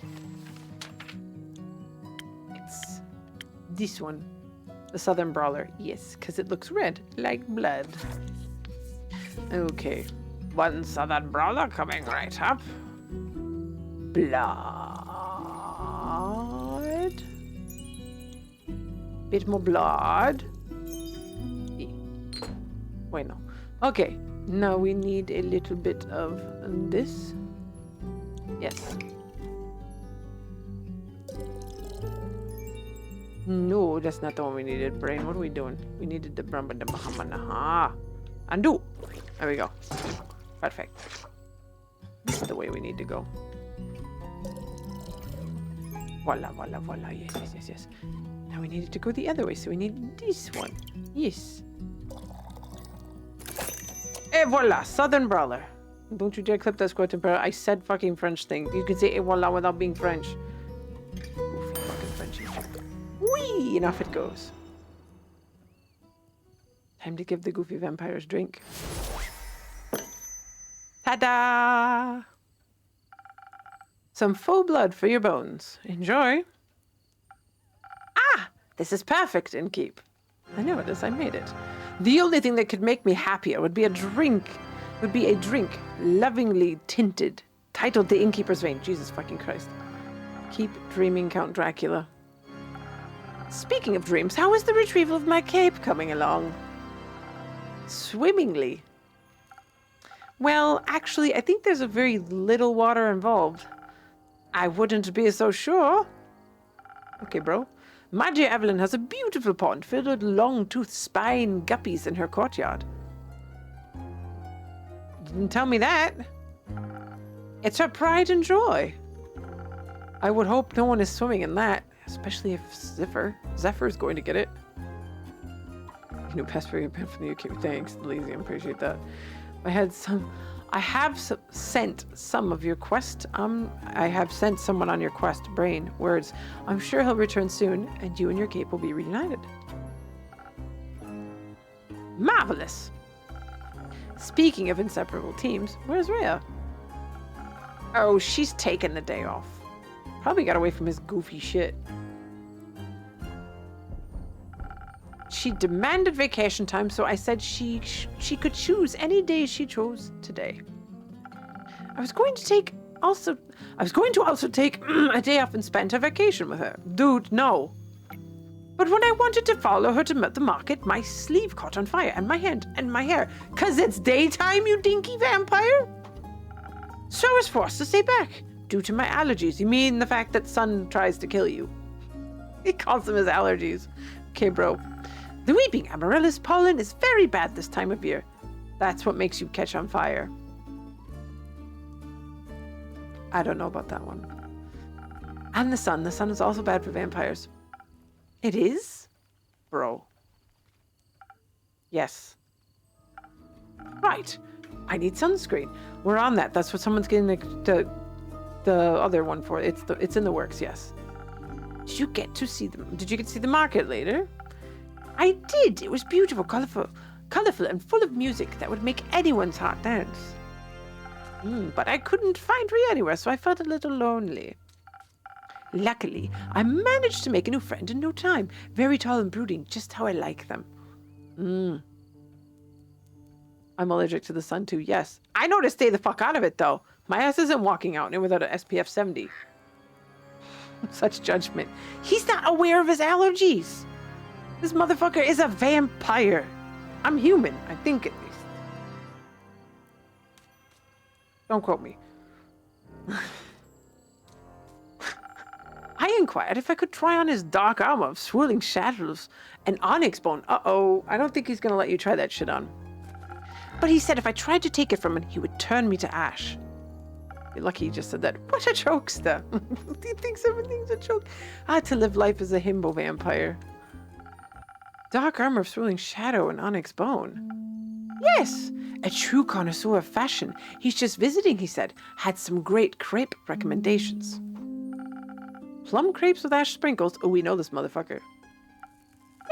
this one. The Southern Brawler. Yes, because it looks red, like blood. Okay. One Southern Brawler coming right up. Blood. Bit more blood. Wait, no. Okay. Now we need a little bit of this. Yes. No, that's not the one we needed. Brain, what are we doing? We needed the Brahma. Undo. There we go. Perfect. This is the way we need to go. Voila. Yes. Now we needed to go the other way, so we need this one. Yes. Et voila, Southern Brawler. Don't you dare clip that squat temper. I said fucking French thing. You can say et voila without being French. Goofy fucking Frenchie. Whee! And off it goes. Time to give the goofy vampires drink. Ta-da! Some faux blood for your bones. Enjoy. Ah! This is perfect, innkeep. I know it is. I made it. The only thing that could make me happier would be a drink. Lovingly tinted, titled The Innkeeper's Vein. Jesus fucking Christ. Keep dreaming, Count Dracula. Speaking of dreams, how is the retrieval of my cape coming along? Swimmingly. Well, actually, I think there's a very little water involved. I wouldn't be so sure. Okay, bro. My dear Evelyn has a beautiful pond filled with long-toothed spine guppies in her courtyard. Didn't tell me that. It's her pride and joy. I would hope no one is swimming in that, especially if Zephyr's going to get it. New passport from the UK. Thanks, Lazy. I appreciate that. I have sent some of your quest. I have sent someone on your quest. Brain. Words. I'm sure he'll return soon, and you and your cape will be reunited. Marvelous. Speaking of inseparable teams, where's Rhea? Oh, she's taken the day off. Probably got away from his goofy shit. She demanded vacation time, so I said she could choose any day she chose today. I was going to also take a day off and spend her vacation with her. Dude, no. But when I wanted to follow her to the market, my sleeve caught on fire, and my hand and my hair. 'Cause it's daytime, you dinky vampire? So I was forced to stay back, due to my allergies. You mean the fact that sun tries to kill you? He calls them his allergies. Okay, bro. The weeping amaryllis pollen is very bad this time of year. That's what makes you catch on fire. I don't know about that one. And the sun. The sun is also bad for vampires. It is? Bro. Yes. Right. I need sunscreen. We're on that. That's what someone's getting the other one for. It's in the works, yes. Did you get to see the market later? I did. It was beautiful, colorful and full of music that would make anyone's heart dance. But I couldn't find Rhea anywhere, so I felt a little lonely. Luckily, I managed to make a new friend in no time. Very tall and brooding, just how I like them. I'm allergic to the sun too, yes. I know to stay the fuck out of it, though. My ass isn't walking out in it without an SPF 70. Such judgment. He's not aware of his allergies. This motherfucker is a vampire. I'm human, I think at least. Don't quote me. I inquired if I could try on his dark armor of swirling shadows and onyx bone. Uh-oh, I don't think he's gonna let you try that shit on. But he said if I tried to take it from him, he would turn me to ash. You're lucky he just said that. What a jokester. He thinks everything's a joke. I had to live life as a himbo vampire. Dark armor of swirling shadow and onyx bone. Yes, a true connoisseur of fashion. He's just visiting, he said. Had some great crepe recommendations. Plum crepes with ash sprinkles. Oh, we know this motherfucker.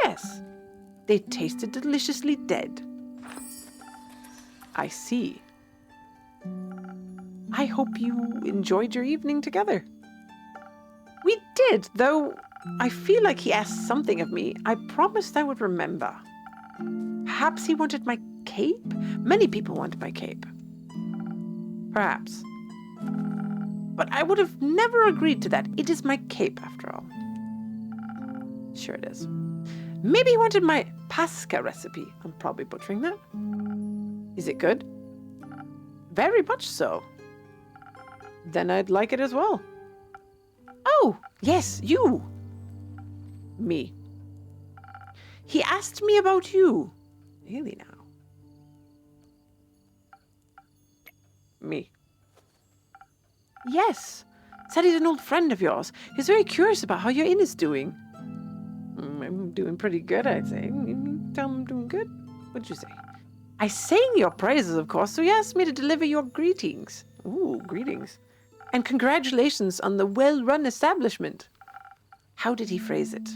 Yes, they tasted deliciously dead. I see. I hope you enjoyed your evening together. We did, though I feel like he asked something of me. I promised I would remember. Perhaps he wanted my cape? Many people want my cape. Perhaps. But I would have never agreed to that. It is my cape, after all. Sure it is. Maybe he wanted my pasca recipe. I'm probably butchering that. Is it good? Very much so. Then I'd like it as well. Oh, yes, you. Me. He asked me about you. Really now? Me. Yes. Said he's an old friend of yours. He's very curious about how your inn is doing. I'm doing pretty good, I'd say. Tell him I'm doing good? What'd you say? I sang your praises, of course, so he asked me to deliver your greetings. Ooh, greetings. And congratulations on the well-run establishment. How did he phrase it?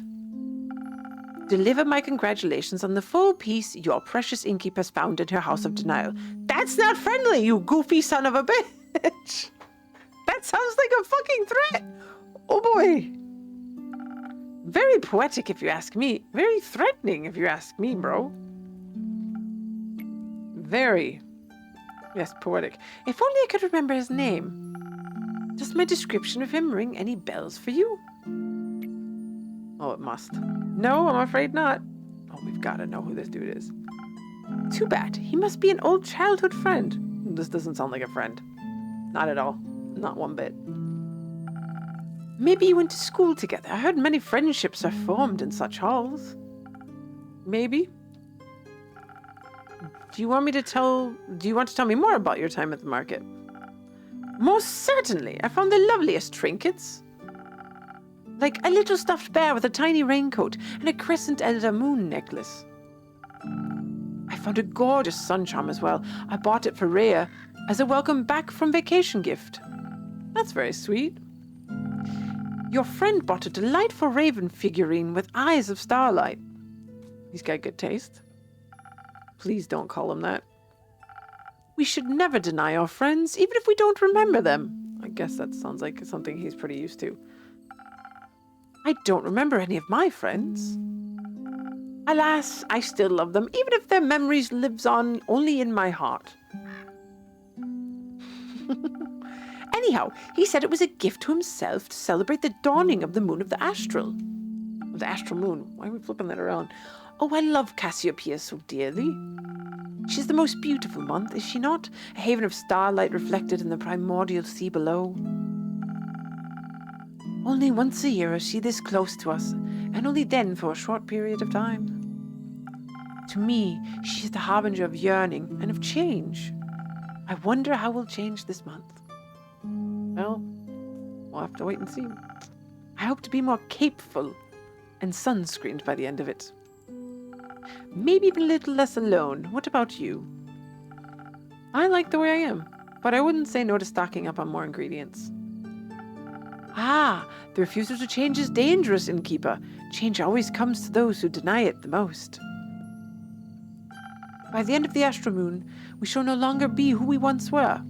Deliver my congratulations on the full peace your precious innkeeper's found in her house of denial. That's not friendly, you goofy son of a bitch. That sounds like a fucking threat. Oh boy. Very poetic if you ask me. Very threatening if you ask me, bro. Very. Yes, poetic. If only I could remember his name. Does my description of him ring any bells for you? Oh, it must. No, I'm afraid not. Oh, we've got to know who this dude is. Too bad. He must be an old childhood friend. This doesn't sound like a friend. Not at all. Not one bit. Maybe you went to school together. I heard many friendships are formed in such halls. Maybe. Do you want to tell me more about your time at the market? Most certainly. I found the loveliest trinkets. Like a little stuffed bear with a tiny raincoat and a crescent and a moon necklace. I found a gorgeous sun charm as well. I bought it for Rhea as a welcome back from vacation gift. That's very sweet. Your friend bought a delightful raven figurine with eyes of starlight. He's got good taste. Please don't call him that. We should never deny our friends, even if we don't remember them. I guess that sounds like something he's pretty used to. I don't remember any of my friends. Alas, I still love them, even if their memories lives on only in my heart. Anyhow, he said it was a gift to himself to celebrate the dawning of the moon of the astral. The astral moon. Why are we flipping that around? Oh, I love Cassiopeia so dearly. She's the most beautiful month, is she not? A haven of starlight reflected in the primordial sea below. Only once a year is she this close to us, and only then for a short period of time. To me, she is the harbinger of yearning and of change. I wonder how we'll change this month. Well, we'll have to wait and see. I hope to be more capeful and sunscreened by the end of it. Maybe even a little less alone. What about you? I like the way I am, but I wouldn't say no to stocking up on more ingredients. Ah, the refusal to change is dangerous, innkeeper. Change always comes to those who deny it the most. By the end of the astral moon, we shall no longer be who we once were.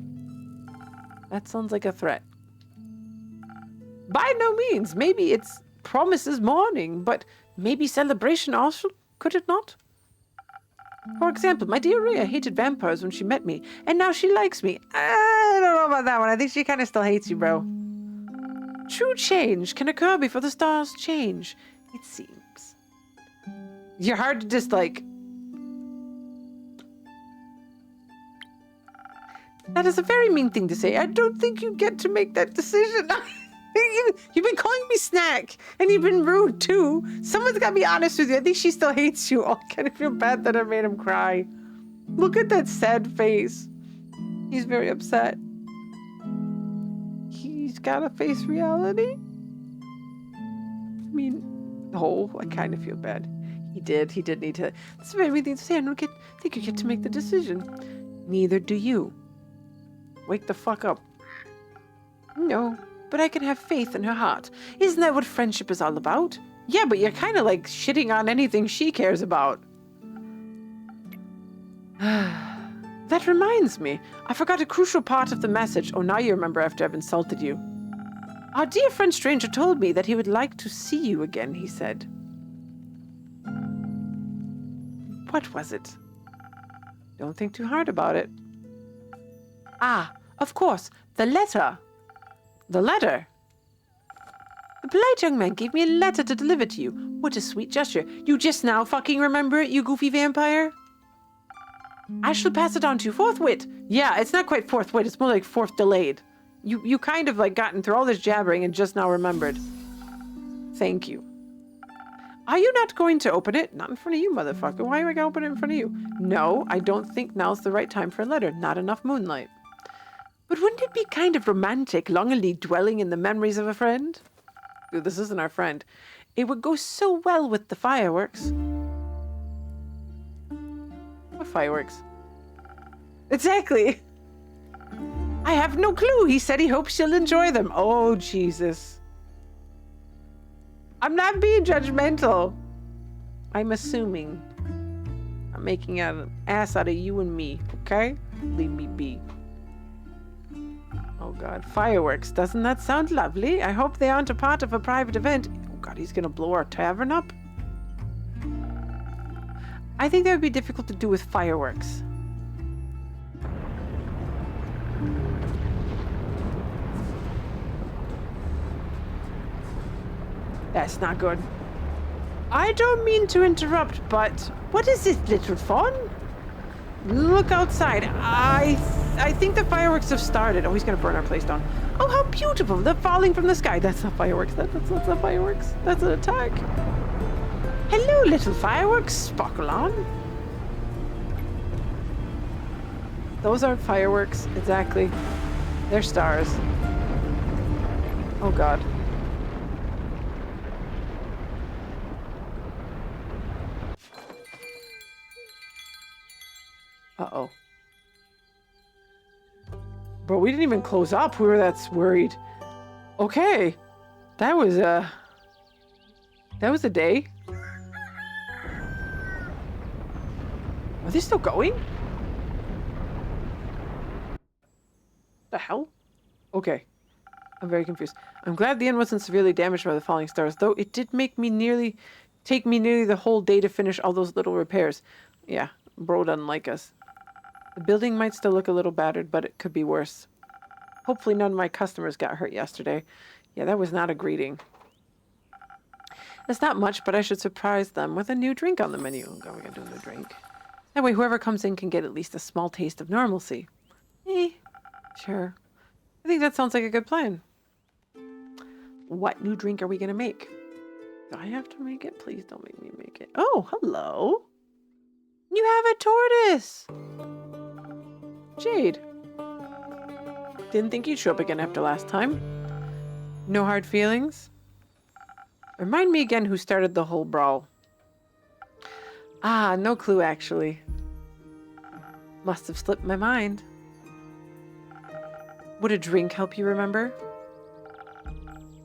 That sounds like a threat. By no means. Maybe it's promises morning, but maybe celebration also, could it not? For example, my dear Rhea hated vampires when she met me, and now she likes me. I don't know about that one. I think she kind of still hates you, bro. True change can occur before the stars change, it seems. You're hard to dislike. That is a very mean thing to say. I don't think you get to make that decision. You've been calling me snack, and you've been rude too. Someone's got to be honest with you. I think she still hates you. Oh, I kind of feel bad that I made him cry. Look at that sad face. He's very upset. He's got to face reality. I mean, oh, I kind of feel bad. He did need to. That's a very mean thing to say. I don't think you get to make the decision. Neither do you. Wake the fuck up. No. But I can have faith in her heart. Isn't that what friendship is all about? Yeah, but you're kind of like shitting on anything she cares about. That reminds me. I forgot a crucial part of the message. Oh, now you remember after I've insulted you. Our dear friend stranger told me that he would like to see you again, he said. What was it? Don't think too hard about it. Ah, of course, the letter. The letter? The polite young man gave me a letter to deliver to you. What a sweet gesture. You just now fucking remember it, you goofy vampire? I shall pass it on to you forthwith. Yeah, it's not quite forthwith. It's more like fourth delayed. You kind of like gotten through all this jabbering and just now remembered. Thank you. Are you not going to open it? Not in front of you, motherfucker. Why am I going to open it in front of you? No, I don't think now's the right time for a letter. Not enough moonlight. But wouldn't it be kind of romantic, longingly dwelling in the memories of a friend? Dude, this isn't our friend. It would go so well with the fireworks. What fireworks? Exactly. I have no clue. He said he hopes you'll enjoy them. Oh, Jesus. I'm not being judgmental. I'm assuming. I'm making an ass out of you and me, okay? Leave me be. Oh God, fireworks. Doesn't that sound lovely? I hope they aren't a part of a private event. Oh God, he's gonna blow our tavern up? I think that would be difficult to do with fireworks. That's not good. I don't mean to interrupt, but what is this little fun? Look outside. I think the fireworks have started. Oh, he's going to burn our place down. Oh, how beautiful. They're falling from the sky. That's not fireworks. That's not fireworks. That's an attack. Hello, little fireworks. Sparkle on. Those aren't fireworks. Exactly. They're stars. Oh, God. Uh-oh. Bro, we didn't even close up. We were that worried. Okay. That was a day. Are they still going? The hell? Okay. I'm very confused. I'm glad the inn wasn't severely damaged by the falling stars, though it did take me nearly the whole day to finish all those little repairs. Yeah, bro doesn't like us. The building might still look a little battered, but it could be worse. Hopefully none of my customers got hurt yesterday. Yeah, that was not a greeting. It's not much, but I should surprise them with a new drink on the menu. Oh God, we gotta do a new drink. That way whoever comes in can get at least a small taste of normalcy. Sure. I think that sounds like a good plan. What new drink are we gonna make? Do I have to make it? Please don't make me make it. Oh, hello. You have a tortoise! Jade. Didn't think you'd show up again after last time. No hard feelings? Remind me again who started the whole brawl. Ah, no clue actually. Must have slipped my mind. Would a drink help you remember?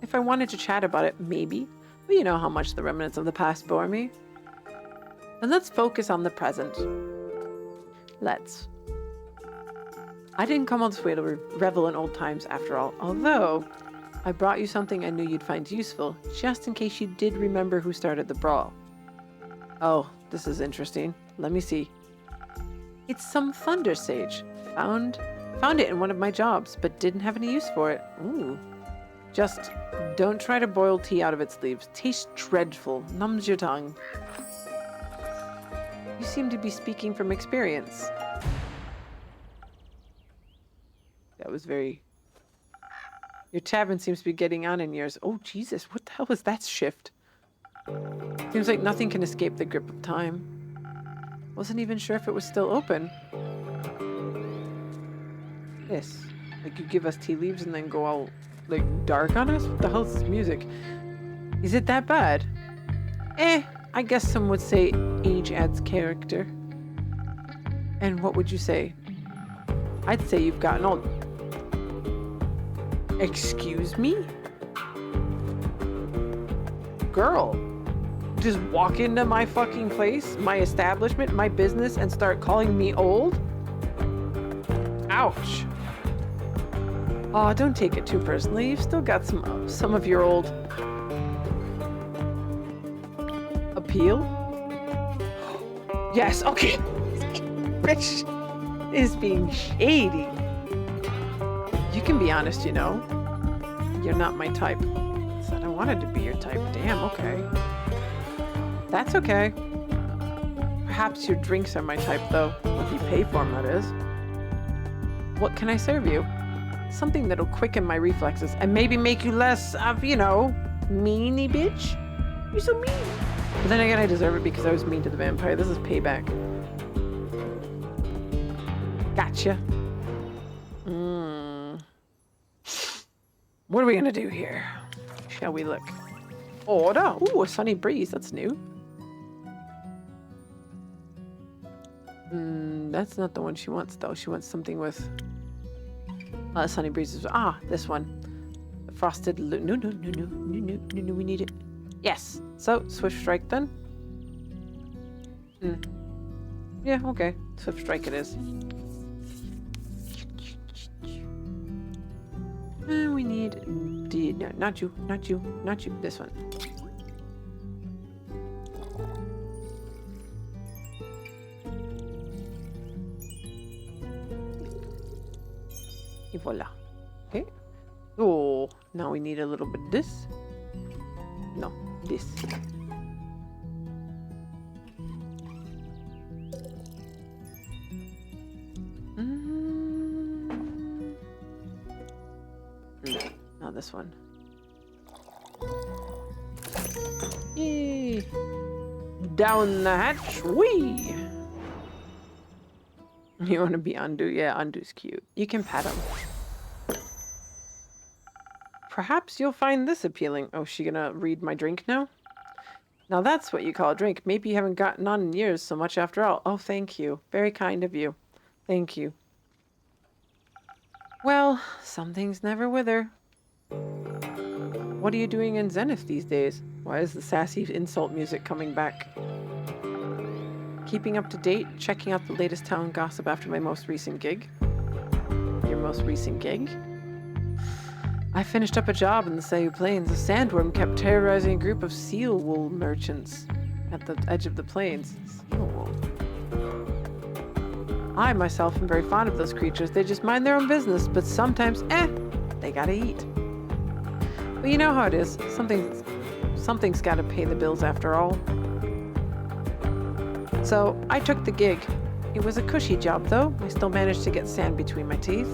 If I wanted to chat about it, maybe. But you know how much the remnants of the past bore me. And let's focus on the present. Let's. I didn't come all this way to revel in old times after all, although I brought you something I knew you'd find useful, just in case you did remember who started the brawl. Oh, this is interesting. Let me see. It's some thunder sage. Found it in one of my jobs, but didn't have any use for it. Ooh. Just don't try to boil tea out of its leaves. Tastes dreadful. Numbs your tongue. You seem to be speaking from experience. That was very... Your tavern seems to be getting on in years. Oh, Jesus, what the hell was that shift? Seems like nothing can escape the grip of time. Wasn't even sure if it was still open. This. Like you give us tea leaves and then go all, like, dark on us? What the hell is this music? Is it that bad? I guess some would say age adds character. And what would you say? I'd say you've gotten old. Excuse me? Girl, just walk into my fucking place, my establishment, my business, and start calling me old? Ouch. Oh, don't take it too personally. You've still got some of your old appeal. Yes, okay. Rich is being shady. You can be honest, you know. You're not my type. Said I wanted to be your type. Damn, okay. That's okay. Perhaps your drinks are my type, though. If you pay for them, that is. What can I serve you? Something that'll quicken my reflexes and maybe make you less of, you know, meanie bitch. You're so mean. But then again, I deserve it because I was mean to the vampire. This is payback. Gotcha. What are we gonna do here? Shall we look? Order. Ooh, a sunny breeze. That's new. That's not the one she wants, though. She wants something with sunny breezes. Ah, this one. The frosted. No. We need it. Yes. So swift strike then. Yeah. Okay. Swift strike it is. We need no, not you. This one. Et voila. Okay. Oh, now we need a little bit of this. No, this. Not this one. Yay! Down the hatch, whee! You want to be Undo? Yeah, Undo's cute. You can pet him. Perhaps you'll find this appealing. Oh, she gonna read my drink now? Now that's what you call a drink. Maybe you haven't gotten on in years so much after all. Oh, thank you. Very kind of you. Thank you. Well, some things never wither. What are you doing in Zenith these days? Why is the sassy insult music coming back? Keeping up to date, checking out the latest town gossip after my most recent gig. Your most recent gig? I finished up a job in the Sayu Plains. A sandworm kept terrorizing a group of seal wool merchants at the edge of the plains. Seal wool. I myself am very fond of those creatures. They just mind their own business, but sometimes, they gotta eat. But you know how it is. Something's gotta pay the bills after all. So I took the gig. It was a cushy job, though. I still managed to get sand between my teeth.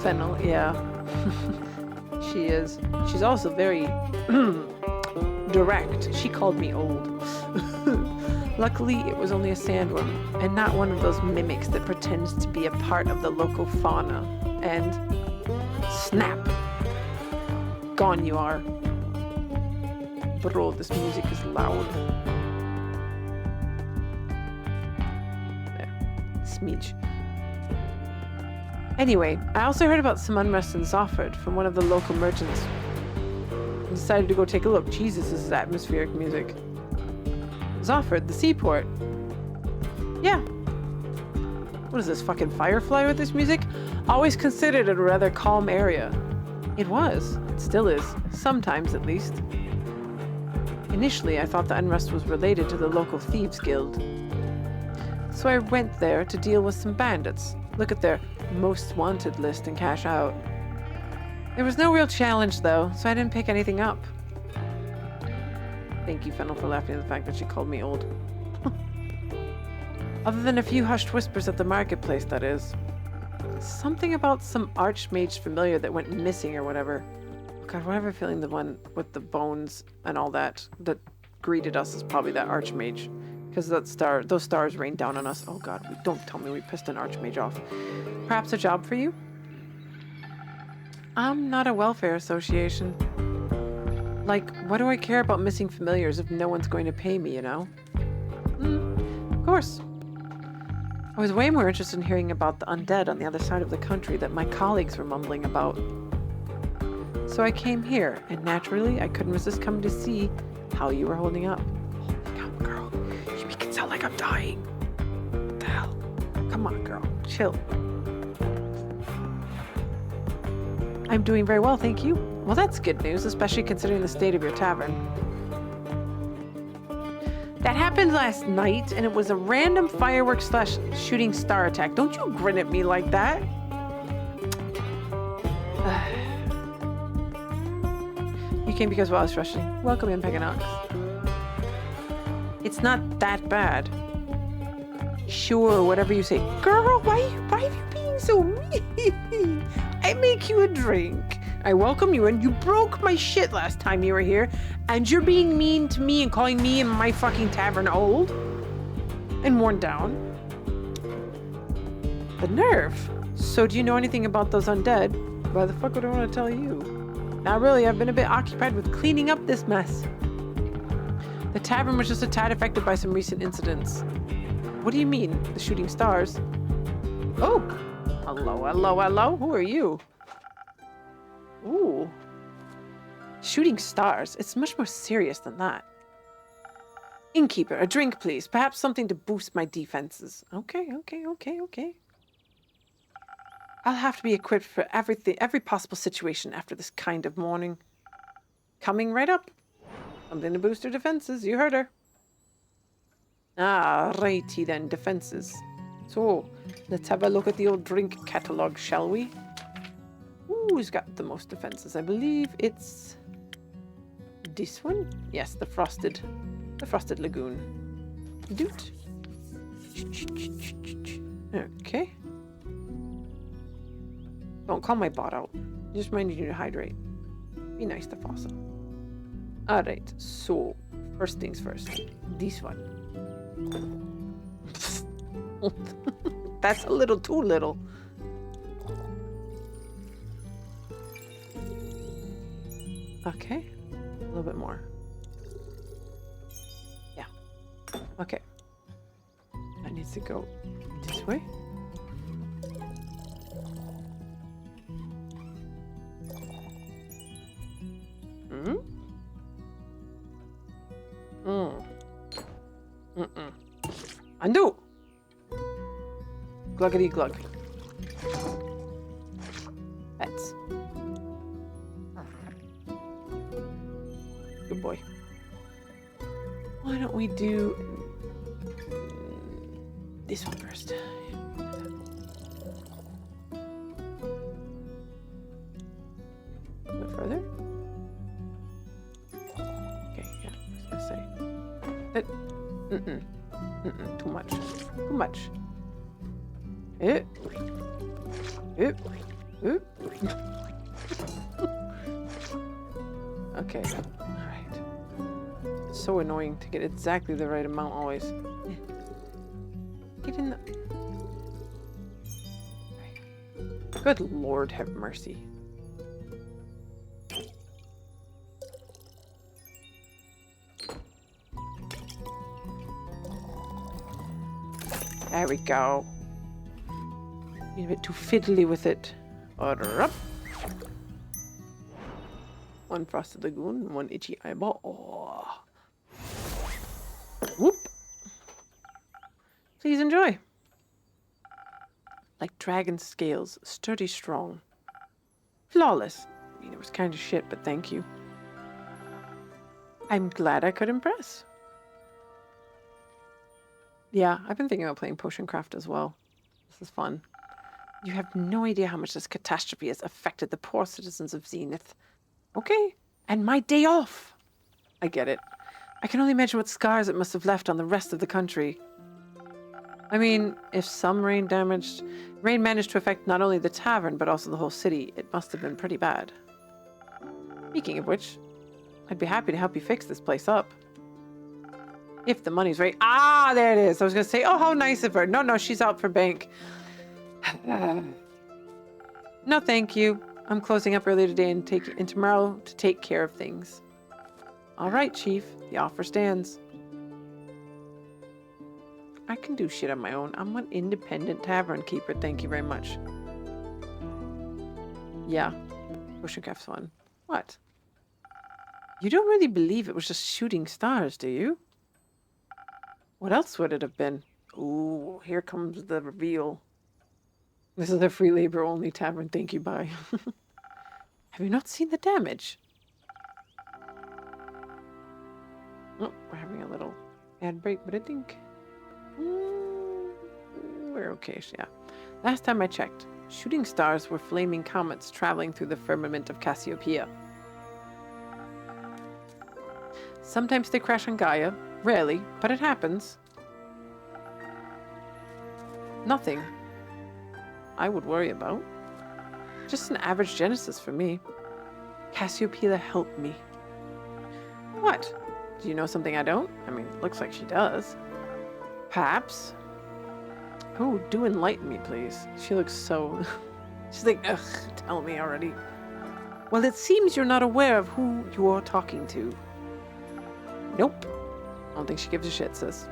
Fennel, yeah. She is. She's also very direct. She called me old. Luckily, it was only a sandworm, and not one of those mimics that pretends to be a part of the local fauna. And snap! Gone you are. Bro, this music is loud. There. Smidge. Anyway, I also heard about some unrest in Zofford from one of the local merchants. I decided to go take a look. Jesus, this is atmospheric music. Zofford, the seaport. Yeah. What is this, fucking Firefly with this music? Always considered it a rather calm area. It was. It still is. Sometimes, at least. Initially, I thought the unrest was related to the local thieves guild. So I went there to deal with some bandits, look at their most wanted list and cash out. There was no real challenge, though, so I didn't pick anything up. Thank you, Fennel, for laughing at the fact that she called me old. Other than a few hushed whispers at the marketplace, that is. Something about some archmage familiar that went missing or whatever. God, I have a feeling the one with the bones and all that greeted us is probably that archmage. Because those stars rained down on us. Oh God, don't tell me we pissed an archmage off. Perhaps a job for you? I'm not a welfare association. Like, what do I care about missing familiars if no one's going to pay me, you know? Of course. I was way more interested in hearing about the undead on the other side of the country that my colleagues were mumbling about. So I came here, and naturally, I couldn't resist coming to see how you were holding up. Holy cow, girl. You make it sound like I'm dying. What the hell? Come on, girl. Chill. I'm doing very well, thank you. Well, that's good news, especially considering the state of your tavern. That happened last night, and it was a random fireworks / shooting star attack. Don't you grin at me like that. You came because I was rushing. Welcome in, Peganox. It's not that bad. Sure, whatever you say. Girl, why are you being so mean? I make you a drink. I welcome you, and you broke my shit last time you were here, and you're being mean to me and calling me and my fucking tavern old and worn down. The nerve. So do you know anything about those undead? Why the fuck would I want to tell you? Not really. I've been a bit occupied with cleaning up this mess. The tavern was just a tad affected by some recent incidents. What do you mean? The shooting stars? Oh. Hello, hello, hello. Who are you? Ooh. Shooting stars. It's much more serious than that. Innkeeper, a drink, please. Perhaps something to boost my defenses. Okay. I'll have to be equipped for every possible situation after this kind of morning. Coming right up. Something to boost her defenses. You heard her. Ah, righty then. Defenses. So, let's have a look at the old drink catalog, shall we? Who's got the most defenses? I believe it's this one. Yes, the frosted lagoon. Doot. Okay. Don't call my bot out. Just reminding you to hydrate. Be nice to Fossa. Alright, so first things first. This one. That's a little too little. Okay. A little bit more. Yeah. Okay. That needs to go this way. Undo! Gluggity glug. Pets. Good boy. Why don't we do this one first? A bit further. Okay, yeah, I was gonna say. That. Too much. Too much. Okay. Alright. So annoying to get exactly the right amount always. Get in the... Good Lord, have mercy. There we go. Being a bit too fiddly with it. Order up. One frosted lagoon, one itchy eyeball. Oh. Whoop. Please enjoy. Like dragon scales, sturdy, strong. Flawless. I mean, it was kind of shit, but thank you. I'm glad I could impress. Yeah, I've been thinking about playing Potion Craft as well. This is fun. You have no idea how much this catastrophe has affected the poor citizens of Zenith. Okay, and my day off. I get it. I can only imagine what scars it must have left on the rest of the country. I mean, if some rain managed to affect not only the tavern, but also the whole city, it must have been pretty bad. Speaking of which, I'd be happy to help you fix this place up. If the money's right. Ah, there it is. I was going to say, oh, how nice of her. No, she's out for bank. No, thank you. I'm closing up early today and tomorrow to take care of things. All right, Chief. The offer stands. I can do shit on my own. I'm an independent tavern keeper. Thank you very much. Yeah. Potion Craft's fun. What? You don't really believe it was just shooting stars, do you? What else would it have been? Ooh, here comes the reveal. This is a free labor only tavern. Thank you, bye. Have you not seen the damage? Oh, we're having a little ad break, but I think we're okay. Yeah. Last time I checked, shooting stars were flaming comets traveling through the firmament of Cassiopeia. Sometimes they crash on Gaia. Rarely, but it happens. Nothing I would worry about. Just an average Genesis for me. Cassiopeia helped me. What? Do you know something I don't? I mean, it looks like she does. Perhaps. Oh, do enlighten me, please. She looks so... She's like, ugh, tell me already. Well, it seems you're not aware of who you're talking to. Nope. I don't think she gives a shit, sis.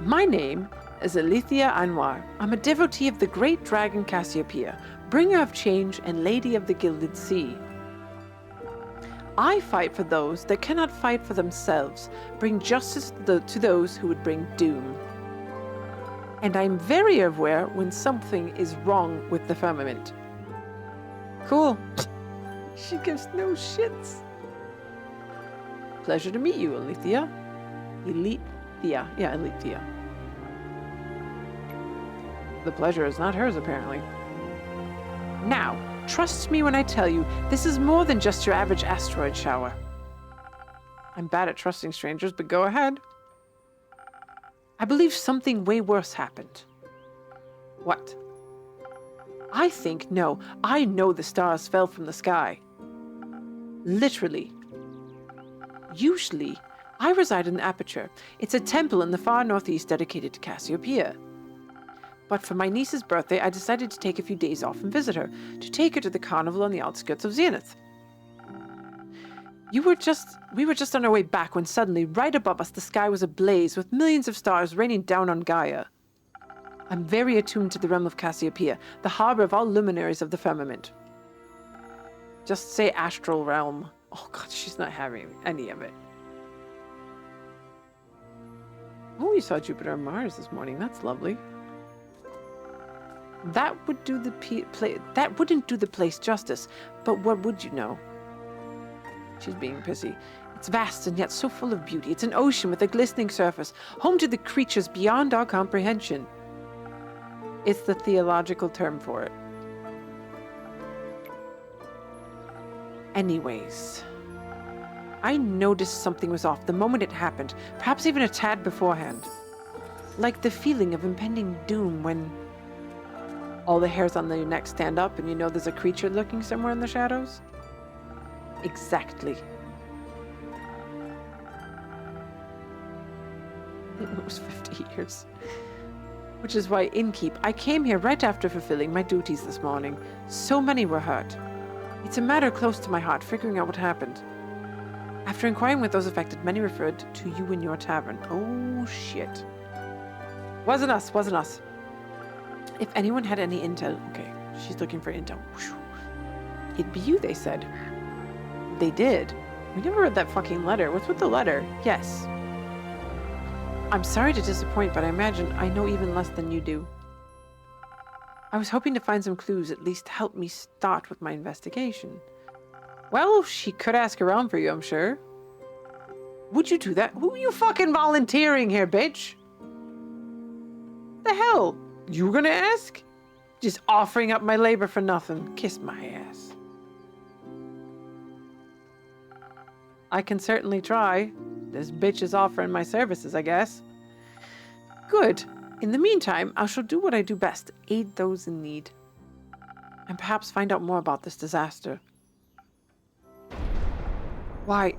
My name is Alethea Anwar. I'm a devotee of the great dragon Cassiopeia, bringer of change and lady of the gilded sea. I fight for those that cannot fight for themselves, bring justice to those who would bring doom. And I'm very aware when something is wrong with the firmament. Cool. She gives no shits. Pleasure to meet you, Alethea. Elethea. Yeah, Alethea. The pleasure is not hers, apparently. Now, trust me when I tell you, this is more than just your average asteroid shower. I'm bad at trusting strangers, but go ahead. I believe something way worse happened. What? I know the stars fell from the sky. Literally. Usually, I reside in the Aperture. It's a temple in the far northeast dedicated to Cassiopeia. But for my niece's birthday, I decided to take a few days off and visit her, to take her to the carnival on the outskirts of Zenith. We were just on our way back when suddenly, right above us, the sky was ablaze with millions of stars raining down on Gaia. I'm very attuned to the realm of Cassiopeia, the harbor of all luminaries of the firmament. Just say astral realm. Oh god, she's not having any of it. Oh, you saw Jupiter and Mars this morning. That's lovely. That wouldn't do the place justice, but what would you know? She's being pissy. It's vast and yet so full of beauty. It's an ocean with a glistening surface, home to the creatures beyond our comprehension. It's the theological term for it. Anyways, I noticed something was off the moment it happened, perhaps even a tad beforehand. Like the feeling of impending doom when all the hairs on your neck stand up and you know there's a creature lurking somewhere in the shadows. Exactly. It was 50 years. Which is why innkeep, I came here right after fulfilling my duties this morning. So many were hurt. It's a matter close to my heart, figuring out what happened. After inquiring with those affected, many referred to you in your tavern. Oh, shit. Wasn't us, wasn't us. If anyone had any intel... Okay, she's looking for intel. It'd be you, they said. They did. We never read that fucking letter. What's with the letter? Yes. I'm sorry to disappoint, but I imagine I know even less than you do. I was hoping to find some clues, at least to help me start with my investigation. Well, she could ask around for you, I'm sure. Would you do that? Who are you fucking volunteering here, bitch? The hell? You were gonna ask? Just offering up my labor for nothing. Kiss my ass. I can certainly try. This bitch is offering my services, I guess. Good. In the meantime, I shall do what I do best. Aid those in need. And perhaps find out more about this disaster. Why?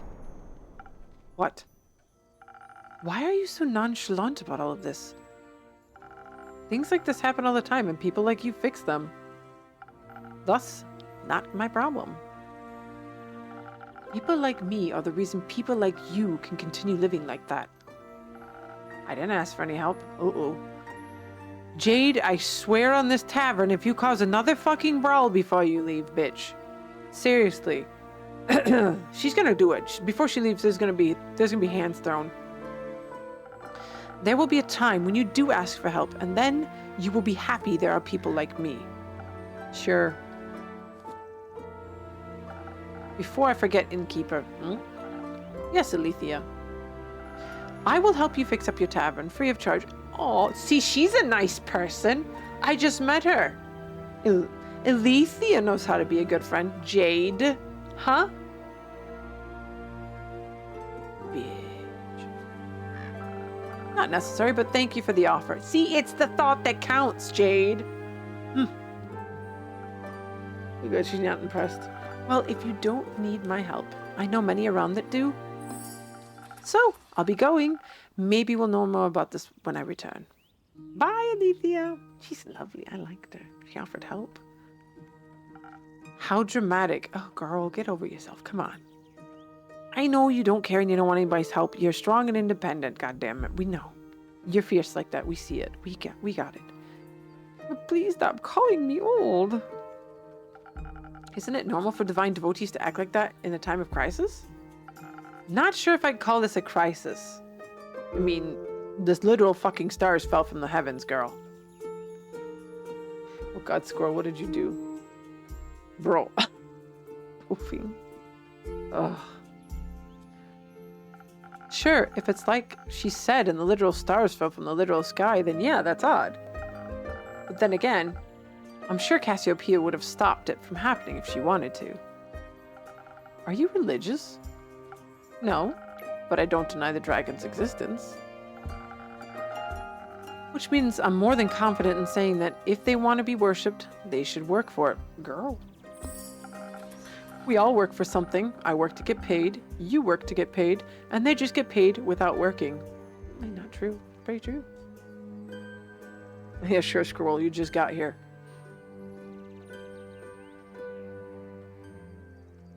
What? Why are you so nonchalant about all of this? Things like this happen all the time, and people like you fix them. Thus, not my problem. People like me are the reason people like you can continue living like that. I didn't ask for any help. Uh-oh. Jade, I swear on this tavern, if you cause another fucking brawl before you leave, bitch. Seriously. She's gonna do it. Before she leaves, there's gonna be hands thrown. There will be a time when you do ask for help, and then you will be happy there are people like me. Sure. Before I forget, innkeeper. Yes, Alethea. I will help you fix up your tavern, free of charge. Oh, see, she's a nice person. I just met her. Alethea knows how to be a good friend. Jade. Huh? Bitch. Not necessary, but thank you for the offer. See, it's the thought that counts, Jade. Good, she's not impressed. Well, if you don't need my help, I know many around that do. So, I'll be going. Maybe we'll know more about this when I return. Bye, Alethea. She's lovely. I liked her. She offered help. How dramatic. Oh, girl, get over yourself. Come on. I know you don't care and you don't want anybody's help. You're strong and independent, goddammit. We know. You're fierce like that. We see it. We got it. But please stop calling me old. Isn't it normal for divine devotees to act like that in a time of crisis? Not sure if I'd call this a crisis. I mean, this literal fucking stars fell from the heavens, girl. Oh god, Squirrel, what did you do? Bro. Poofing. Ugh. Sure, if it's like she said and the literal stars fell from the literal sky, then yeah, that's odd. But then again, I'm sure Cassiopeia would have stopped it from happening if she wanted to. Are you religious? No, but I don't deny the dragon's existence. Which means I'm more than confident in saying that if they want to be worshipped, they should work for it. Girl. We all work for something. I work to get paid, you work to get paid, and they just get paid without working. Not true. Very true. Yeah, sure, Squirrel, you just got here.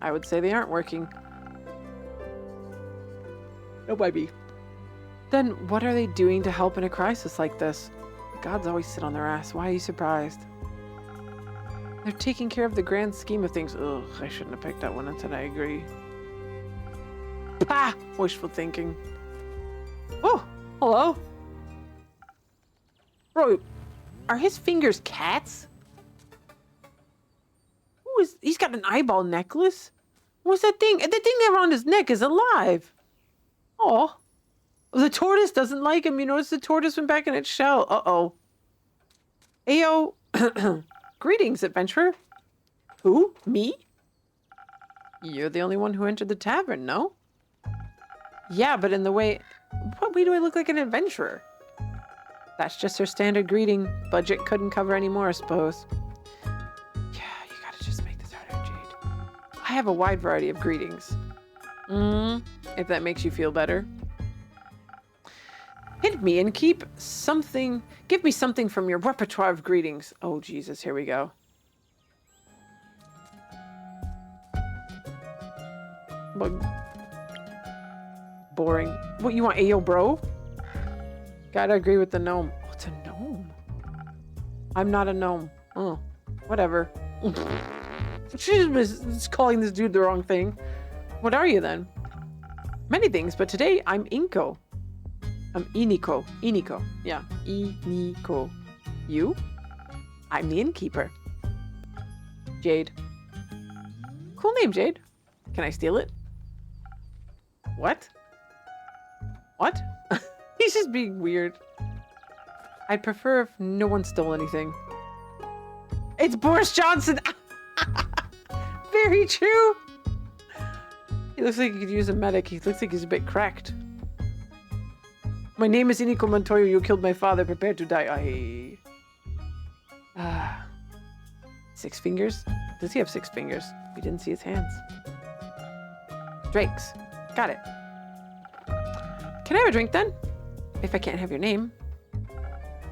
I would say they aren't working. No, baby. Then what are they doing to help in a crisis like this? The gods always sit on their ass. Why are you surprised? They're taking care of the grand scheme of things. Ugh, I shouldn't have picked that one until I agree. Pah! Wishful thinking. Oh, hello. Bro, are his fingers cats? He's got an eyeball necklace? What's that thing? The thing around his neck is alive. Oh, the tortoise doesn't like him. You notice the tortoise went back in its shell. Uh-oh. Ayo. Greetings, adventurer. Who? Me? You're the only one who entered the tavern, no? Yeah, but in the way... What way do I look like an adventurer? That's just her standard greeting. Budget couldn't cover any more, I suppose. I have a wide variety of greetings. If that makes you feel better. It'd Give me innkeep something. Give me something from your repertoire of greetings. Oh, Jesus. Here we go. What? Boring. What, you want Ayo, bro? Gotta agree with the gnome. Oh, it's a gnome. I'm not a gnome. Oh, whatever. She's calling this dude the wrong thing. What are you then? Many things, but today I'm Inko. I'm Iniko. Iniko. Yeah. Iniko. You? I'm the innkeeper. Jade. Cool name, Jade. Can I steal it? What? What? He's just being weird. I'd prefer if no one stole anything. It's Boris Johnson! Very true! He looks like he could use a medic. He looks like he's a bit cracked. My name is Iniko Montoya. You killed my father. Prepare to die. Ah. 6 fingers? Does he have 6 fingers? We didn't see his hands. Drakes. Got it. Can I have a drink then? If I can't have your name.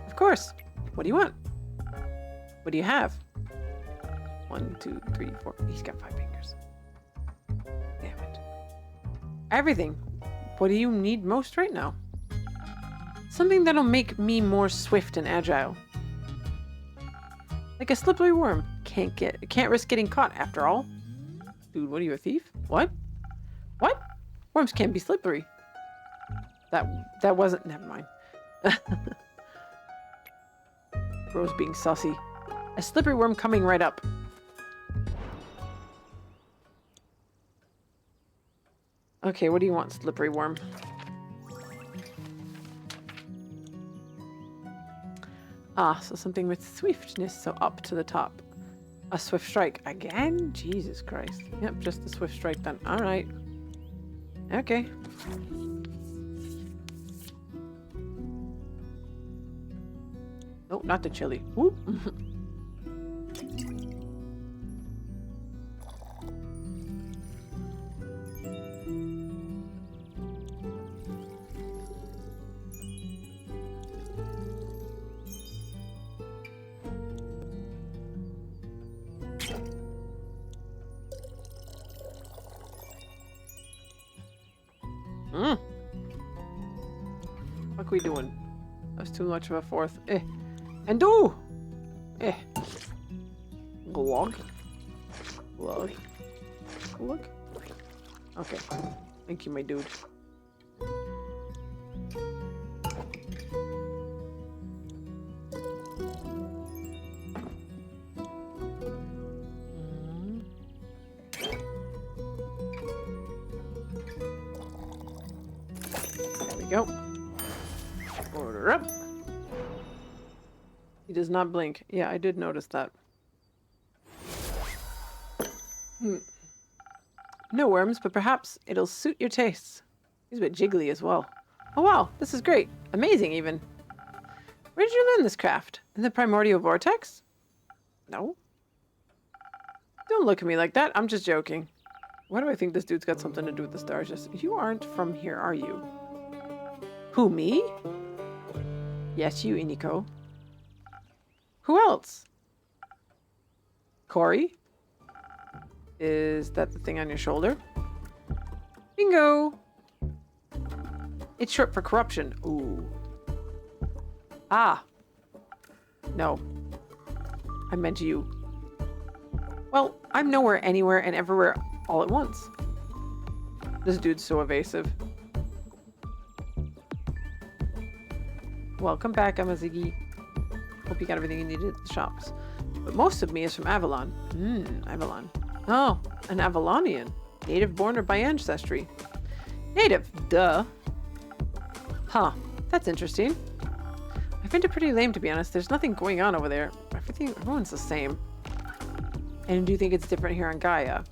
Of course. What do you want? What do you have? 1, 2, 3, 4. He's got 5 fingers. Damn it. Everything. What do you need most right now? Something that'll make me more swift and agile. Like a slippery worm. Can't risk getting caught after all. Dude, what are you, a thief? What? What? Worms can't be slippery. That wasn't... Never mind. Bro's being sussy. A slippery worm coming right up. Okay, what do you want, slippery worm? Ah, so something with swiftness, so up to the top. A swift strike. Again? Jesus Christ. Yep, just the swift strike then. Alright. Okay. Oh, not the chili. Whoop. What are we doing? That's too much of a fourth. And do! Glog. Glog. Glog. Okay. Thank you, my dude. There we go. Order up. He does not blink. Yeah, I did notice that. No worms, but perhaps it'll suit your tastes. He's a bit jiggly as well. Oh wow, this is great. Amazing even. Where did you learn this craft? In the primordial vortex? No. Don't look at me like that. I'm just joking. Why do I think this dude's got something to do with the stars? Just, you aren't from here, are you? Who, me? Yes, you, Iniko. Who else? Corey? Is that the thing on your shoulder? Bingo! It's short for corruption. Ooh. Ah. No. I meant you. Well, I'm nowhere, anywhere, and everywhere all at once. This dude's so evasive. Welcome back, Amazigi. Hope you got everything you needed at the shops. But most of me is from Avalon. Avalon. Oh, an Avalonian. Native born or by ancestry? Native, duh. Huh, that's interesting. I find it pretty lame, to be honest. There's nothing going on over there. Everyone's the same. And do you think it's different here on Gaia?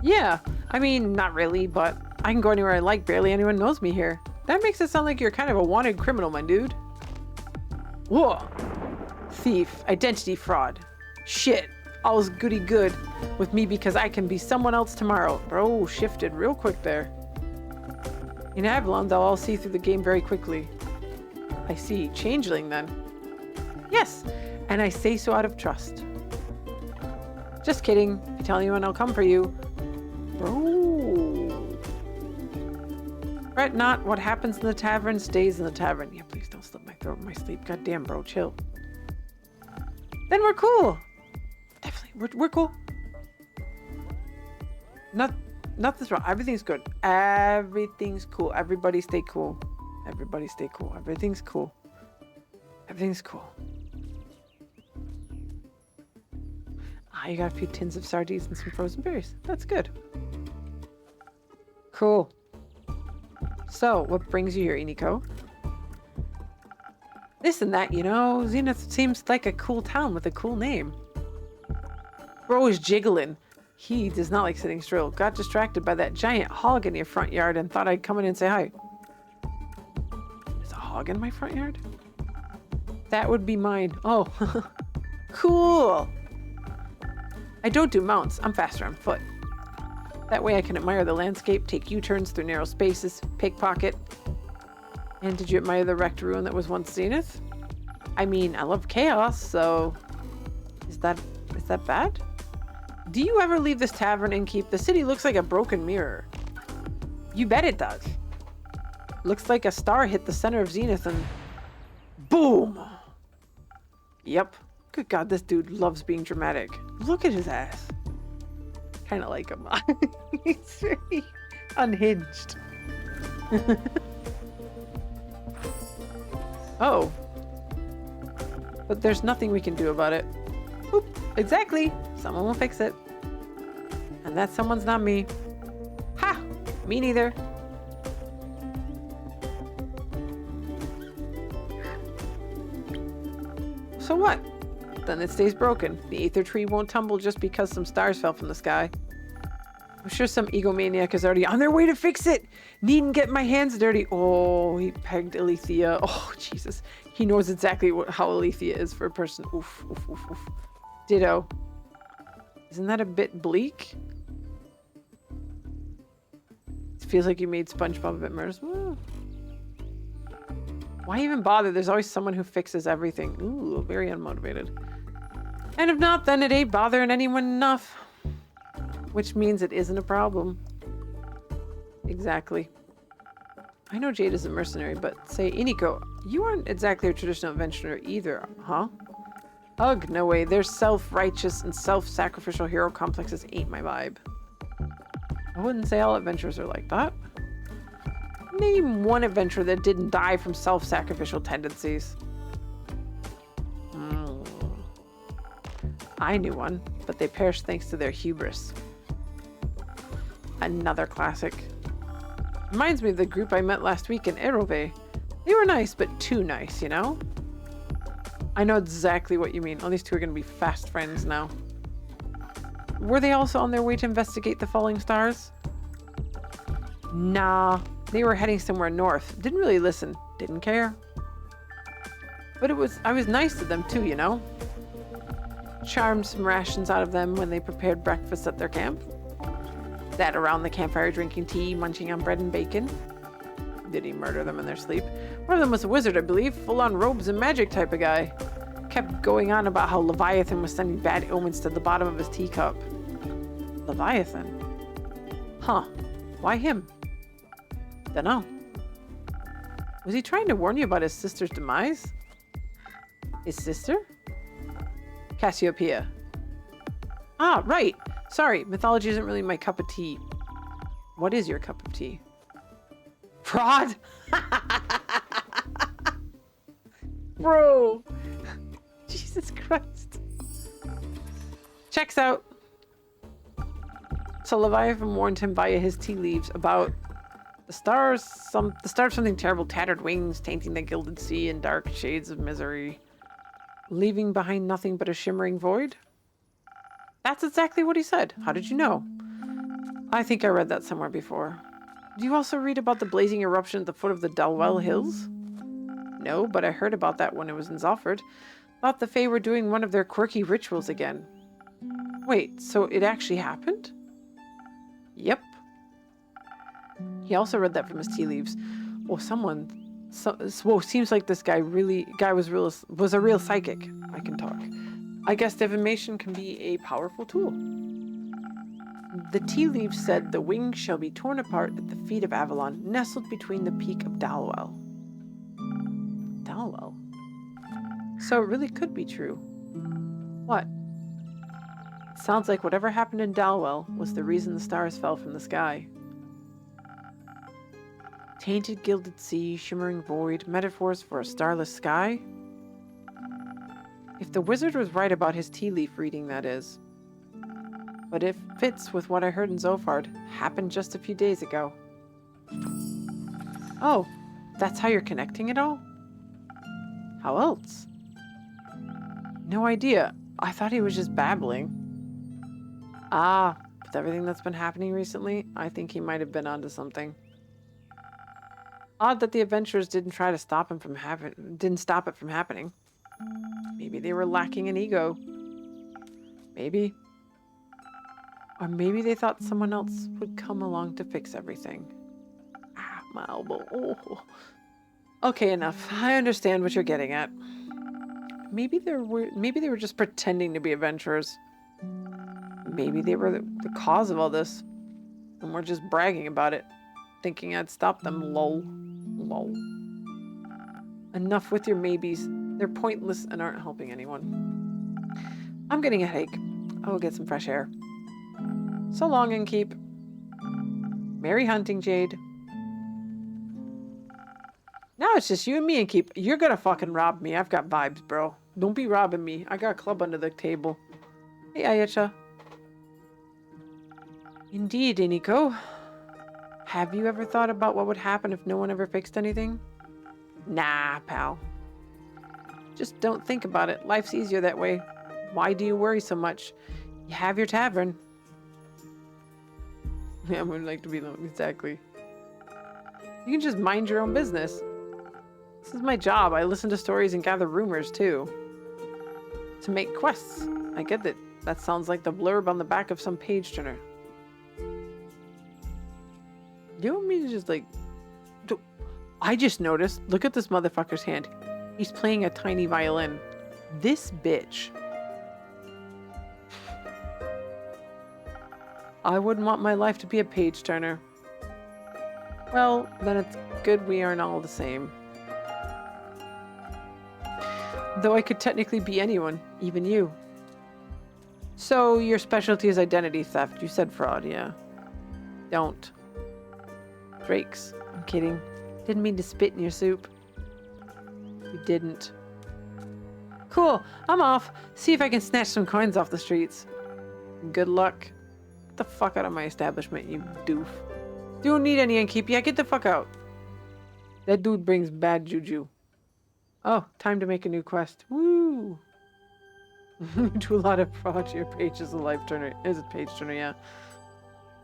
Yeah, I mean, not really, but I can go anywhere I like. Barely anyone knows me here. That makes it sound like you're kind of a wanted criminal, my dude. Whoa. Thief. Identity fraud. Shit. All's goody good with me because I can be someone else tomorrow. Bro shifted real quick there. In Avalon, they'll all see through the game very quickly. I see. Changeling, then. Yes, and I say so out of trust. Just kidding. If you tell anyone, I'll come for you. Bro. Fret not. What happens in the tavern stays in the tavern. Yeah, please don't slit my throat in my sleep. Goddamn, bro. Chill. Then we're cool. Definitely. We're cool. Nothing's wrong. Everything's good. Everything's cool. Everybody stay cool. Everybody stay cool. Everything's cool. Everything's cool. Ah, you got a few tins of sardines and some frozen berries. That's good. Cool. So, what brings you here, Iniko? This and that, you know. Zenith seems like a cool town with a cool name. Bro is jiggling. He does not like sitting still. Got distracted by that giant hog in your front yard and thought I'd come in and say hi. There's a hog in my front yard? That would be mine. Oh, cool. I don't do mounts. I'm faster on foot. That way I can admire the landscape, take U-turns through narrow spaces, pickpocket. And did you admire the wrecked ruin that was once Zenith? I mean, I love chaos, so... Is that bad? Do you ever leave this tavern and keep? The city looks like a broken mirror. You bet it does. Looks like a star hit the center of Zenith and... Boom! Yep. Good God, this dude loves being dramatic. Look at his ass. Kind of like him. He's very unhinged. Oh. But there's nothing we can do about it. Oop, exactly. Someone will fix it. And that someone's not me. Ha! Me neither. So what? Then it stays broken. The Aether Tree won't tumble just because some stars fell from the sky. I'm sure some egomaniac is already on their way to fix it. Needn't get my hands dirty. Oh, he pegged Alethea. Oh, Jesus. He knows exactly how Alethea is for a person. Oof, oof, oof, oof. Ditto. Isn't that a bit bleak? It feels like you made SpongeBob a bit murderous. Why even bother? There's always someone who fixes everything. Ooh, very unmotivated. And if not, then it ain't bothering anyone enough. Which means it isn't a problem. Exactly. I know Jade is a mercenary, but say, Iniko, you aren't exactly a traditional adventurer either, huh? Ugh, no way. Their self-righteous and self-sacrificial hero complexes ain't my vibe. I wouldn't say all adventurers are like that. Name one adventurer that didn't die from self-sacrificial tendencies. I knew one, but they perished thanks to their hubris. Another classic. Reminds me of the group I met last week in Erove. They were nice, but too nice, you know? I know exactly what you mean. Oh, these two are going to be fast friends now. Were they also on their way to investigate the falling stars? Nah, they were heading somewhere north. Didn't really listen. Didn't care. But I was nice to them too, you know? Charmed some rations out of them when they prepared breakfast at their camp. Sat around the campfire drinking tea, munching on bread and bacon. Did he murder them in their sleep? One of them was a wizard, I believe. Full-on robes and magic type of guy. Kept going on about how Leviathan was sending bad omens to the bottom of his teacup. Leviathan? Huh. Why him? Dunno. Was he trying to warn you about his sister's demise? His sister? Cassiopeia. Ah, right. Sorry, mythology isn't really my cup of tea. What is your cup of tea? Fraud! Bro! Jesus Christ. Checks out. So Leviathan warned him via his tea leaves about the stars something terrible, tattered wings, tainting the gilded sea in dark shades of misery. Leaving behind nothing but a shimmering void? That's exactly what he said. How did you know? I think I read that somewhere before. Do you also read about the blazing eruption at the foot of the Dalwell Hills? No, but I heard about that when it was in Zalford. Thought the Fae were doing one of their quirky rituals again. Wait, so it actually happened? Yep. He also read that from his tea leaves. Well, seems like this guy was a real psychic. I can talk. I guess divination can be a powerful tool. The tea leaves said the wings shall be torn apart at the feet of Avalon, nestled between the peak of Dalwell. Dalwell? So it really could be true. What? It sounds like whatever happened in Dalwell was the reason the stars fell from the sky. Tainted gilded sea, shimmering void, metaphors for a starless sky? If the wizard was right about his tea leaf reading, that is. But it fits with what I heard in Zofard, happened just a few days ago. Oh, that's how you're connecting it all? How else? No idea. I thought he was just babbling. Ah, with everything that's been happening recently, I think he might have been onto something. Odd that the adventurers didn't stop it from happening. Maybe they were lacking in ego. Maybe. Or maybe they thought someone else would come along to fix everything. Ah, my elbow. Oh. Okay, enough. I understand what you're getting at. Maybe they were just pretending to be adventurers. Maybe they were the cause of all this. And we're just bragging about it. Thinking I'd stop them, lol. Lol. Enough with your maybes. They're pointless and aren't helping anyone. I'm getting a headache. I will get some fresh air. So long, and keep. Merry hunting, Jade. Now it's just you and me, and keep. You're gonna fucking rob me. I've got vibes, bro. Don't be robbing me. I got a club under the table. Hey, Ayesha. Indeed, Iniko. Have you ever thought about what would happen if no one ever fixed anything? Nah, pal. Just don't think about it. Life's easier that way. Why do you worry so much? You have your tavern. Yeah, I would like to be alone. Exactly. You can just mind your own business. This is my job. I listen to stories and gather rumors, too. To make quests. I get that. That sounds like the blurb on the back of some page turner. You want me to just, like... I just noticed. Look at this motherfucker's hand. He's playing a tiny violin. This bitch. I wouldn't want my life to be a page turner. Well, then it's good we aren't all the same. Though I could technically be anyone, even you. So, your specialty is identity theft. You said fraud, yeah. Don't. Drakes. I'm kidding. Didn't mean to spit in your soup. You didn't. Cool. I'm off. See if I can snatch some coins off the streets. Good luck. Get the fuck out of my establishment, you doof. You don't need any Innkeep. Yeah, get the fuck out. That dude brings bad juju. Oh, time to make a new quest. Woo! Do a lot of fraud to your page as a life turner. Is it page turner? Yeah.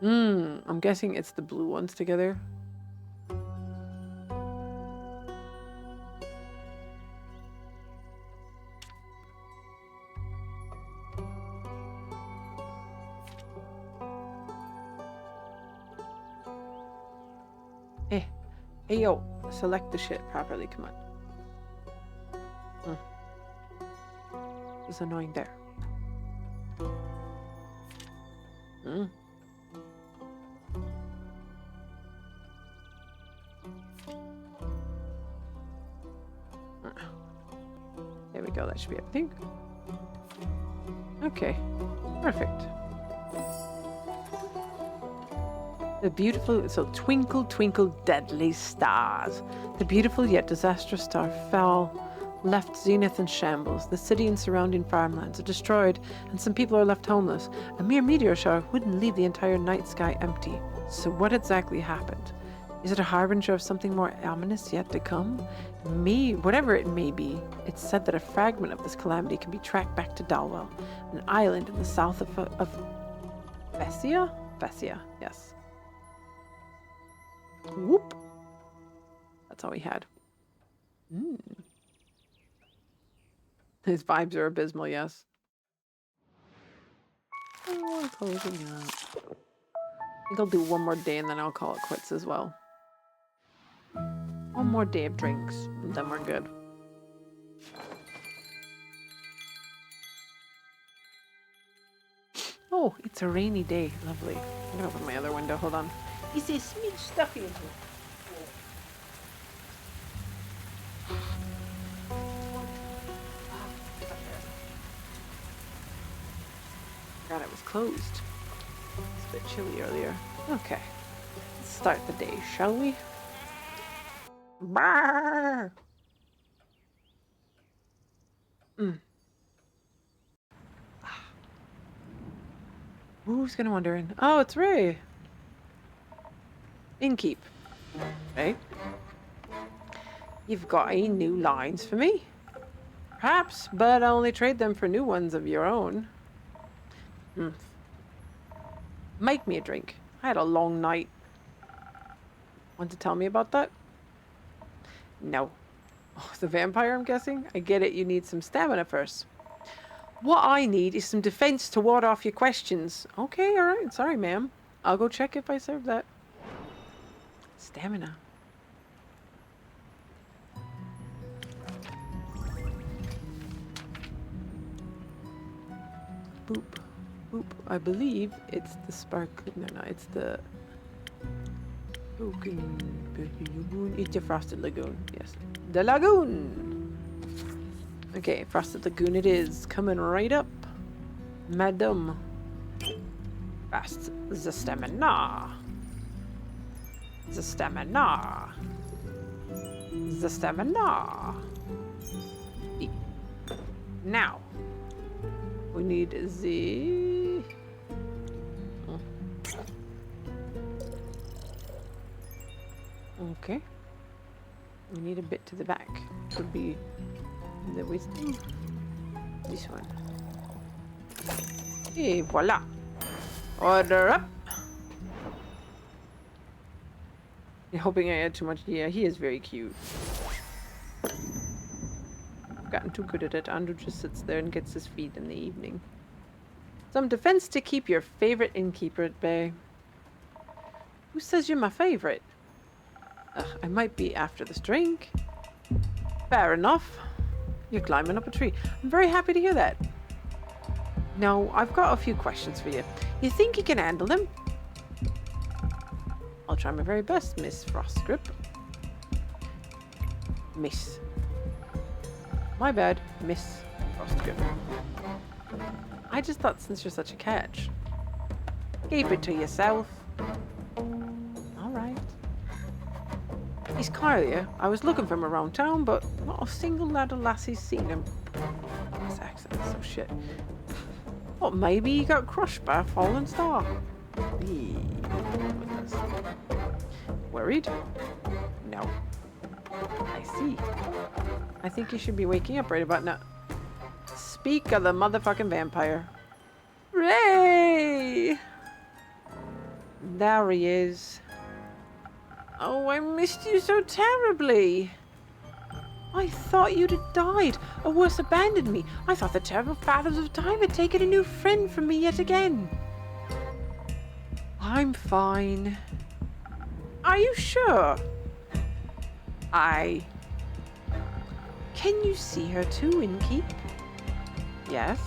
I'm guessing it's the blue ones together. Hey, yo, select the shit properly, come on. It's annoying there. There we go, that should be everything. Okay, perfect. The beautiful, so twinkle, twinkle, deadly stars. The beautiful yet disastrous star fell, left Zenith in shambles. The city and surrounding farmlands are destroyed, and some people are left homeless. A mere meteor shower wouldn't leave the entire night sky empty. So what exactly happened? Is it a harbinger of something more ominous yet to come? Whatever it may be, it's said that a fragment of this calamity can be tracked back to Dalwell, an island in the south of Bessia? Bessia, yes. Whoop. That's all we had. His vibes are abysmal, yes. Oh, closing up. think I'll do one more day and then I'll call it quits as well. One more day of drinks, and then we're good. Oh, it's a rainy day. Lovely. I'm gonna open my other window. Hold on. Is it smidge stuffy in here? God, it was closed. It's a bit chilly earlier. Okay. Let's start the day, shall we? Brrr. Who's gonna wander in? Oh, it's Ray. Innkeep. Right? You've got any new lines for me? Perhaps, but I'll only trade them for new ones of your own. Make me a drink. I had a long night. Want to tell me about that? No. Oh, the vampire, I'm guessing? I get it, you need some stamina first. What I need is some defense to ward off your questions. Okay, alright. Sorry, ma'am. I'll go check if I serve that. Stamina. Boop. Boop. I believe it's the sparkling. No, it's the... It's the Frosted Lagoon. Yes. The Lagoon! Okay, Frosted Lagoon it is. Coming right up. Madam. Fast the stamina. The stamina. The stamina. Now. We need the... Okay. We need a bit to the back. Which would be the wisdom. This one. Et voila. Order up. You're hoping I add too much. Yeah, he is very cute. I've gotten too good at it. Andrew just sits there and gets his feed in the evening. Some defense to keep your favorite innkeeper at bay. Who says you're my favorite? I might be after this drink. Fair enough. You're climbing up a tree. I'm very happy to hear that. Now, I've got a few questions for you. You think you can handle them? I'll try my very best, Miss Frostgrip. Miss. My bad, Miss Frostgrip. I just thought since you're such a catch. Keep it to yourself. Alright. He's Kylia. I was looking for him around town, but not a single lad or lassie's seen him. This accent is so shit. What, maybe he got crushed by a fallen star? Worried? No. I see. I think you should be waking up right about now. Speak of the motherfucking vampire. Ray! There he is. Oh, I missed you so terribly. I thought you'd have died, or worse, abandoned me. I thought the terrible fathers of time had taken a new friend from me yet again. I'm fine. Are you sure? Can you see her too, Innkeep? Yes.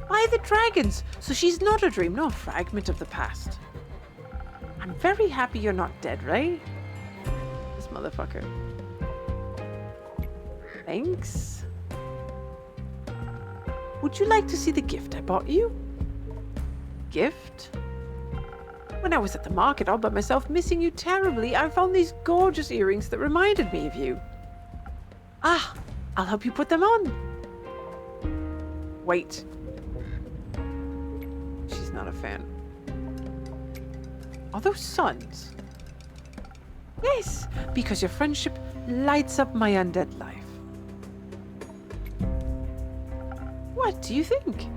By the dragons! So she's not a dream, no fragment of the past. I'm very happy you're not dead, right? This motherfucker. Thanks. Would you like to see the gift I bought you? Gift? When I was at the market all by myself, missing you terribly, I found these gorgeous earrings that reminded me of you. Ah, I'll help you put them on. Wait. She's not a fan. Are those suns? Yes, because your friendship lights up my undead life. What do you think?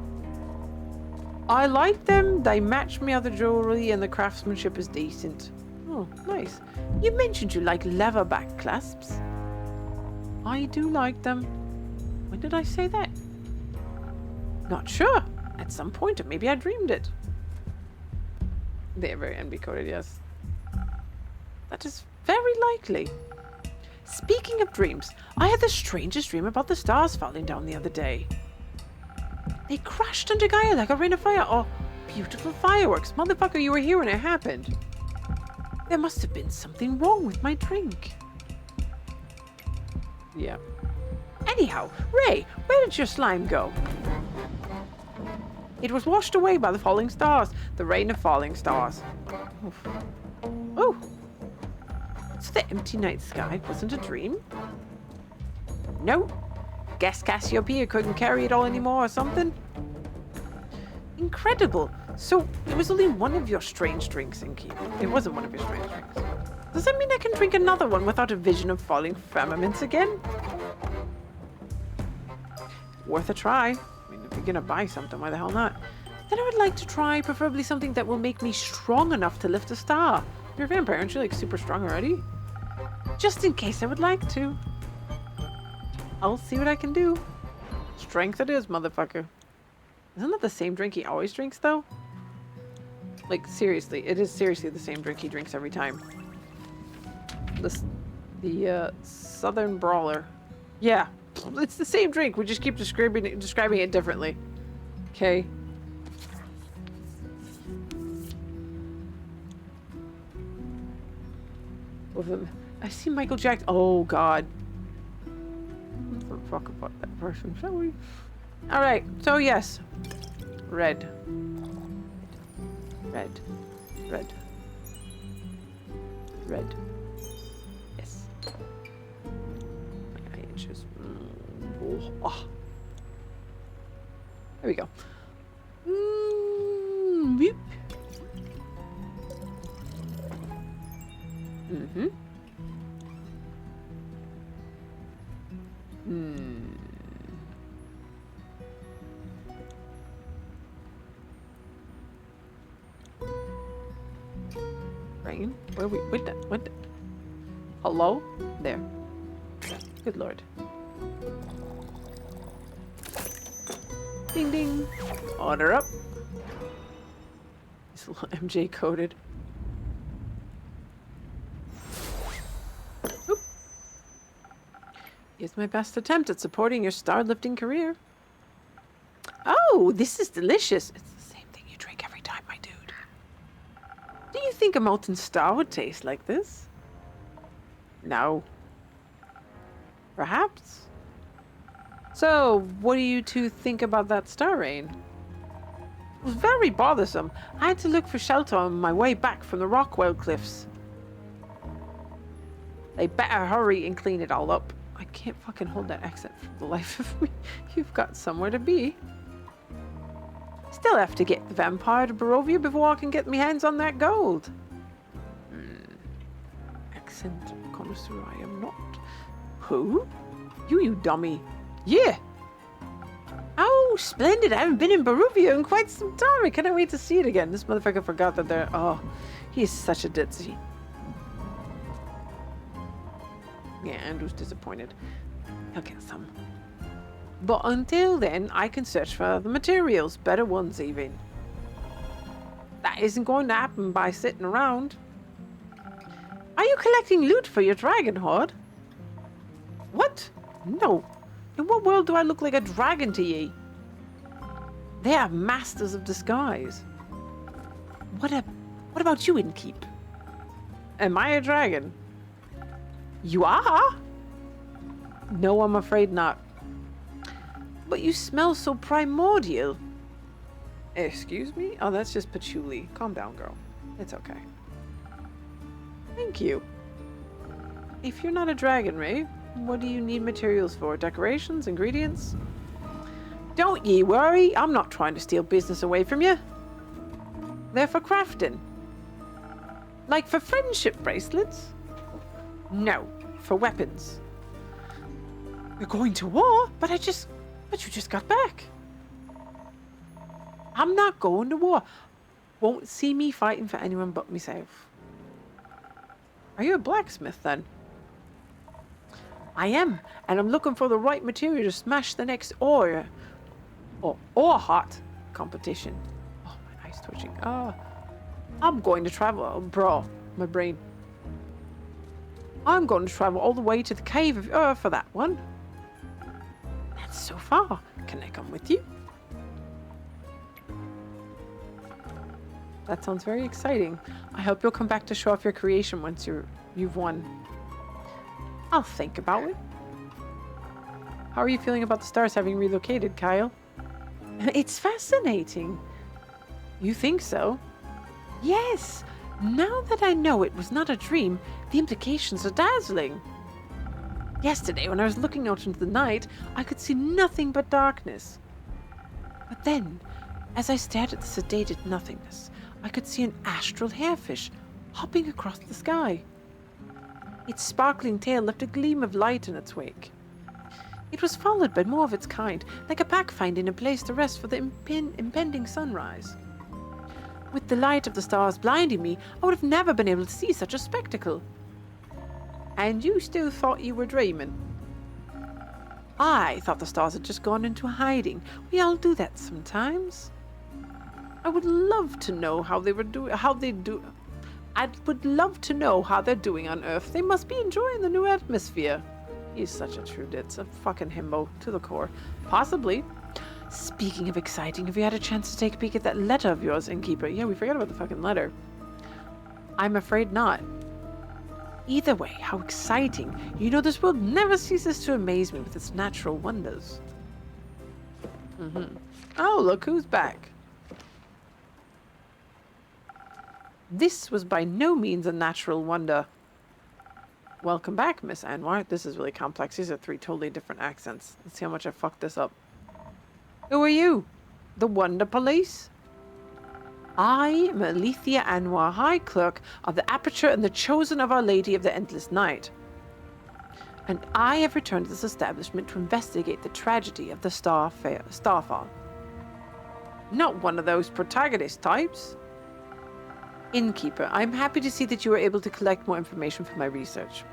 I like them. They match my other jewelry and the craftsmanship is decent. Oh, nice. You mentioned you like leatherback clasps. I do like them. When did I say that? Not sure. At some point, or maybe I dreamed it. They're very NB coded, yes. That is very likely. Speaking of dreams, I had the strangest dream about the stars falling down the other day. They crashed into Gaia like a rain of fire. Oh, beautiful fireworks. Motherfucker, you were here when it happened. There must have been something wrong with my drink. Yeah. Anyhow, Ray, where did your slime go? It was washed away by the falling stars. The rain of falling stars. Oof. Oh. So the empty night sky wasn't a dream? No. Guess Cassiopeia couldn't carry it all anymore or something? Incredible. So it was only one of your strange drinks in keep. It wasn't one of your strange drinks. Does that mean I can drink another one without a vision of falling firmaments again? Worth a try. I mean, if you're gonna buy something, why the hell not? Then I would like to try preferably something that will make me strong enough to lift a star. You're a vampire, aren't you like super strong already? Just in case I would like to. I'll see what I can do. Strength it is, motherfucker. Isn't that the same drink he always drinks, though? Like, seriously. It is seriously the same drink he drinks every time. The Southern Brawler. Yeah. It's the same drink. We just keep describing it differently. Okay. I see Michael Jackson. Oh, God. Let's talk about that person, shall we? Alright, so yes. Red. Red. Red. Red. Yes. 9 inches. Oh. There we go. Whoop. Mm-hmm. Rain? Where are we? What? Hello? There. Good lord. Ding ding. Order up. It's a little MJ coded. Oop. Here's my best attempt at supporting your star-lifting career. Oh, this is delicious. It's the same thing you drink every time, my dude. Do you think a molten star would taste like this? No. Perhaps. So, what do you two think about that star rain? It was very bothersome. I had to look for shelter on my way back from the Rockwell cliffs. They better hurry and clean it all up. I can't fucking hold that accent for the life of me. You've got somewhere to be. Still have to get the vampire to Barovia before I can get my hands on that gold. Accent connoisseur, I am not. Who? You dummy. Yeah. Oh, splendid. I haven't been in Barovia in quite some time. I cannot wait to see it again. This motherfucker forgot that they're... Oh, he is such a ditzy. Yeah, Andrew's disappointed. He'll get some. But until then, I can search for other materials. Better ones, even. That isn't going to happen by sitting around. Are you collecting loot for your dragon horde? What? No. In what world do I look like a dragon to ye? They are masters of disguise. What about you, Innkeep? Am I a dragon? You are? No, I'm afraid not. But you smell so primordial. Excuse me? Oh, that's just patchouli. Calm down, girl. It's okay. Thank you. If you're not a dragon, Ray, what do you need materials for? Decorations? Ingredients? Don't ye worry. I'm not trying to steal business away from you. They're for crafting. Like for friendship bracelets? No, for weapons. You're going to war? But you just got back. I'm not going to war. Won't see me fighting for anyone but myself. Are you a blacksmith then? I am, and I'm looking for the right material to smash the next ore hot competition. Oh, my eye's twitching. Oh. I'm going to travel, bro. My brain. I'm going to travel all the way to the Cave of Earth for that one. That's so far. Can I come with you? That sounds very exciting. I hope you'll come back to show off your creation once you've won. I'll think about it. How are you feeling about the stars having relocated, Kyle? It's fascinating. You think so? Yes. Now that I know it was not a dream, the implications are dazzling. Yesterday, when I was looking out into the night, I could see nothing but darkness. But then, as I stared at the sedated nothingness, I could see an astral hairfish hopping across the sky. Its sparkling tail left a gleam of light in its wake. It was followed by more of its kind, like a pack finding a place to rest for the impending sunrise. With the light of the stars blinding me, I would have never been able to see such a spectacle. And you still thought you were dreaming? I thought the stars had just gone into hiding. We all do that sometimes. I would love to know how they were doing. I would love to know how they're doing on Earth. They must be enjoying the new atmosphere. He's such a true ditz, a fucking himbo to the core. Possibly. Speaking of exciting, have you had a chance to take a peek at that letter of yours, Innkeeper? Yeah, we forgot about the fucking letter. I'm afraid not. Either way, how exciting. You know, this world never ceases to amaze me with its natural wonders. Oh, look who's back. This was by no means a natural wonder. Welcome back, Miss Anwar. This is really complex. These are 3 totally different accents. Let's see how much I fucked this up. Who are you? The Wonder Police? I am Alethea Anwar, High Clerk of the Aperture and the Chosen of Our Lady of the Endless Night. And I have returned to this establishment to investigate the tragedy of the Starfall. Not one of those protagonist types. Innkeeper, I'm happy to see that you were able to collect more information for my research.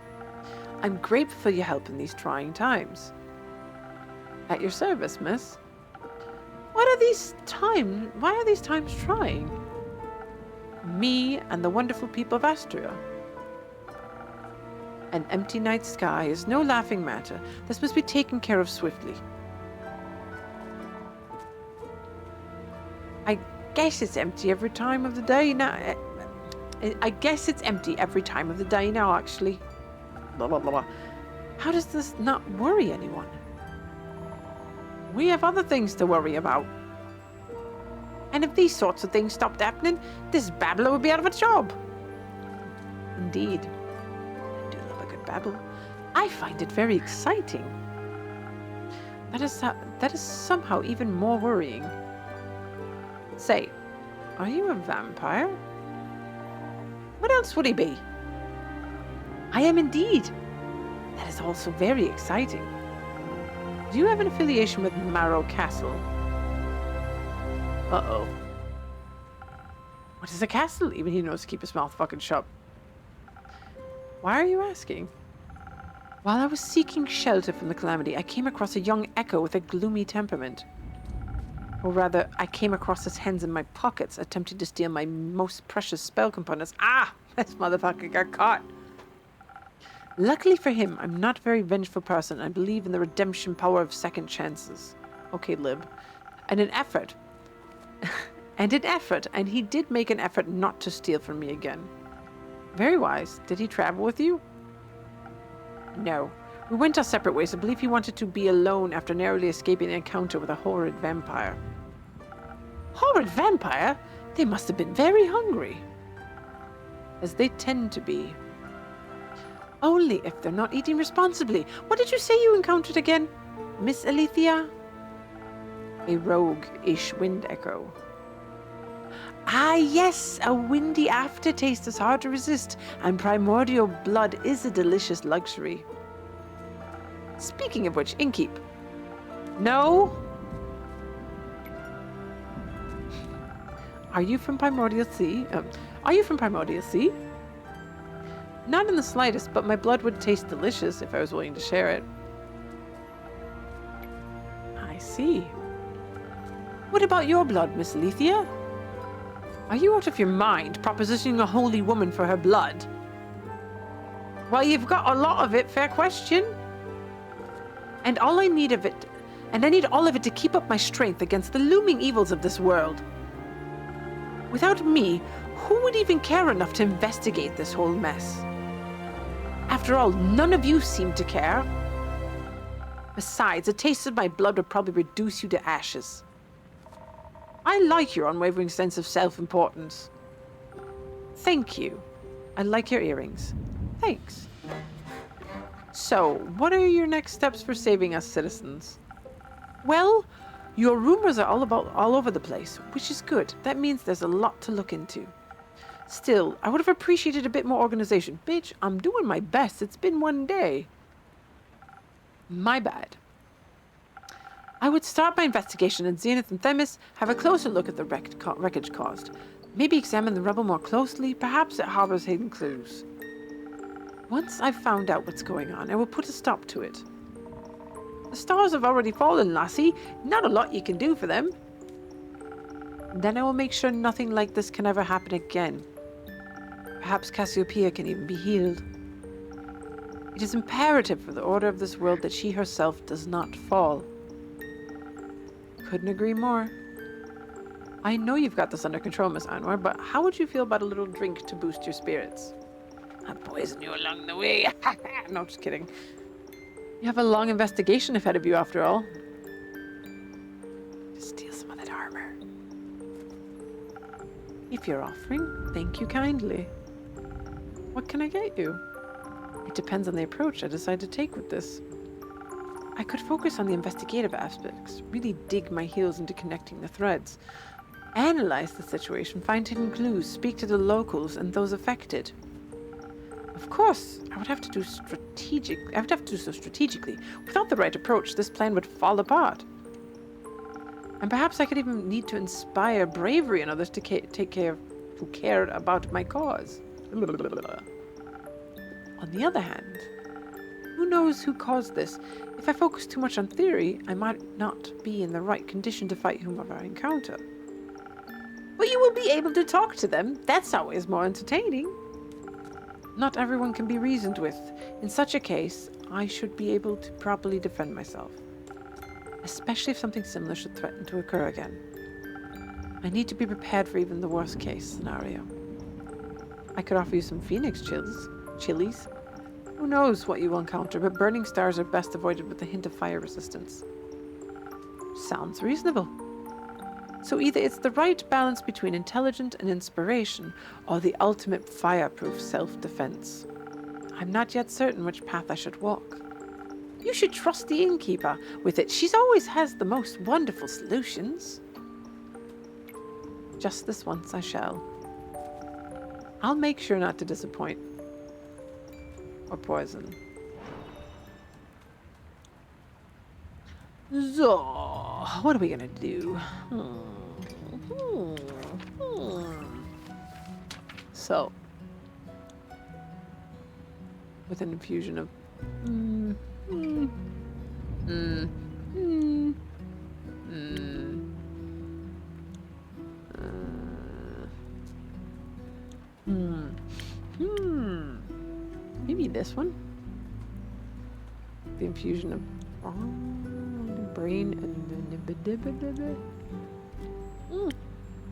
I'm grateful for your help in these trying times. At your service, miss. Why are these times trying? Me and the wonderful people of Astria. An empty night sky is no laughing matter. This must be taken care of swiftly. I guess it's empty every time of the day now. I guess it's empty every time of the day now, actually. Blah, blah, blah, blah. How does this not worry anyone? We have other things to worry about. And if these sorts of things stopped happening, this babbler would be out of a job. Indeed. I do love a good babble. I find it very exciting. That is somehow even more worrying. Say, are you a vampire? What else would he be? I am indeed. That is also very exciting. Do you have an affiliation with Marrow Castle? Uh-oh. What is a castle? Even he knows to keep his mouth fucking shut. Why are you asking? While I was seeking shelter from the calamity, I came across a young echo with a gloomy temperament. Or rather, I came across his hands in my pockets, attempting to steal my most precious spell components. Ah! This motherfucker got caught. Luckily for him, I'm not a very vengeful person. I believe in the redemption power of second chances. Okay, Lib. And he did make an effort not to steal from me again. Very wise. Did he travel with you? No. We went our separate ways. I believe he wanted to be alone after narrowly escaping an encounter with a horrid vampire. Horrid vampire? They must have been very hungry. As they tend to be. Only if they're not eating responsibly. What did you say you encountered again, Miss Alethea? A rogue-ish wind echo. Ah, yes, a windy aftertaste is hard to resist, and primordial blood is a delicious luxury. Speaking of which, Innkeep. No? Are you from Primordial Sea? Not in the slightest, but my blood would taste delicious if I was willing to share it. I see. What about your blood, Miss Alethea? Are you out of your mind, propositioning a holy woman for her blood? Well, you've got a lot of it, fair question. And all I need of it, and I need all of it to keep up my strength against the looming evils of this world. Without me, who would even care enough to investigate this whole mess? After all, none of you seem to care. Besides, a taste of my blood would probably reduce you to ashes. I like your unwavering sense of self-importance. Thank you. I like your earrings. Thanks. So, what are your next steps for saving us citizens? Well, your rumors are all over the place, which is good. That means there's a lot to look into. Still, I would have appreciated a bit more organization. Bitch, I'm doing my best. It's been one day. My bad. I would start my investigation in Zenith and Themis, have a closer look at the wreckage caused. Maybe examine the rubble more closely. Perhaps it harbors hidden clues. Once I've found out what's going on, I will put a stop to it. The stars have already fallen, lassie. Not a lot you can do for them. Then I will make sure nothing like this can ever happen again. Perhaps Cassiopeia can even be healed. It is imperative for the order of this world that she herself does not fall. Couldn't agree more. I know you've got this under control, Miss Anwar, but how would you feel about a little drink to boost your spirits? I'll poison you along the way. No, just kidding. You have a long investigation ahead of you, after all. Just steal some of that armor. If you're offering, thank you kindly. What can I get you? It depends on the approach I decide to take with this. I could focus on the investigative aspects, really dig my heels into connecting the threads, analyze the situation, find hidden clues, speak to the locals and those affected. Of course, I would have to do so strategically. Without the right approach, this plan would fall apart. And perhaps I could even need to inspire bravery in others to take care of who cared about my cause. On the other hand, who knows who caused this? If I focus too much on theory, I might not be in the right condition to fight whomever I encounter. But you will be able to talk to them. That's always more entertaining. Not everyone can be reasoned with. In such a case, I should be able to properly defend myself. Especially if something similar should threaten to occur again. I need to be prepared for even the worst case scenario. I could offer you some phoenix chilies. Who knows what you will encounter, but burning stars are best avoided with a hint of fire resistance. Sounds reasonable. So either it's the right balance between intelligence and inspiration, or the ultimate fireproof self-defense. I'm not yet certain which path I should walk. You should trust the innkeeper with it. She always has the most wonderful solutions. Just this once I shall. I'll make sure not to disappoint. Or poison. So, what are we gonna do? So, with an infusion of maybe this one. The infusion of brain and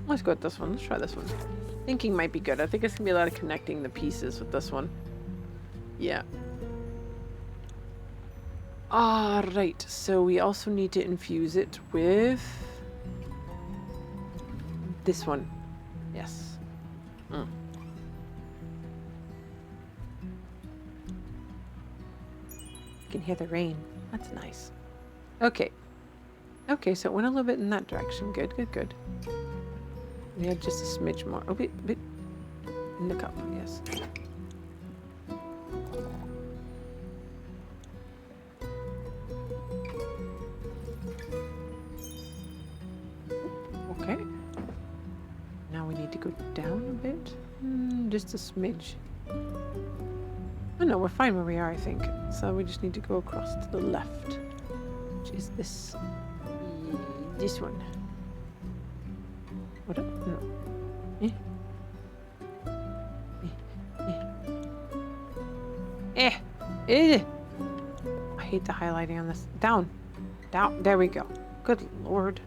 let's go with this one. Let's try this one. Thinking might be good. I think it's gonna be a lot of connecting the pieces with this one. Yeah. Alright, so we also need to infuse it with this one. Yes. You can hear the rain. That's nice. Okay. Okay, so it went a little bit in that direction. Good, good, good. We had just a smidge more. Oh, bit in the cup, yes. Okay. Now we need to go down a bit. Just a smidge. Oh no, we're fine where we are, I think. So we just need to go across to the left. Which is this one. What? No. I hate the highlighting on this. Down. Down. There we go. Good lord.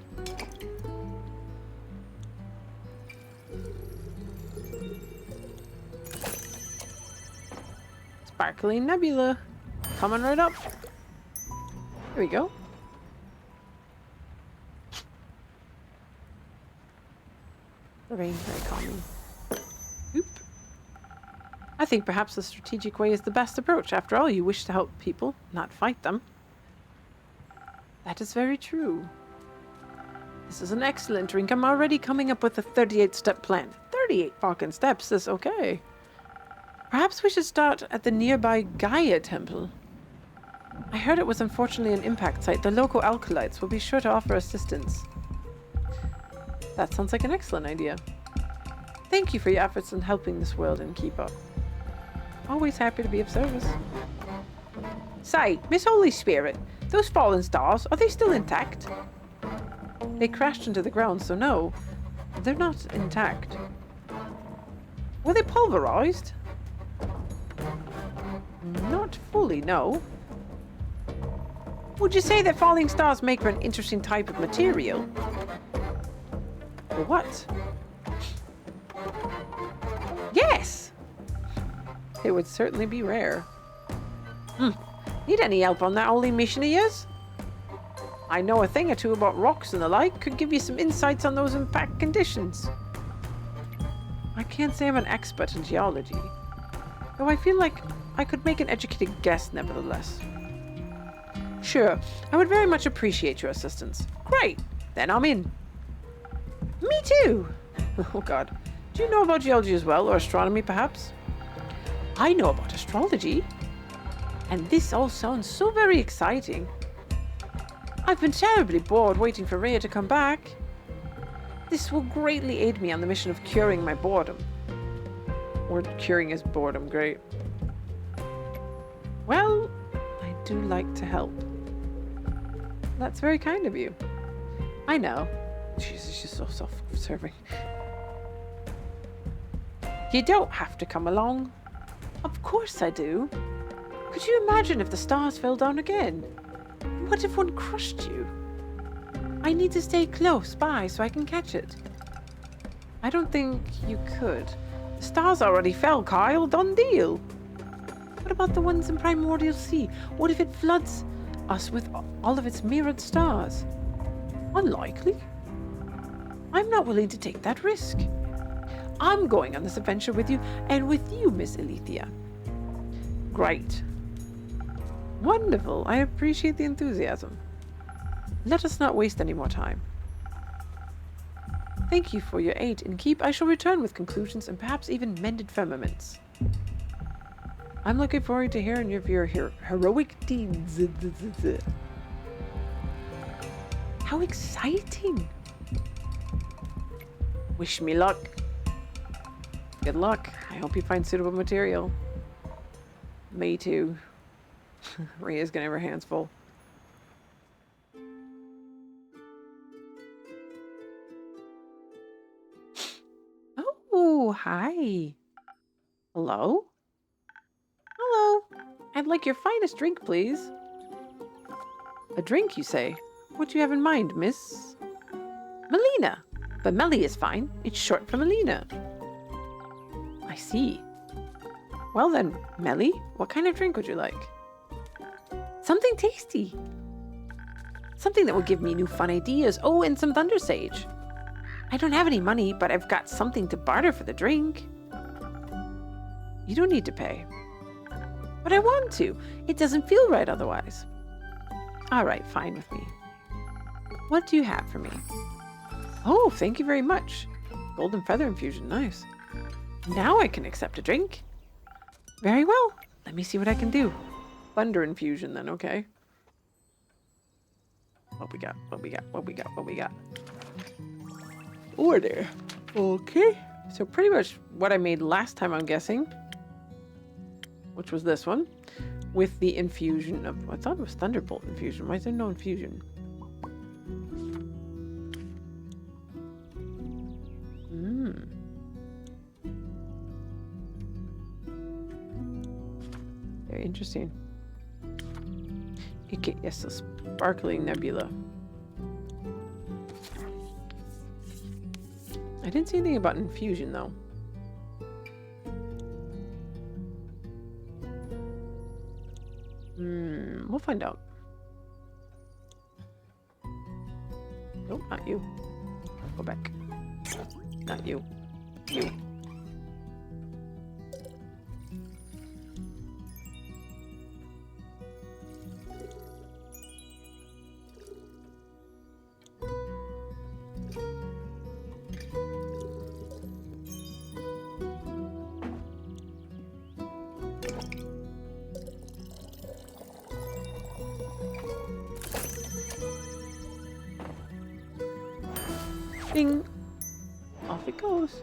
Sparkling nebula. Coming right up. There we go. The rain's very calming. Oop. I think perhaps the strategic way is the best approach. After all, you wish to help people, not fight them. That is very true. This is an excellent drink. I'm already coming up with a 38-step plan. 38 fucking steps is okay. Perhaps we should start at the nearby Gaia temple. I heard it was unfortunately an impact site. The local alkalites will be sure to offer assistance. That sounds like an excellent idea. Thank you for your efforts in helping this world and keep up. Always happy to be of service. Say, Miss Holy Spirit, those fallen stars, are they still intact? They crashed into the ground, so no, they're not intact. Were they pulverized? Not fully, no. Would you say that falling stars make for an interesting type of material? For what? Yes! It would certainly be rare. Need any help on that holy mission of yours? I know a thing or two about rocks and the like. Could give you some insights on those impact conditions. I can't say I'm an expert in geology, though I feel like I could make an educated guess nevertheless. Sure, I would very much appreciate your assistance. Great, then I'm in. Me too. Oh god. Do you know about geology as well, or astronomy perhaps? I know about astrology. And this all sounds so very exciting. I've been terribly bored waiting for Rhea to come back. This will greatly aid me on the mission of curing my boredom. Or curing his boredom, great. Well, I do like to help. That's very kind of you. I know. Jesus, she's so self-serving. You don't have to come along. Of course I do. Could you imagine if the stars fell down again? What if one crushed you? I need to stay close by so I can catch it. I don't think you could. The stars already fell, Kyle. Done deal. What about the ones in Primordial Sea? What if it floods us with all of its mirrored stars? Unlikely. I'm not willing to take that risk. I'm going on this adventure with you, and with you, Miss Alethea. Great. Wonderful. I appreciate the enthusiasm. Let us not waste any more time. Thank you for your aid and keep. I shall return with conclusions and perhaps even mended firmaments. I'm looking forward to hearing of your heroic deeds. How exciting! Wish me luck. Good luck. I hope you find suitable material. Me too. Rhea's gonna have her hands full. Oh, hi. Hello? Hello. I'd like your finest drink, please. A drink, you say? What do you have in mind, miss? Melina. But Melly is fine. It's short for Melina. I see. Well then, Melly, what kind of drink would you like? Something tasty. Something that will give me new fun ideas. Oh, and some Thunder Sage. I don't have any money, but I've got something to barter for the drink. You don't need to pay. But I want to. It doesn't feel right otherwise. All right, fine with me. What do you have for me? Oh, thank you very much. Golden feather infusion, nice. Now I can accept a drink. Very well. Let me see what I can do. Thunder infusion then, okay. What we got? What we got? What we got? What we got? Order. Okay. So pretty much what I made last time, I'm guessing. Which was this one. With the infusion of... I thought it was Thunderbolt infusion. Why is there no infusion? interesting. Okay, yes, a sparkling nebula. I didn't see anything about infusion, though. We'll find out. Nope, not you. Go back. Not you. You. Ding. Off it goes.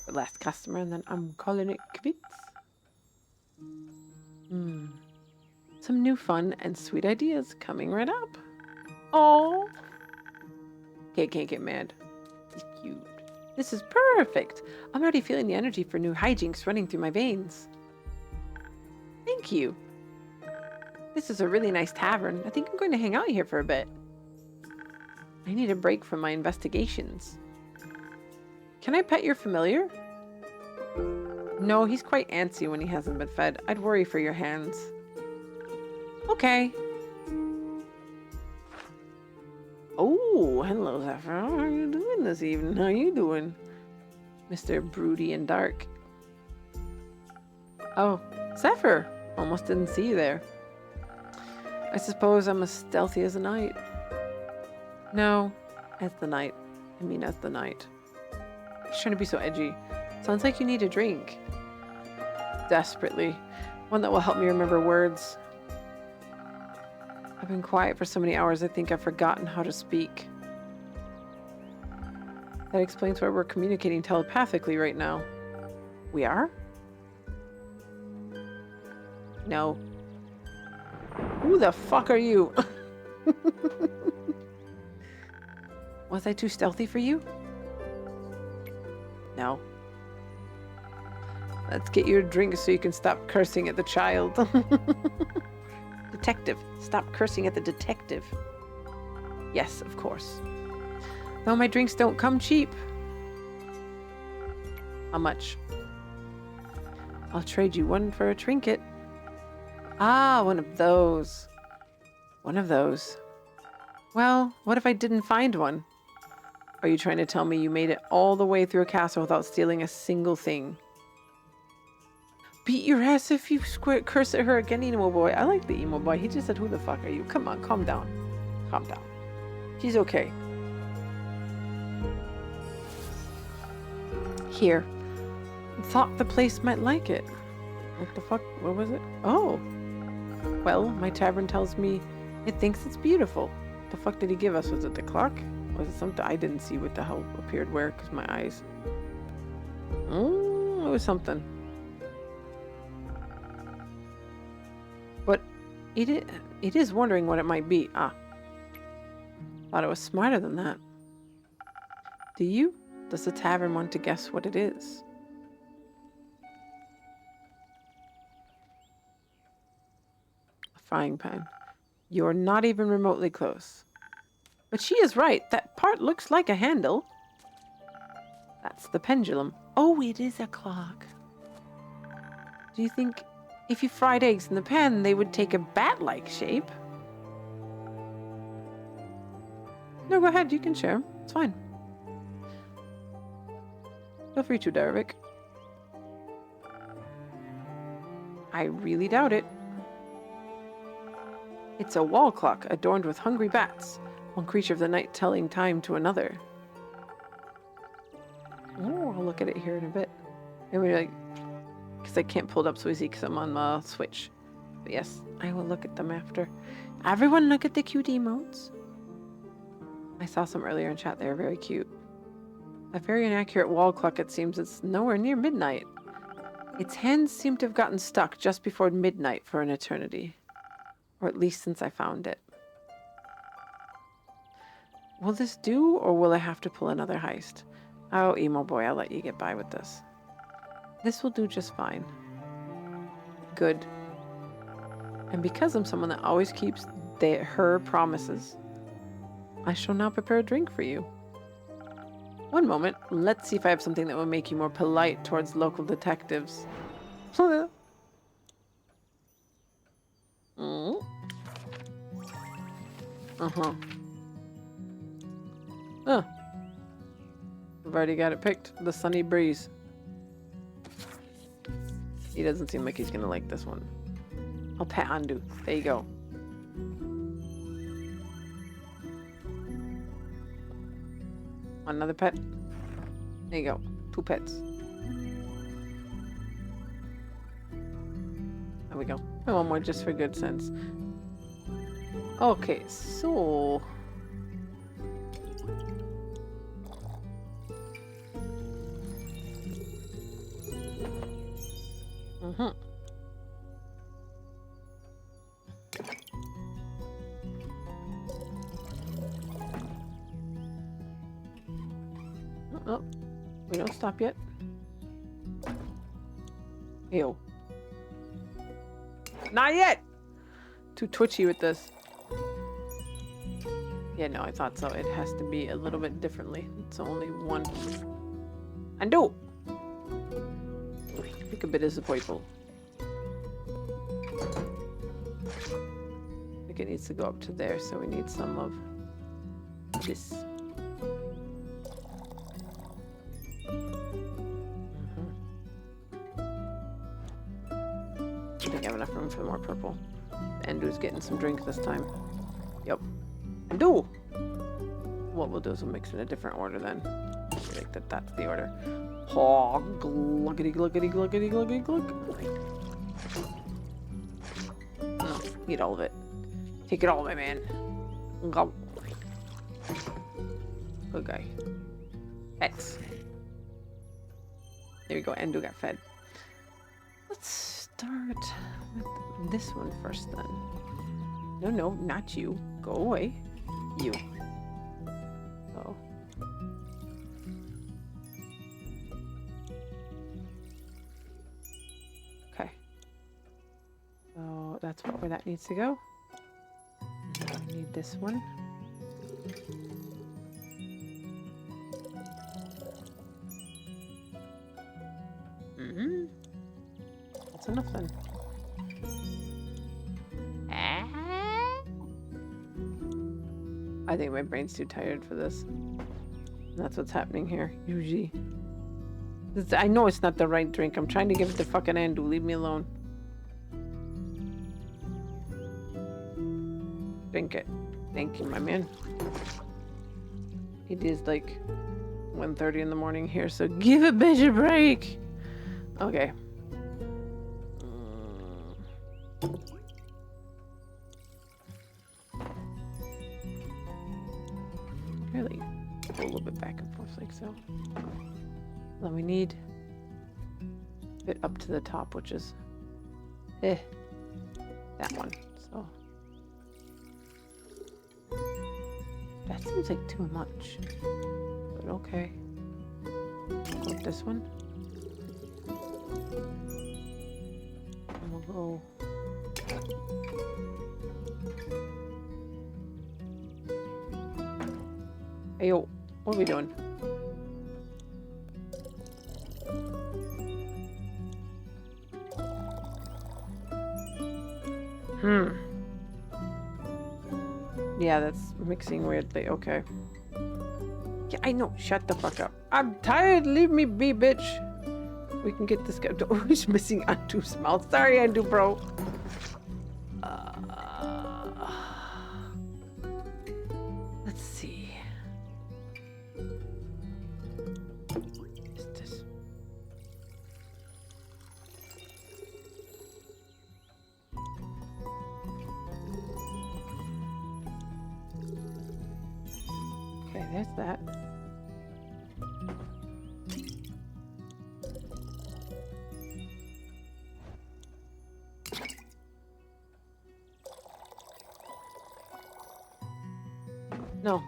The last customer, and then I'm calling it quits. Some new fun and sweet ideas coming right up. Oh. Okay, can't get mad. He's cute. This is perfect. I'm already feeling the energy for new hijinks running through my veins. Thank you. This is a really nice tavern. I think I'm going to hang out here for a bit. I need a break from my investigations. Can I pet your familiar? No, he's quite antsy when he hasn't been fed. I'd worry for your hands. Okay. Oh, hello, Zephyr. How are you doing this evening? How are you doing? Mr. Broody and Dark. Oh, Zephyr. Almost didn't see you there. I suppose I'm as stealthy as a knight. No, as the knight. I mean as the knight. He's trying to be so edgy. Sounds like you need a drink. Desperately. One that will help me remember words. I've been quiet for so many hours I think I've forgotten how to speak. That explains why we're communicating telepathically right now. We are? No. Who the fuck are you? Was I too stealthy for you? No. Let's get you a drink so you can stop cursing at the child. Detective, stop cursing at the detective. Yes, of course. Though my drinks don't come cheap. How much? I'll trade you one for a trinket. Ah, one of those. One of those. Well, what if I didn't find one? Are you trying to tell me you made it all the way through a castle without stealing a single thing? Beat your ass if you curse at her again, emo boy. I like the emo boy. He just said, who the fuck are you? Come on, calm down. Calm down. She's okay. Here. Thought the place might like it. What the fuck? What was it? Oh. Well, my tavern tells me it thinks it's beautiful. The fuck did he give us? Was it the clock? Was it something? I didn't see what the hell appeared where because my eyes. Oh, it was something. But it is wondering what it might be. Ah. Thought it was smarter than that. Do you? Does the tavern want to guess what it is? A frying pan. You're not even remotely close. But she is right. That part looks like a handle. That's the pendulum. Oh, it is a clock. Do you think if you fried eggs in the pan, they would take a bat-like shape? No, go ahead. You can share. It's fine. Feel free to, Derek. I really doubt it. It's a wall clock adorned with hungry bats. One creature of the night telling time to another. Oh, I'll look at it here in a bit. Maybe like, because I can't pull it up so easy because I'm on the Switch. But yes, I will look at them after. Everyone look at the cute emotes. I saw some earlier in chat. They were very cute. A very inaccurate wall clock, it seems. It's nowhere near midnight. Its hands seem to have gotten stuck just before midnight for an eternity. Or at least since I found it. Will this do, or will I have to pull another heist? Oh, emo boy, I'll let you get by with this. This will do just fine. Good. And because I'm someone that always keeps her promises, I shall now prepare a drink for you. One moment. Let's see if I have something that will make you more polite towards local detectives. Mm. Uh-huh. Oh. I've already got it picked. The Sunny Breeze. He doesn't seem like he's gonna like this one. I'll pet Andu. There you go. Another pet. There you go. 2 pets. There we go. And 1 more just for good sense. Okay, so... Mm-hmm. Oh, we don't stop yet. Ew. Not yet! Too twitchy with this. Yeah, no, I thought so. It has to be a little bit differently. It's only 1. Undo! I think a bit disappointful. I think it needs to go up to there, so we need some of this. I think I have enough room for more purple. Andu's getting some drink this time. Yep. Andu! What we'll do is we'll mix in a different order then. I think that's the order. Oh, gluggity gluggity gluggity gluggity glug. No, eat all of it. Take it all, my man. Go. Good guy. X. There we go. Andu got fed. Let's start with this one first then. No, no, not you. Go away. You. Oh. Okay. So that's where that needs to go. Now I need this one. Mm-hmm. That's enough then. I think my brain's too tired for this. That's what's happening here, usually. I know it's not the right drink. I'm trying to give it to fucking Andu. Leave me alone. Drink it. Thank you, my man. It is like 1:30 in the morning here, so give a bitch a break. Okay. Really go a little bit back and forth like so. Then we need a bit up to the top, which is that one. So that seems like too much, but okay. Go with this one. And we'll go. Hey, yo, what are we doing? Yeah, that's mixing weirdly. Okay. Yeah, I know. Shut the fuck up. I'm tired. Leave me be, bitch. We can get this guy. Oh, he's missing Andu's mouth. Sorry, Andu, bro. Let's see. What's this? Okay, there's that. No.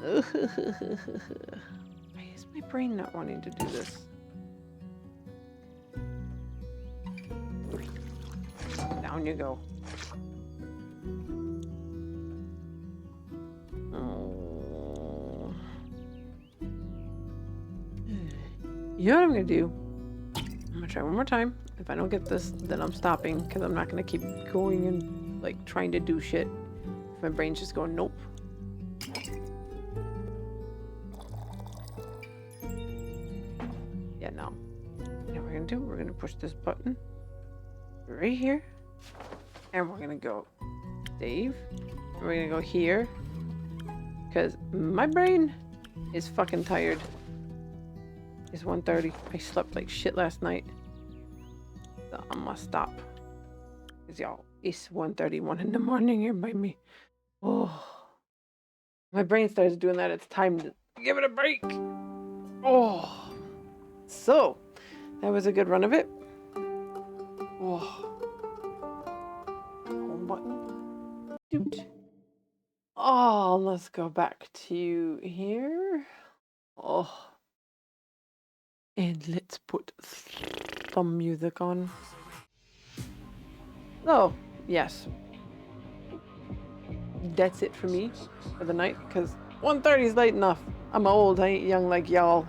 Ugh. Why is my brain not wanting to do this? Down you go. Oh. You know what I'm gonna do? I'm gonna try one more time. If I don't get this, then I'm stopping because I'm not gonna keep going and like trying to do shit. My brain's just going, nope. Yeah, no. You know what we're gonna do? We're gonna push this button right here, and we're gonna go save. And we're gonna go here because my brain is fucking tired. It's 1:30. I slept like shit last night, so I'm gonna stop. Cause y'all, it's 1:31 in the morning here by me. Oh, my brain starts doing that. It's time to give it a break. Oh, so that was a good run of it. Oh, home button. Doot. Oh, let's go back to here. Oh, and let's put some music on. Oh, yes. That's it for me for the night, because 1:30 is late enough. I'm old, I ain't young like y'all.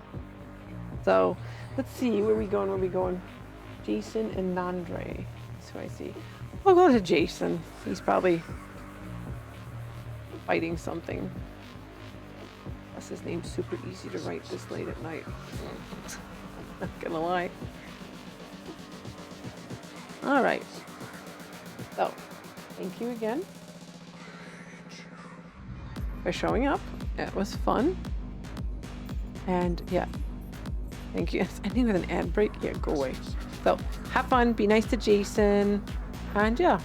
So, let's see, where we going, where we going? Jason and Nandre. That's who I see. We'll go to Jason. He's probably fighting something. Plus his name's super easy to write this late at night. Not gonna lie. Alright. So, thank you again for showing up. It was fun. And yeah, thank you. It's ending with an ad break. Yeah, go away. So, have fun. Be nice to Jason. And yeah,